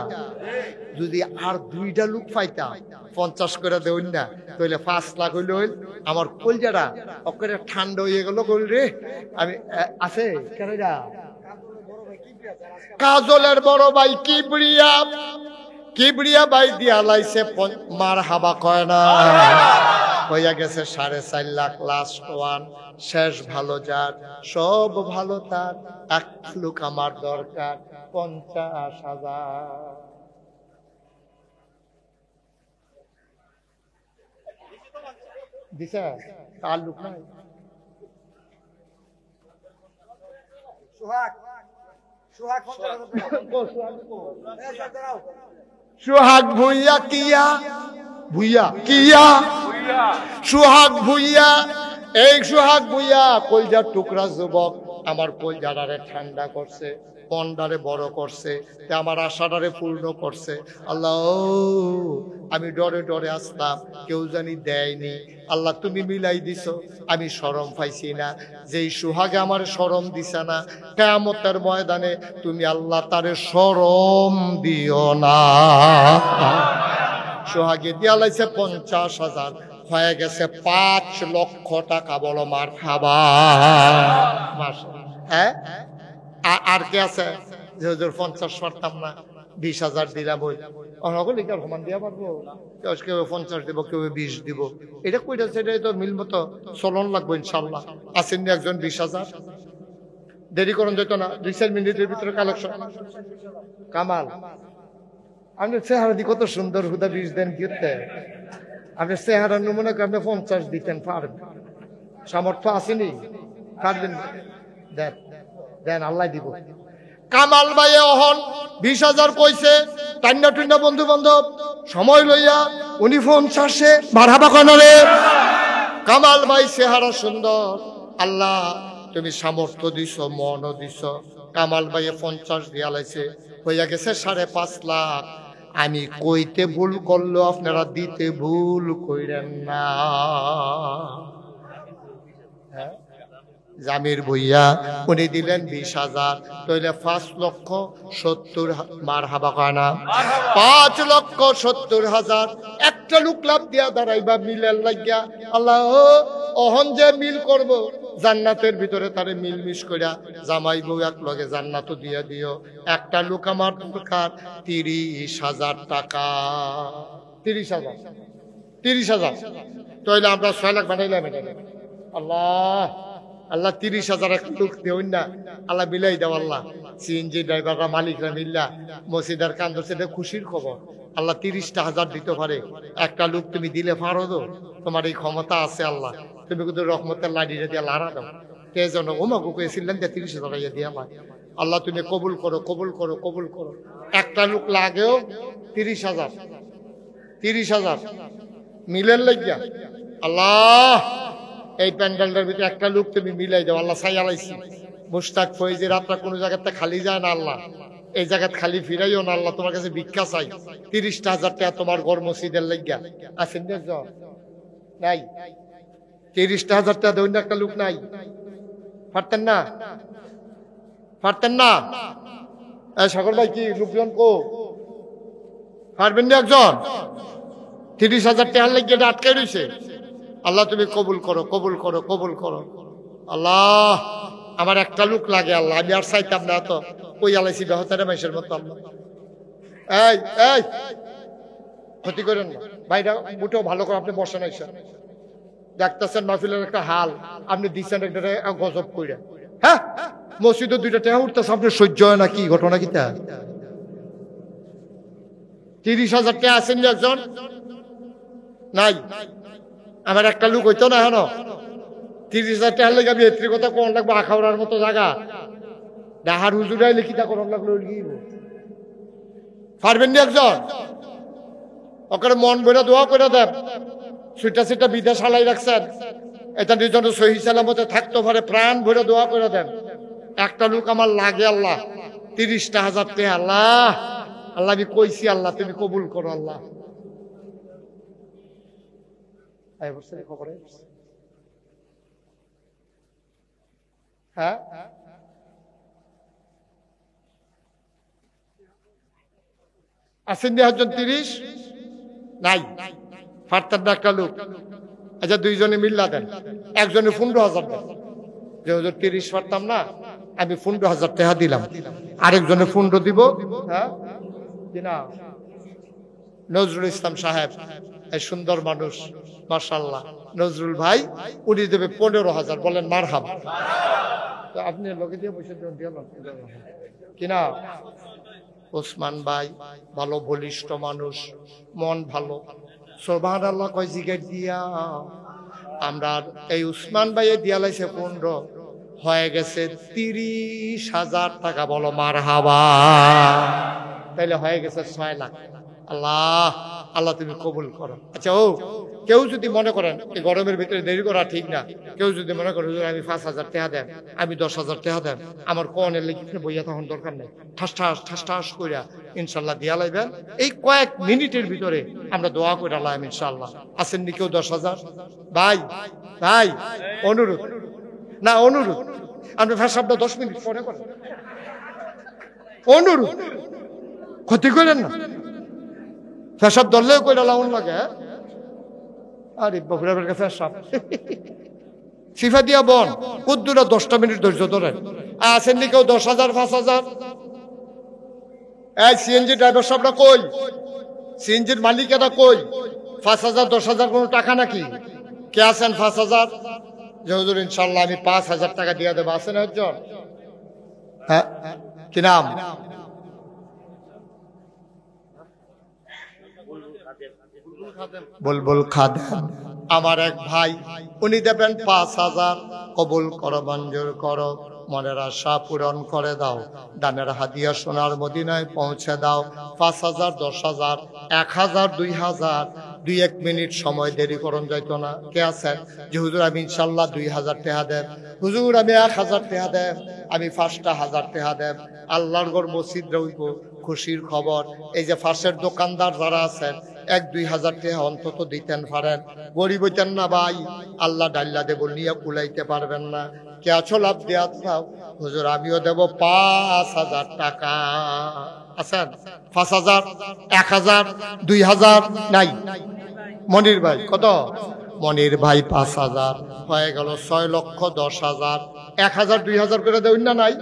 যদি আর 2টা লোক পাইতাম 50 করে দেউন না, তাহলে 5 লাখ হইলে হইল। আমার কলজাটা অকেরে ঠান্ডা হয়ে গেল। কইল রে আমি আছে কেনরা কাজলের বড় ভাই কিবরিয়া, কিবরিয়া ভাই দিয়া লাইছে মার হাবা কয় না। হইয়া গেছে 4.5 লাখ। লাস্ট ওয়ান, শেষ ভালো যার, সব ভালো তার। এক লোক আমার দরকার 50,000। দিছে তার লোক নাই। সোহাগ ভুইয়া কিয়া, ভুইয়া কিয়া, সোহাগ ভুইয়া। এই সোহাগ ভুইয়া কলজার টুকরা যুবক আমার কলজাটারে ঠান্ডা করছে, মনটারে বড় করছে, আমার আশাটারে পূর্ণ করছে। আল্লাহ আমি ডরে ডরে আসতাম, কেউ জানি দেয়নি। আল্লাহ তুমি মিলাই দিছ, আমি শরম পাইছি না। যেই সোহাগে আমার শরম দিছে না, কিয়ামতের ময়দানে তুমি আল্লাহ তারে শরম দিও না। সোহাগে দিয়া লাইছে 50,000, হয়ে গেছে 5 লক্ষ টাকা। বলো মার খাবা। হ্যাঁ আর কে আছে যে হুজুর 50 পারতাম না, 20,000 দিলাম। ওই অনগলিকার সমান দিয়া পারবো? কেউ 50 দিব, কেউ 20 দিব। এটা কইটা সেটাই তো মিল মতো চলন লাগবো ইনশাল্লাহ। আসেন একজন 20,000, দেরি করুন যেত না, 2-4 মিনিটের ভিতরে কালেকশন। কামাল আপনি চেহারা দি কত সুন্দর, হুদা 20 দেন গিয়ে। আপনি চেহারা নমুনা আপনি 50 দিতেন, পারবেন? সামর্থ্য আসেনি? পারবেন? দেন দেন, আল্লাহ দিব। কামাল ভাই অহন 20,000 কইছে। টান্না টুন্না বন্ধু বান্ধব সময় লইয়া উনি 50-এ বাড়াবা কনরে। কামাল ভাই চেহারা সুন্দর, আল্লাহ তুমি সামর্থ্য দিছ, মনও দিছ। কামাল ভাই 50 দিয়া লাইছে, হইয়া গেছে 5.5 লাখ। আমি কইতে ভুল করলো, আপনারা দিতে ভুল কইরেন না। হ্যাঁ জামির ভুইয়া উনি দিলেন 20,000, তাইলে 5,70,000 মার হাবা কানা। 5,70,000 একটা লোক লাভ দিয়া দাঁড়াইবা মিলের লাগিয়া। আল্লাহ অহন যে মিল করব, জান্নাতের ভিতরে তারে মিল মিশ কইরা জামাই বউ এক লগে জান্নাত দিয়া দিও। একটা লোক আমার দরকার 30,000 টাকা। 30,000 30,000 তাইলে আমরা 6 লাখ বানাইলাম। আল্লাহ আল্লাহ 30,000 এক লোক দেউন না, আল্লাহ মিলাই দাও। আল্লাহ সিএনজি ড্রাইভাররা মালিকরা মিল্লা মসজিদের কান্দ, সেটা খুশির খবর। আল্লাহ 30,000 দিতে পারে একটা লোক, তুমি দিলে পারো তো, তোমার এই ক্ষমতা আছে। আল্লাহ তুমি কিন্তু রহমতের লাড়িটা দিয়ে লাড়া দাও। কে যেন ওমাকে কয়েছিলেন যে 30,000 দিয়ে আমার। আল্লাহ তুমি কবুল করো, কবুল করো, কবুল করো। একটা লোক লাগেও 30,000 30,000 মিলের লাগিয়া। আল্লাহ এই প্যান্ডেলটার ভিতরে একটা লোক তুমি মিলাই দাও। আল্লাহ সাই আলাইছি মুশতাক ফয়েজের রাতটা কোনো জায়গাতে খালি যায় না। আল্লাহ এই জায়গাত খালি ফিরাইও না। আল্লাহ তোমার কাছে ভিক্ষা চাই। 30,000 টাকা তোমার ঘর মসজিদের লাগিয়া আছেন নাই? 30,000 টাকা দেবেন একটা লোক নাই? পারতেন না? পারতেন না? সকল ভাই কি লোকজন কো পারবেন না একজন? 30,000 টাকার লেগে এটা আটকে রয়েছে। আল্লাহ তুমি কবুল করো, কবুল করো, কবুল করো। আল্লাহ আমার একটা লোক লাগে আল্লাহ, আমি আর চাইতাম না তো। কই আলাইছি বেহতারে মাইসের মতো আল্লাহ। এই এই ক্ষতি করেন না ভাইরা, মোটেও ভালো করে আপনি বসেন আইসা দেখতেছেন মাহফিলের একটা হাল, আপনি দিচ্ছেন একটা গজব কইরা। হ্যাঁ মসজিদে 2টা টাকা উঠতেছে, আপনার সহ্য হয় না? কি ঘটনা কি তা? 30,000 টাকা আছেন একজন নাই? আমার একটা লোক হইতো না হেন 30,000 টাকার লেগে আমি এত্রি কথা কোন লাগবো? আখাউড়ার মতো জায়গা ডাহার হুজুরাই লিখিতা করন লাগলো। পারবেন না একজন? ওখানে মন ভরে দোয়া করে দেন, সুইটা সিটা বিদেশ হালাই রাখছেন, এটা নিজের সহি সালামতে থাকতে পারে, প্রাণ ভরে দোয়া করে দেন। একটা লোক আমার লাগে আল্লাহ, 30,000 টাকা। আল্লাহ আল্লাহ আমি কইছি আল্লাহ তুমি কবুল করো আল্লাহ। হ্যাঁ আসেন একজন 30 নাই? পারতেন না একটা লোক? আচ্ছা দুইজনে মিল্লা দেন, একজনে 15,000 দেন। যে হুজুর 30 পারতাম না, আমি 15,000 টাকা দিলাম। আরেকজনে 15 দিব। হ্যাঁ কিনা? নজরুল ইসলাম সাহেব, এই সুন্দর মানুষ মাশাআল্লাহ, নজরুল ভাই, উনি দেবে 15,000। বলেন মারহাবা। আপনি লোকে দিয়ে বসে কিনা? ওসমান ভাই ভালো বলিষ্ঠ মানুষ, মন ভালো, সুবহানাল্লাহ কয় জিগার দিয়া। আমরা এই উসমান ভাইয়ে দিয়া লাইছে 15, হয়ে গেছে 30,000 টাকা। বলো মারহাবা। তাইলে হয়ে গেছে 6 লাখ। আল্লাহ আল্লাহ তুমি কবুল করো। আচ্ছা ও কেউ যদি মনে করেন এই গরমের ভিতরে দেরি করা ঠিক না, কেউ যদি মনে করেন আমি 5,000 টাকা দেন, আমি 10,000 টাকা দেন, আমার কোনের লেগে বইয়া তখন দরকার নেই, ঠাস ঠাস ঠাস ঠাস কইরা ইনশাল্লাহ দিয়া লাইবেন। এই কয়েক মিনিটের ভিতরে আমরা দোয়া করে লাইম ইনশাল্লাহ। আসেননি কেউ 10,000? ভাই ভাই অনুরোধ না, অনুরোধ, আপনি ভাষাটা 10 মিনিট পরে করেন, অনুরোধ, ক্ষতি করেন না। ফেসাব ধরলেও কইরা লাউন লাগে। আরে বগুড়ার কাছে ফেসাব সিফা দিয়া বন কুদ্দুরা 10টা মিনিট ধৈর্য ধরেন। আসেননি কেউ 10,000 5,000? এই সিএনজি ড্রাইভার সাহেবরা কই? সিএনজির মালিকেরা কই? 5,000 10,000 কোনো টাকা নাকি? কে আছেন 5,000? যে হুজুর ইনশাল্লাহ আমি 5,000 টাকা দিয়ে দেবো, আছেন একজন? হ্যাঁ কি নাম? বুলবুল খাদেম। আমার এক ভাই, উনি দেবেন 5,000। কবুল করো, মঞ্জুর করো, মনের আশা পূরণ করে দাও, দানের হাদিয়া সোনার মদিনায় পৌঁছে দাও। 5,000 10,000 1,000 2,000, 2-1 মিনিট সময় দেরি করুন যাইতো না। কে আছেন যে হুজুর আমি ইনশাল্লাহ 2,000 টাকা দেন, হুজুর আমি 1,000 টাকা দেন, আমি 5,000 টাকা দেন। আল্লাহর ঘর মসজিদ রইব, খুশির খবর। এই যে ফাঁসের দোকানদার যারা আছেন 1-2,000 টাকা অন্তত দিতেন পারেন, গরিব হইতেন না ভাই, আল্লাহ ডাল্লা দেব নিয়ে কুলাইতে পারবেন না। কে আছো লাভ দেয়া চাও? হুজুর আমিও দেব 5,000 টাকা। আছেন? 5,000 1,000 2,000 নাই? মনির ভাই কত? মনির ভাই 5,000 হয়ে গেল 6,10,000। 1,000 2,000 করে দেবেন না? নাই?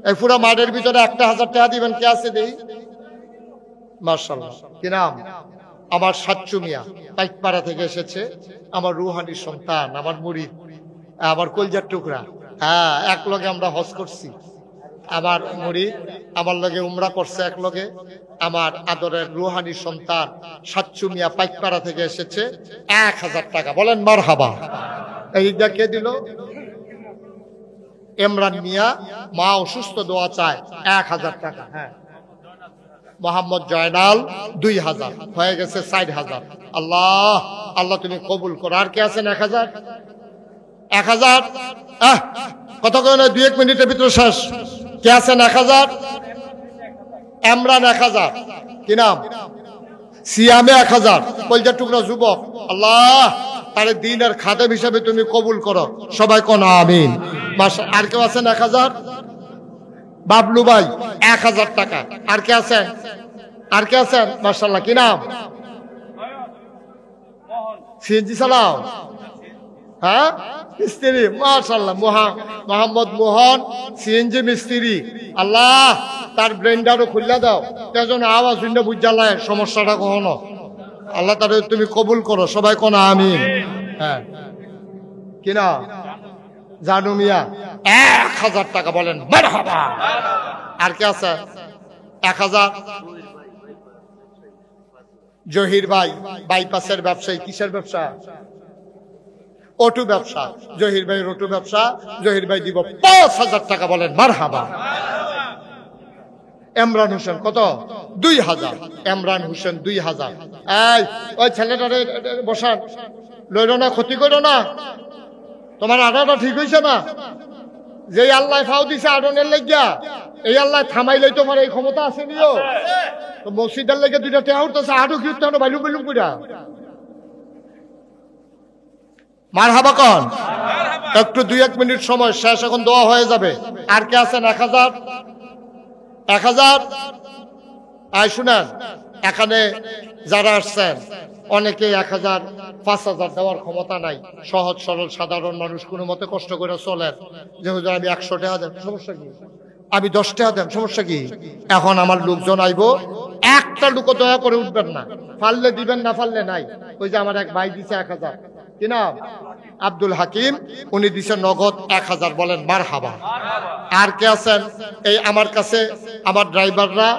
এই পুরো মাঠের ভিতরে 1,000 টাকা দিবেন। কে আছে দেই? মাশাআল্লাহ। কি নাম? আমার সাচ্চু মিয়া, পাইকপাড়া থেকে এসেছে, আমার রুহানি সন্তান, আমার মুরিদ, আমার কলজার টুকরা। হ্যাঁ এক লগে আমরা হজ করছি, আমার মুরিদ আমার লগে উমরা করছে এক লগে। আমার আদরের রুহানি সন্তান সাচ্চু মিয়া পাইকপাড়া থেকে এসেছে, 1,000 টাকা। বলেন মারহাবা। এই কে দিল? ইমরান মিয়া, মা অসুস্থ, দোয়া চায়, 1,000 টাকা। হ্যাঁ মোহাম্মদ জয়নাল 2,000, হয়ে গেছে 4,000। আল্লাহ আল্লাহ তুমি কবুল করো। আর কে আছেন 1,000? 1,000 কত করে? 2-1 মিনিটের ভিতরে শেষ। কে আছেন 1,000? ইমরান 1,000। কি নাম? সিয়ামে 1,000, কলজার টুকরা যুবক। আল্লাহ তারে দিনের খাদেম হিসাবে তুমি কবুল করো, সবাই কোন আমিন। আর কেউ আছেন 1,000? বাবলু ভাই 1,000 টাকা। আর কে আছেন? আর কে আছেন? মাশাআল্লাহ, কি নাম? সিএনজি চালাও? হ্যাঁ, মিস্ত্রি। মাশাআল্লাহ, মোহাম্মদ মোহন সিএনজি মিস্ত্রি। আল্লাহ তার ব্রেনটারও খুললা দাও, তেজন আওয়াজ শুনে বুঝালায় সমস্যাটা কখনো। আল্লাহ তার তুমি কবুল করো, সবাই কোন আমিন। হ্যাঁ, কিনা জানু মিয়া 1000 টাকা বলেন মারহাবা। আর কে আছে? 1000 জহির ভাই, বাইপাসের ব্যবসায়ী। কিসের ব্যবসা? অটো ব্যবসা। জহির ভাই অটো ব্যবসা। জহির ভাই দিব 5000 টাকা বলেন মারহাবা। ইমরান হোসেন কত? 2000। ইমরান হোসেন 2000। এই ওই ছেলেটারে বসান, লইল না, ক্ষতি করো না। তোমার আড়াটা ঠিক হয়েছে না? যে আল্লাহ ফাও দিছে আড়নের লাগিয়া, এই আল্লাহ থামাইলেই তোমার এই ক্ষমতা আছে নিও। তো মসজিদের লেগে দুইটা টেহা উঠতেছে, আড়ো কি উঠতে হবে বাইলুম বাইলুম কইরা। মারহাবা কন। একটু 2-1 মিনিট সময় শেষ, এখন দোয়া হয়ে যাবে। আর কে আছেন? 1000। 1000 আয় শুনেন, এখানে যারা আসছেন অনেকে 1000 5000 দেওয়ার ক্ষমতা নাই। সহজ সরল সাধারণ মানুষ কোনো মতে কষ্ট করে চলেন, যে হুজুর আমি 100 টাকা দেন, সমস্যা কি? আমি 10 টাকা দেন, সমস্যা কি? এখন আমার লোকজন আইবো, একটা লোক দয়া করে উঠবেন না, পারলে দিবেন, না পারলে নাই। ওই যে আমার এক ভাই দিছে 1000, কি নাম? আব্দুল হাকিম, উনি দিছে নগদ 1000 বলেন মারহাবা। আর কে আছেন? এই আমার কাছে আমার ড্রাইভাররা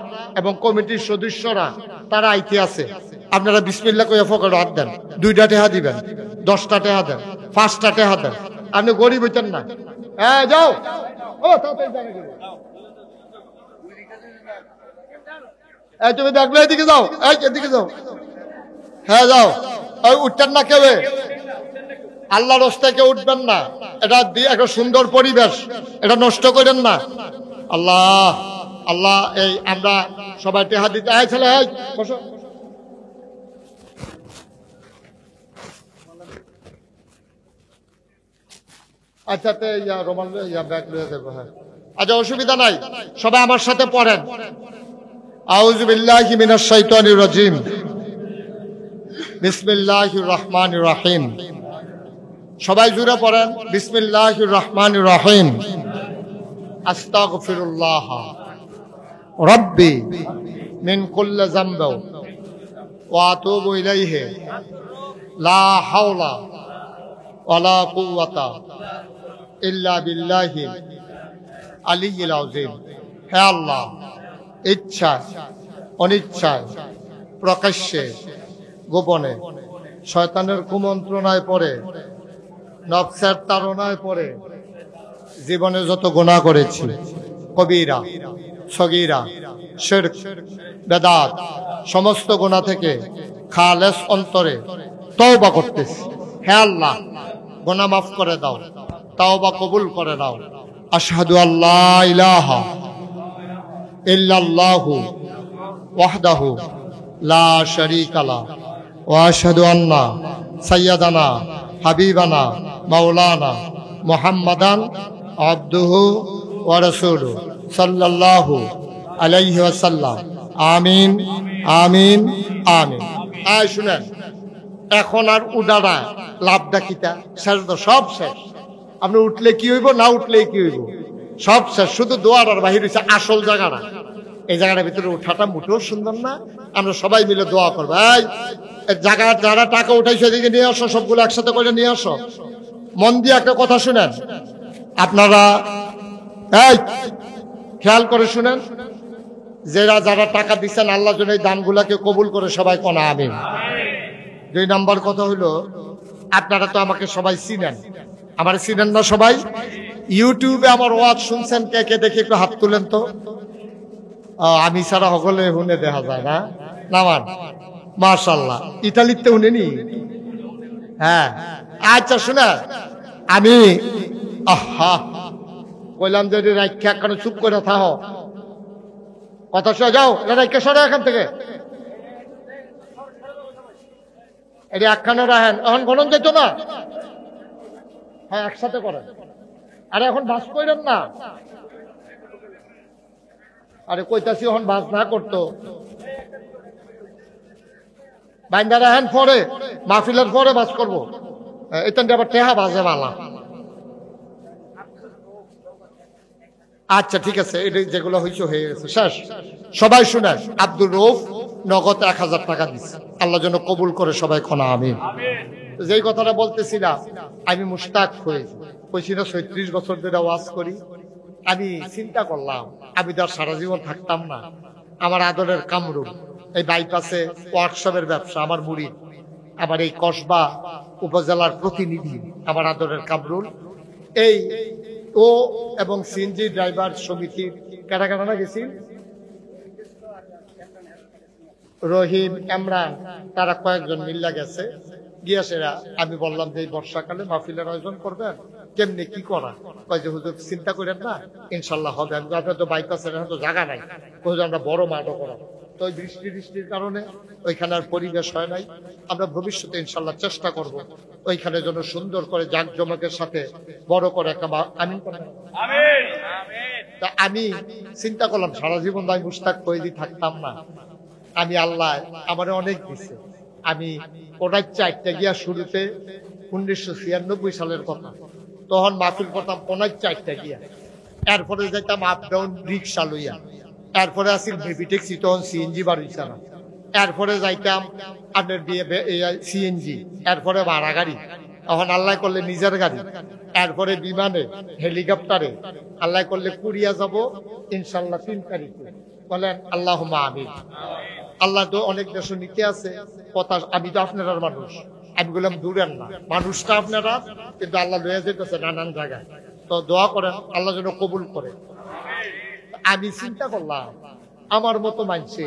এবং কমিটির সদস্যরা তারা আইতে আছে। আপনারা বিসমিল্লাহ কইয়া ফকর হাত দেন, 2টা টাকা দিবেন, 10টা টাকা দেন, 5টা টাকা দেন। আপনি গরিব হইতেন না। হ্যাঁ যাও, ও তাড়াতাড়ি জানা গেল। এই তুমি দেখলে এদিকে যাও, এই এদিকে যাও। হ্যাঁ যাও, ওই উঠতেন না কেউ, আল্লাহর রাস্তায় কেউ উঠবেন না। এটা একটা সুন্দর পরিবেশ, এটা নষ্ট করেন না। আল্লাহ আল্লাহ, এই আমরা সবাই টেহা দিতে। এই ছেলে, এই বসো। আচ্ছা তে রোমান ব্যাগ লয়ে দেবো। হ্যাঁ আচ্ছা, অসুবিধা নাই, সবাই আমার সাথে পড়েন। আউযু বিল্লাহি মিনাশ শাইতানির রাজিম, বিসমিল্লাহির রহমানির রহিম। সবাই জুড়ে পড়েন, বিসমিল্লাহির রহমানির রহিম। আস্তাগফিরুল্লাহ রাব্বি মিন কুল্লি যামবি ওয়া আতুবু ইলাইহি লা হাওলা ওয়ালা কুওয়াতা ইল্লা বিল্লাহিল আলিয়্যিল আযীম। হে আল্লাহ, ইচ্ছায় অনিচ্ছায়, প্রকাশ্যে গোপনে, শয়তানের কুমন্ত্রণায় পড়ে, নফসের তাড়নায় পড়ে জীবনে যত গুনাহ করেছি, কবিরা সগীরা শিরক বেদাত, সমস্ত গুনাহ থেকে খালেস অন্তরে তওবা করতেছি। হে আল্লাহ, গুনাহ মাফ করে দাও, তওবা কবুল করে নাও। আশহাদু আল্লা ইলাহা ইল্লাল্লাহু ওয়াহদাহু লা শারীকা লাহু ওয়া আশহাদু আন্না সাইয়্যিদানা হাবিবানা মাওলানা মুহাম্মাদান আবদুহু ওয়া রাসূলুহু সাল্লাল্লাহু আলাইহি ওয়াসাল্লাম। আমিন আমিন আমিন। আয় শুনেন, এখন আর উডারা লাভ ডাকিতা শেষ, সব শেষ। আপনি উঠলে কি হইব, না উঠলে কি হইব, সব শেষ। শুধু দোয়ার আর বাহির হইছে আসল জায়গাটা। এই জায়গাটার ভিতরে উঠাটা মোটেও সুন্দর না। আমরা সবাই মিলে দোয়া করবো। এই জায়গা যারা টাকা উঠাইছে এদিকে নিয়ে আসো, সবগুলো একসাথে করে নিয়ে আসো। মন দিয়ে একটা কথা শুনেন আপনারা, এই খেয়াল করে শুনেন, যারা টাকা দিচ্ছেন আল্লাহ যেন এই দানগুলাকে কবুল করে সবাই কোন আমিন। 2 নাম্বার কথা হইলো, আপনারা তো আমাকে সবাই চিনেন, আমার চিনেন না সবাই? ইউটিউবে আমার ওয়াজ শুনছেন কে কে, দেখে একটু হাত তুলেন তো। আমি ছাড়া সকলে শুনে দেখা যায় না? নামান মাশাআল্লাহ। ইতালিতে শুনেনি? হ্যাঁ আচ্ছা শুনে, আমি কইলাম যে রাইখা কেন চুপ করে থাকো, কথা শোনা যাও, রাইখা সরে এখান থেকে। এটি একখানে রাখেন, এখন গণন যেত না। হ্যাঁ একসাথে করেন। আরে এখন বাস করেন না, আরে কইতাছি এখন বাস না করতো। বাইন্দারা হ্যান পরে মাহফিলের পরে বাস করবো, এটা আবার টেহা বাজে বালা। আচ্ছা ঠিক আছে, এটা যেগুলো হয়েছে হয়ে গেছে, শেষ। সবাই শুনেন, আব্দুর রউফ নগদ 1000 টাকা দিচ্ছে, আল্লাহ যেন কবুল করে সবাই কোনা আমিন। যেই কথাটা বলতেছিলাম, আমি মুশতাক হয়েছি, কইছি না 36 বছর ধরে ওয়াজ করি। আমি চিন্তা করলাম আমি তো আর সারা জীবন থাকতাম না। আমার আদরের কামরুল এই বাইপাসে ওয়ার্কশপের ব্যবসা, আমার মুরিদ, আমার এই কসবা উপজেলার প্রতিনিধি আমার আদরের কামরুল, এই ও এবং সিএনজি ড্রাইভার সমিতির কারা গেছি, রহিম, ইমরান, তারা কয়েকজন মিল্লা গেছে। গিয়াসেরা আমি বললাম যে এই বর্ষাকালে মাহফিলের আয়োজন করবেন, কেমনি কি করা? কয় যে হুজুর চিন্তা করেন না, ইনশাল্লাহ হবে। আমি আপনার তো বাইপাসের তো জায়গা নাই, হুজুর আমরা বড় মাঠও করা, তো ওই বৃষ্টির কারণে ওইখানে আর পরিবেশ হয় নাই। আমরা ভবিষ্যতে ইনশাল্লাহ চেষ্টা করব ওইখানে যেন সুন্দর করে জাঁকজমকের সাথে বড় করে একটা আমিন করেন। তা আমি চিন্তা করলাম সারা জীবন আমি মুশতাক কয়েদি থাকতাম না। আমি আল্লাহ আমার অনেক দিছে। আমি ওটার 4টা গিয়া শুরুতে 1996 সালের কথা, তখন মাহফিল করতাম 4টা গিয়া, এরপরে যাইতাম আপ ডাউন রিক্সা লইয়া, এরপরে আসিল বেবি ট্যাক্সি, তখন সিএনজি বাড়িছে না, এরপরে যাইতাম আপনার সিএনজি, এরপরে ভাড়া গাড়ি, এখন আল্লাহ করলে নিজের গাড়ি, এরপরে বিমানে, হেলিকপ্টারে, আল্লাহ করলে কুরিয়া যাব ইনশাল্লাহ 3 তারিখে। বলেন আল্লাহুম্মা আমিন। আল্লাহ তো অনেক দেশ নিতে আছে কথা, আমি তো আপনার মানুষ, আমি বললাম দূরের না, মানুষটা আপনারা, কিন্তু আল্লাহ লয়ে যেতেছে নানান জায়গায়, তো দোয়া করেন আল্লাহ যেন কবুল করে। আমি চিন্তা করলাম আমার মতো মানছে,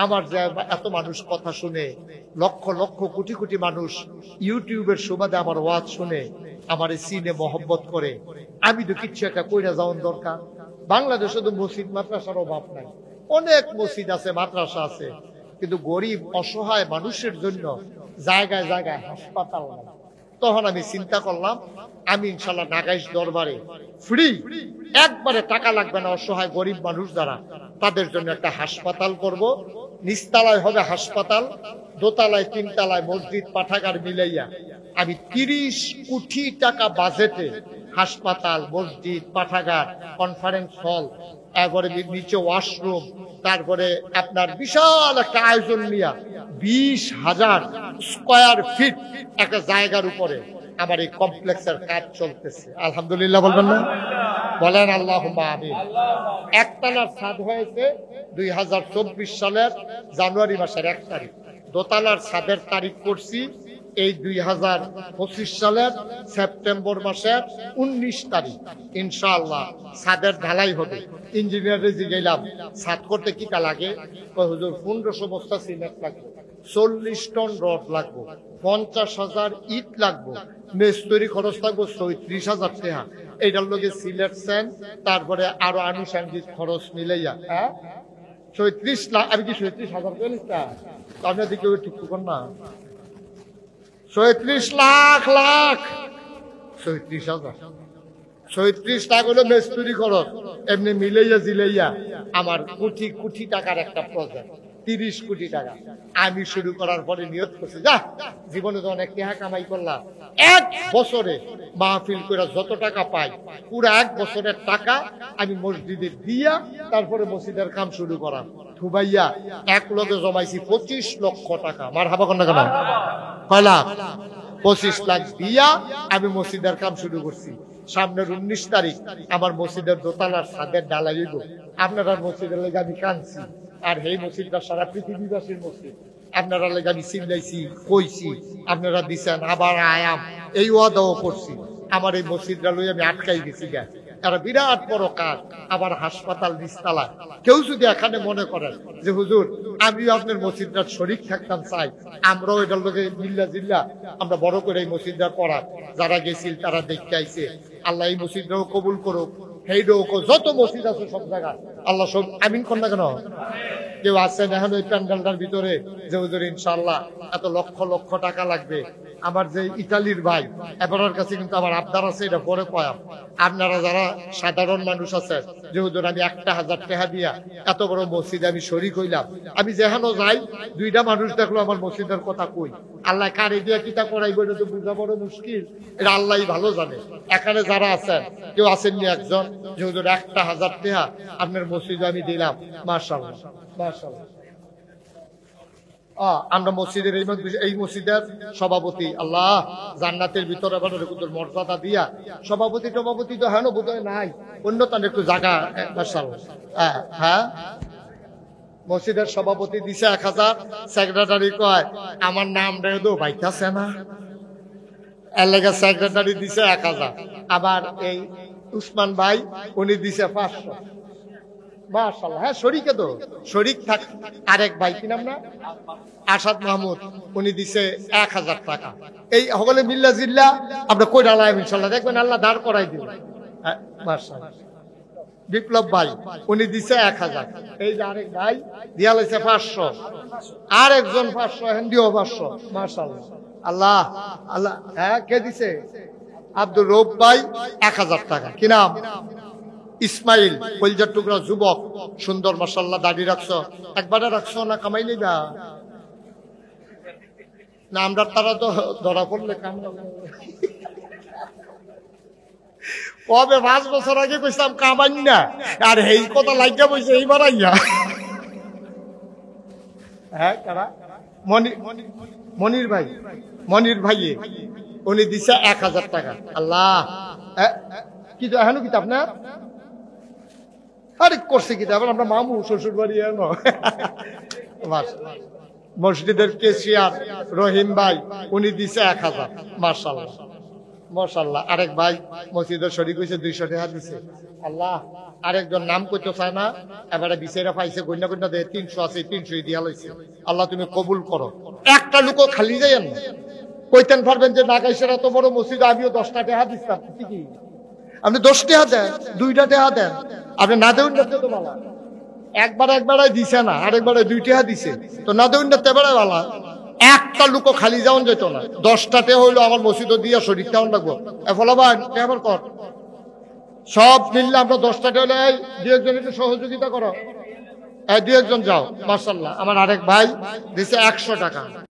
আমার যে এত মানুষ কথা শুনে, লক্ষ লক্ষ কোটি কোটি মানুষ ইউটিউবের সুবাদে আমার ওয়াজ শুনে আমার সিনে মহব্বত করে, আমি তো কিচ্ছু একটা কইরা যাওয়ার দরকার। বাংলাদেশে তো মসজিদ মাদ্রাসার অভাব নাই, অনেক মসজিদ আছে, মাদ্রাসা আছে, কিন্তু গরিব অসহায় মানুষের জন্য জায়গায় জায়গায় হাসপাতাল নাই। তখন আমি চিন্তা করলাম আমি ইনশাল্লাহ নাগাইশ দরবারে ফ্রি, একবারে টাকা লাগবে না, অসহায় গরিব মানুষ যারা, তাদের জন্য একটা হাসপাতাল করব। নিচতলায় হবে হাসপাতাল, দোতলায় 3 তলায় মসজিদ পাঠাগার মিলাইয়া আমি 30 কোটি টাকা বাজেটে হাসপাতাল, মসজিদ, পাঠাগার, কনফারেন্স হল, তারপরে নিচে ওয়াশরুম, তারপরে আপনার বিশাল একটা আয়োজন নিয়ে 20,000 স্কয়ার ফিট একটা জায়গার উপরে আমার এই কমপ্লেক্সের কাজ চলতেছে। আলহামদুলিল্লাহ বলবেন না? বলেন আল্লাহুম্মা আমিন। একতলার ছাদ হয়েছে 2024 সালের জানুয়ারি মাসের 1 তারিখ, দোতলার ছাদের তারিখ করছি এই 2025 সালের সেপ্টেম্বর মাসের 19 তারিখ। ইনশাআল্লাহ ছাদের ঢালাই হবে। ইঞ্জিনিয়ারে গেলাম ছাদ করতে কি কা লাগে, হুজুর 1500 বস্তা সিমেন্ট লাগবে, 40 টন রড লাগবে, 50,000 ইট লাগবে, মেস্তরি খরচ লাগবে 34,000 টাকা, এইটার লগে সিলেট সেন্ট, তারপরে আরো আনুষঙ্গিক খরচ মিলাইয়া 34 লাখ। আমি কি 37,000 বলিস না, আপনার দিকে ওই টুকটুক না, 37 লাখ 37,000, 37 লাখ হলো মেস্তরি খরচ। এমনি মিলাইয়া জিলাইয়া আমার কোটি কোটি টাকার একটা প্রজেক্ট, 30 কোটি টাকা। আমি শুরু করার পরে নিয়ত করছি, যা জীবনে তো অনেক টাকা কামাই করলাম, 1 বছরে মাহফিল করে যত টাকা পাই পুরো 1 বছরের টাকা আমি মসজিদে দিয়া তারপরে মসজিদের কাম শুরু করা। থুবাইয়া এক লগে জমাইছি 25 লক্ষ টাকা। মার হাবা কন্যা কেন? কয় লাখ? 25 লাখ দিয়া আমি মসজিদের কাম শুরু করছি। সামনের 19 তারিখ আমার মসজিদের দোতলার ছাদের ঢালাই হইব। আপনারা মসজিদের লেগে আমি কাঁদছি, আর এই মসজিদটা সারা পৃথিবীবাসীর মসজিদ। আপনারা লেগে আমি চিল্লাইছি, কইছি, আপনারা দিছেন, আবার আয়াম এই ওয়াদাও করছি। আমার এই মসজিদটা লই আমি আটকাই গেছি গা, একটা বিরাট বড় কাজ। আবার হাসপাতাল নিচতলায়। কেউ যদি এখানে মনে করেন যে হুজুর আমিও আপনার মসজিদটা শরীক থাকতাম, চাই আমরাও এটার লোকে মিল্লা জিল্লা আমরা বড় করে এই মসজিদটা করা, যারা গেছিল তারা দেখতে আইছে, আল্লাহ এই মসজিদটাও কবুল করুক। যত মসজিদ আছে সব জায়গায় আল্লাহ সব আমিন কর না কেন? কেউ আছেন এখন ওই প্যান্ডেলটার ভিতরে যে হুজুর ইনশাআল্লাহ এত লক্ষ লক্ষ টাকা লাগবে? আমার যে ইতালির ভাই এবারের কাছে কিন্তু আমার আবদার আছে, এটা পরে কয়াম। আপনারা যারা সাধারণ মানুষ আছেন যে হুজুর আমি 1,000 টাকা দিয়া এত বড় মসজিদে আমি শরীক হইলাম, আমি যেখানে যাই দুইটা মানুষ দেখলো আমার মসজিদের কথা কই, আল্লাহ কারে দিয়া কিতা করাইব এটা তো বুঝা বড় মুশকিল, এটা আল্লাহই ভালো জানে। এখানে যারা আছেন কেউ আসেননি একজন যে হুজুর 1,000 টাকা আপনার মসজিদে আমি দিলাম? মাশাআল্লাহ মাশাআল্লাহ। আমরা মসজিদের এই মসজিদের সভাপতি, আল্লাহ জান্নাতের ভিতরে আবার মর্যাদা দিয়া সভাপতি টভাপতি তো হ্যাঁ বোধহয় নাই, অন্যতম একটু জায়গা। হ্যাঁ মসজিদের সভাপতি দিছে 1,000, সেক্রেটারি কয় আমার নাম রেদো বাইতাছে না, এলাকা সেক্রেটারি দিছে 1,000। আবার এই উসমান ভাই উনি দিছে 500। মাশাআল্লাহ, হ্যাঁ শরীকে তো শরীক থাক। আরেক ভাই কি নাম না, আসাদ মাহমুদ, উনি দিছে 1,000 টাকা। এই সকলে মিল্লা জিল্লা আমরা কই ডালাম ইনশাআল্লাহ, দেখবেন আল্লাহ দাঁড় করাই দিবেন। মাশাআল্লাহ। বিপ্লব ভাই উনি দিছে 1,000। এই যে আরেক ভাই দিয়া লাইছে 500, আরেকজন 500, হিন্দিও 500। মাশাআল্লাহ আল্লাহ আল্লাহ। হ্যাঁ কে দিছে? আব্দুল রৌফ ভাই 1,000 টাকা। কি নাম? ইসমাইল, কলজার টুকরা যুবক, সুন্দর মাশাআল্লাহ। দাড়ি রাখছো? একবারে রাখছো না কামাইলি না? না আমরা তারা তো ধরা পড়লে কাম কবে 5 বছর আগে কইছিলাম কামাই না, আর এই কথা লাগিয়া বইছে এইবার আইয়া। হ্যাঁ কারা? মনির ভাই, মনির ভাই উনি দিছে 1,000 টাকা। আল্লাহ কি এখনো কি আপনার আরে করছে কি আমরা মামু শ্বশুর বাড়ি এনো। মসজিদের কেশিয়ার রহিম ভাই উনি দিছে 1,000। মাশাআল্লাহ মাশাআল্লাহ। আরেক ভাই মসজিদের শরীক হইছে 200 টাকা দিছে। আল্লাহ আরেকজন নাম কইতে চায় না, এবারে বিচারা পাইছে গন্যা গন্যা দেয় 300 আছে, 300 দিয়া লইছে। আল্লাহ তুমি কবুল করো। একটা লোকও খালি যাইয়েন না, কইতেন পারবেন যে নাগাইশের এত বড় মসজিদ আমিও 10টা টাকা দিচ্ছিলাম, ঠিকই আপনি 10 টাকা দেন, 2টা টাকা দেন, আপনি না দেউন তো ভালো। একবারে দিছে না, আরেকবারে 2 টাকা দিছে, তো না দেউন এবারে ভালো। একটা লোকও খালি যাওন যেত না। 10টা টাকা হইলো আমার মসজিদ দিয়া শরীর কেমন লাগবো? ফলাবান এবার কর সব মিললে আমরা 10টা টাকা হলে 2-1 জন একটু সহযোগিতা করো, 2-1 জন যাও। মাশাআল্লাহ। আমার আরেক ভাই দিছে 100 টাকা।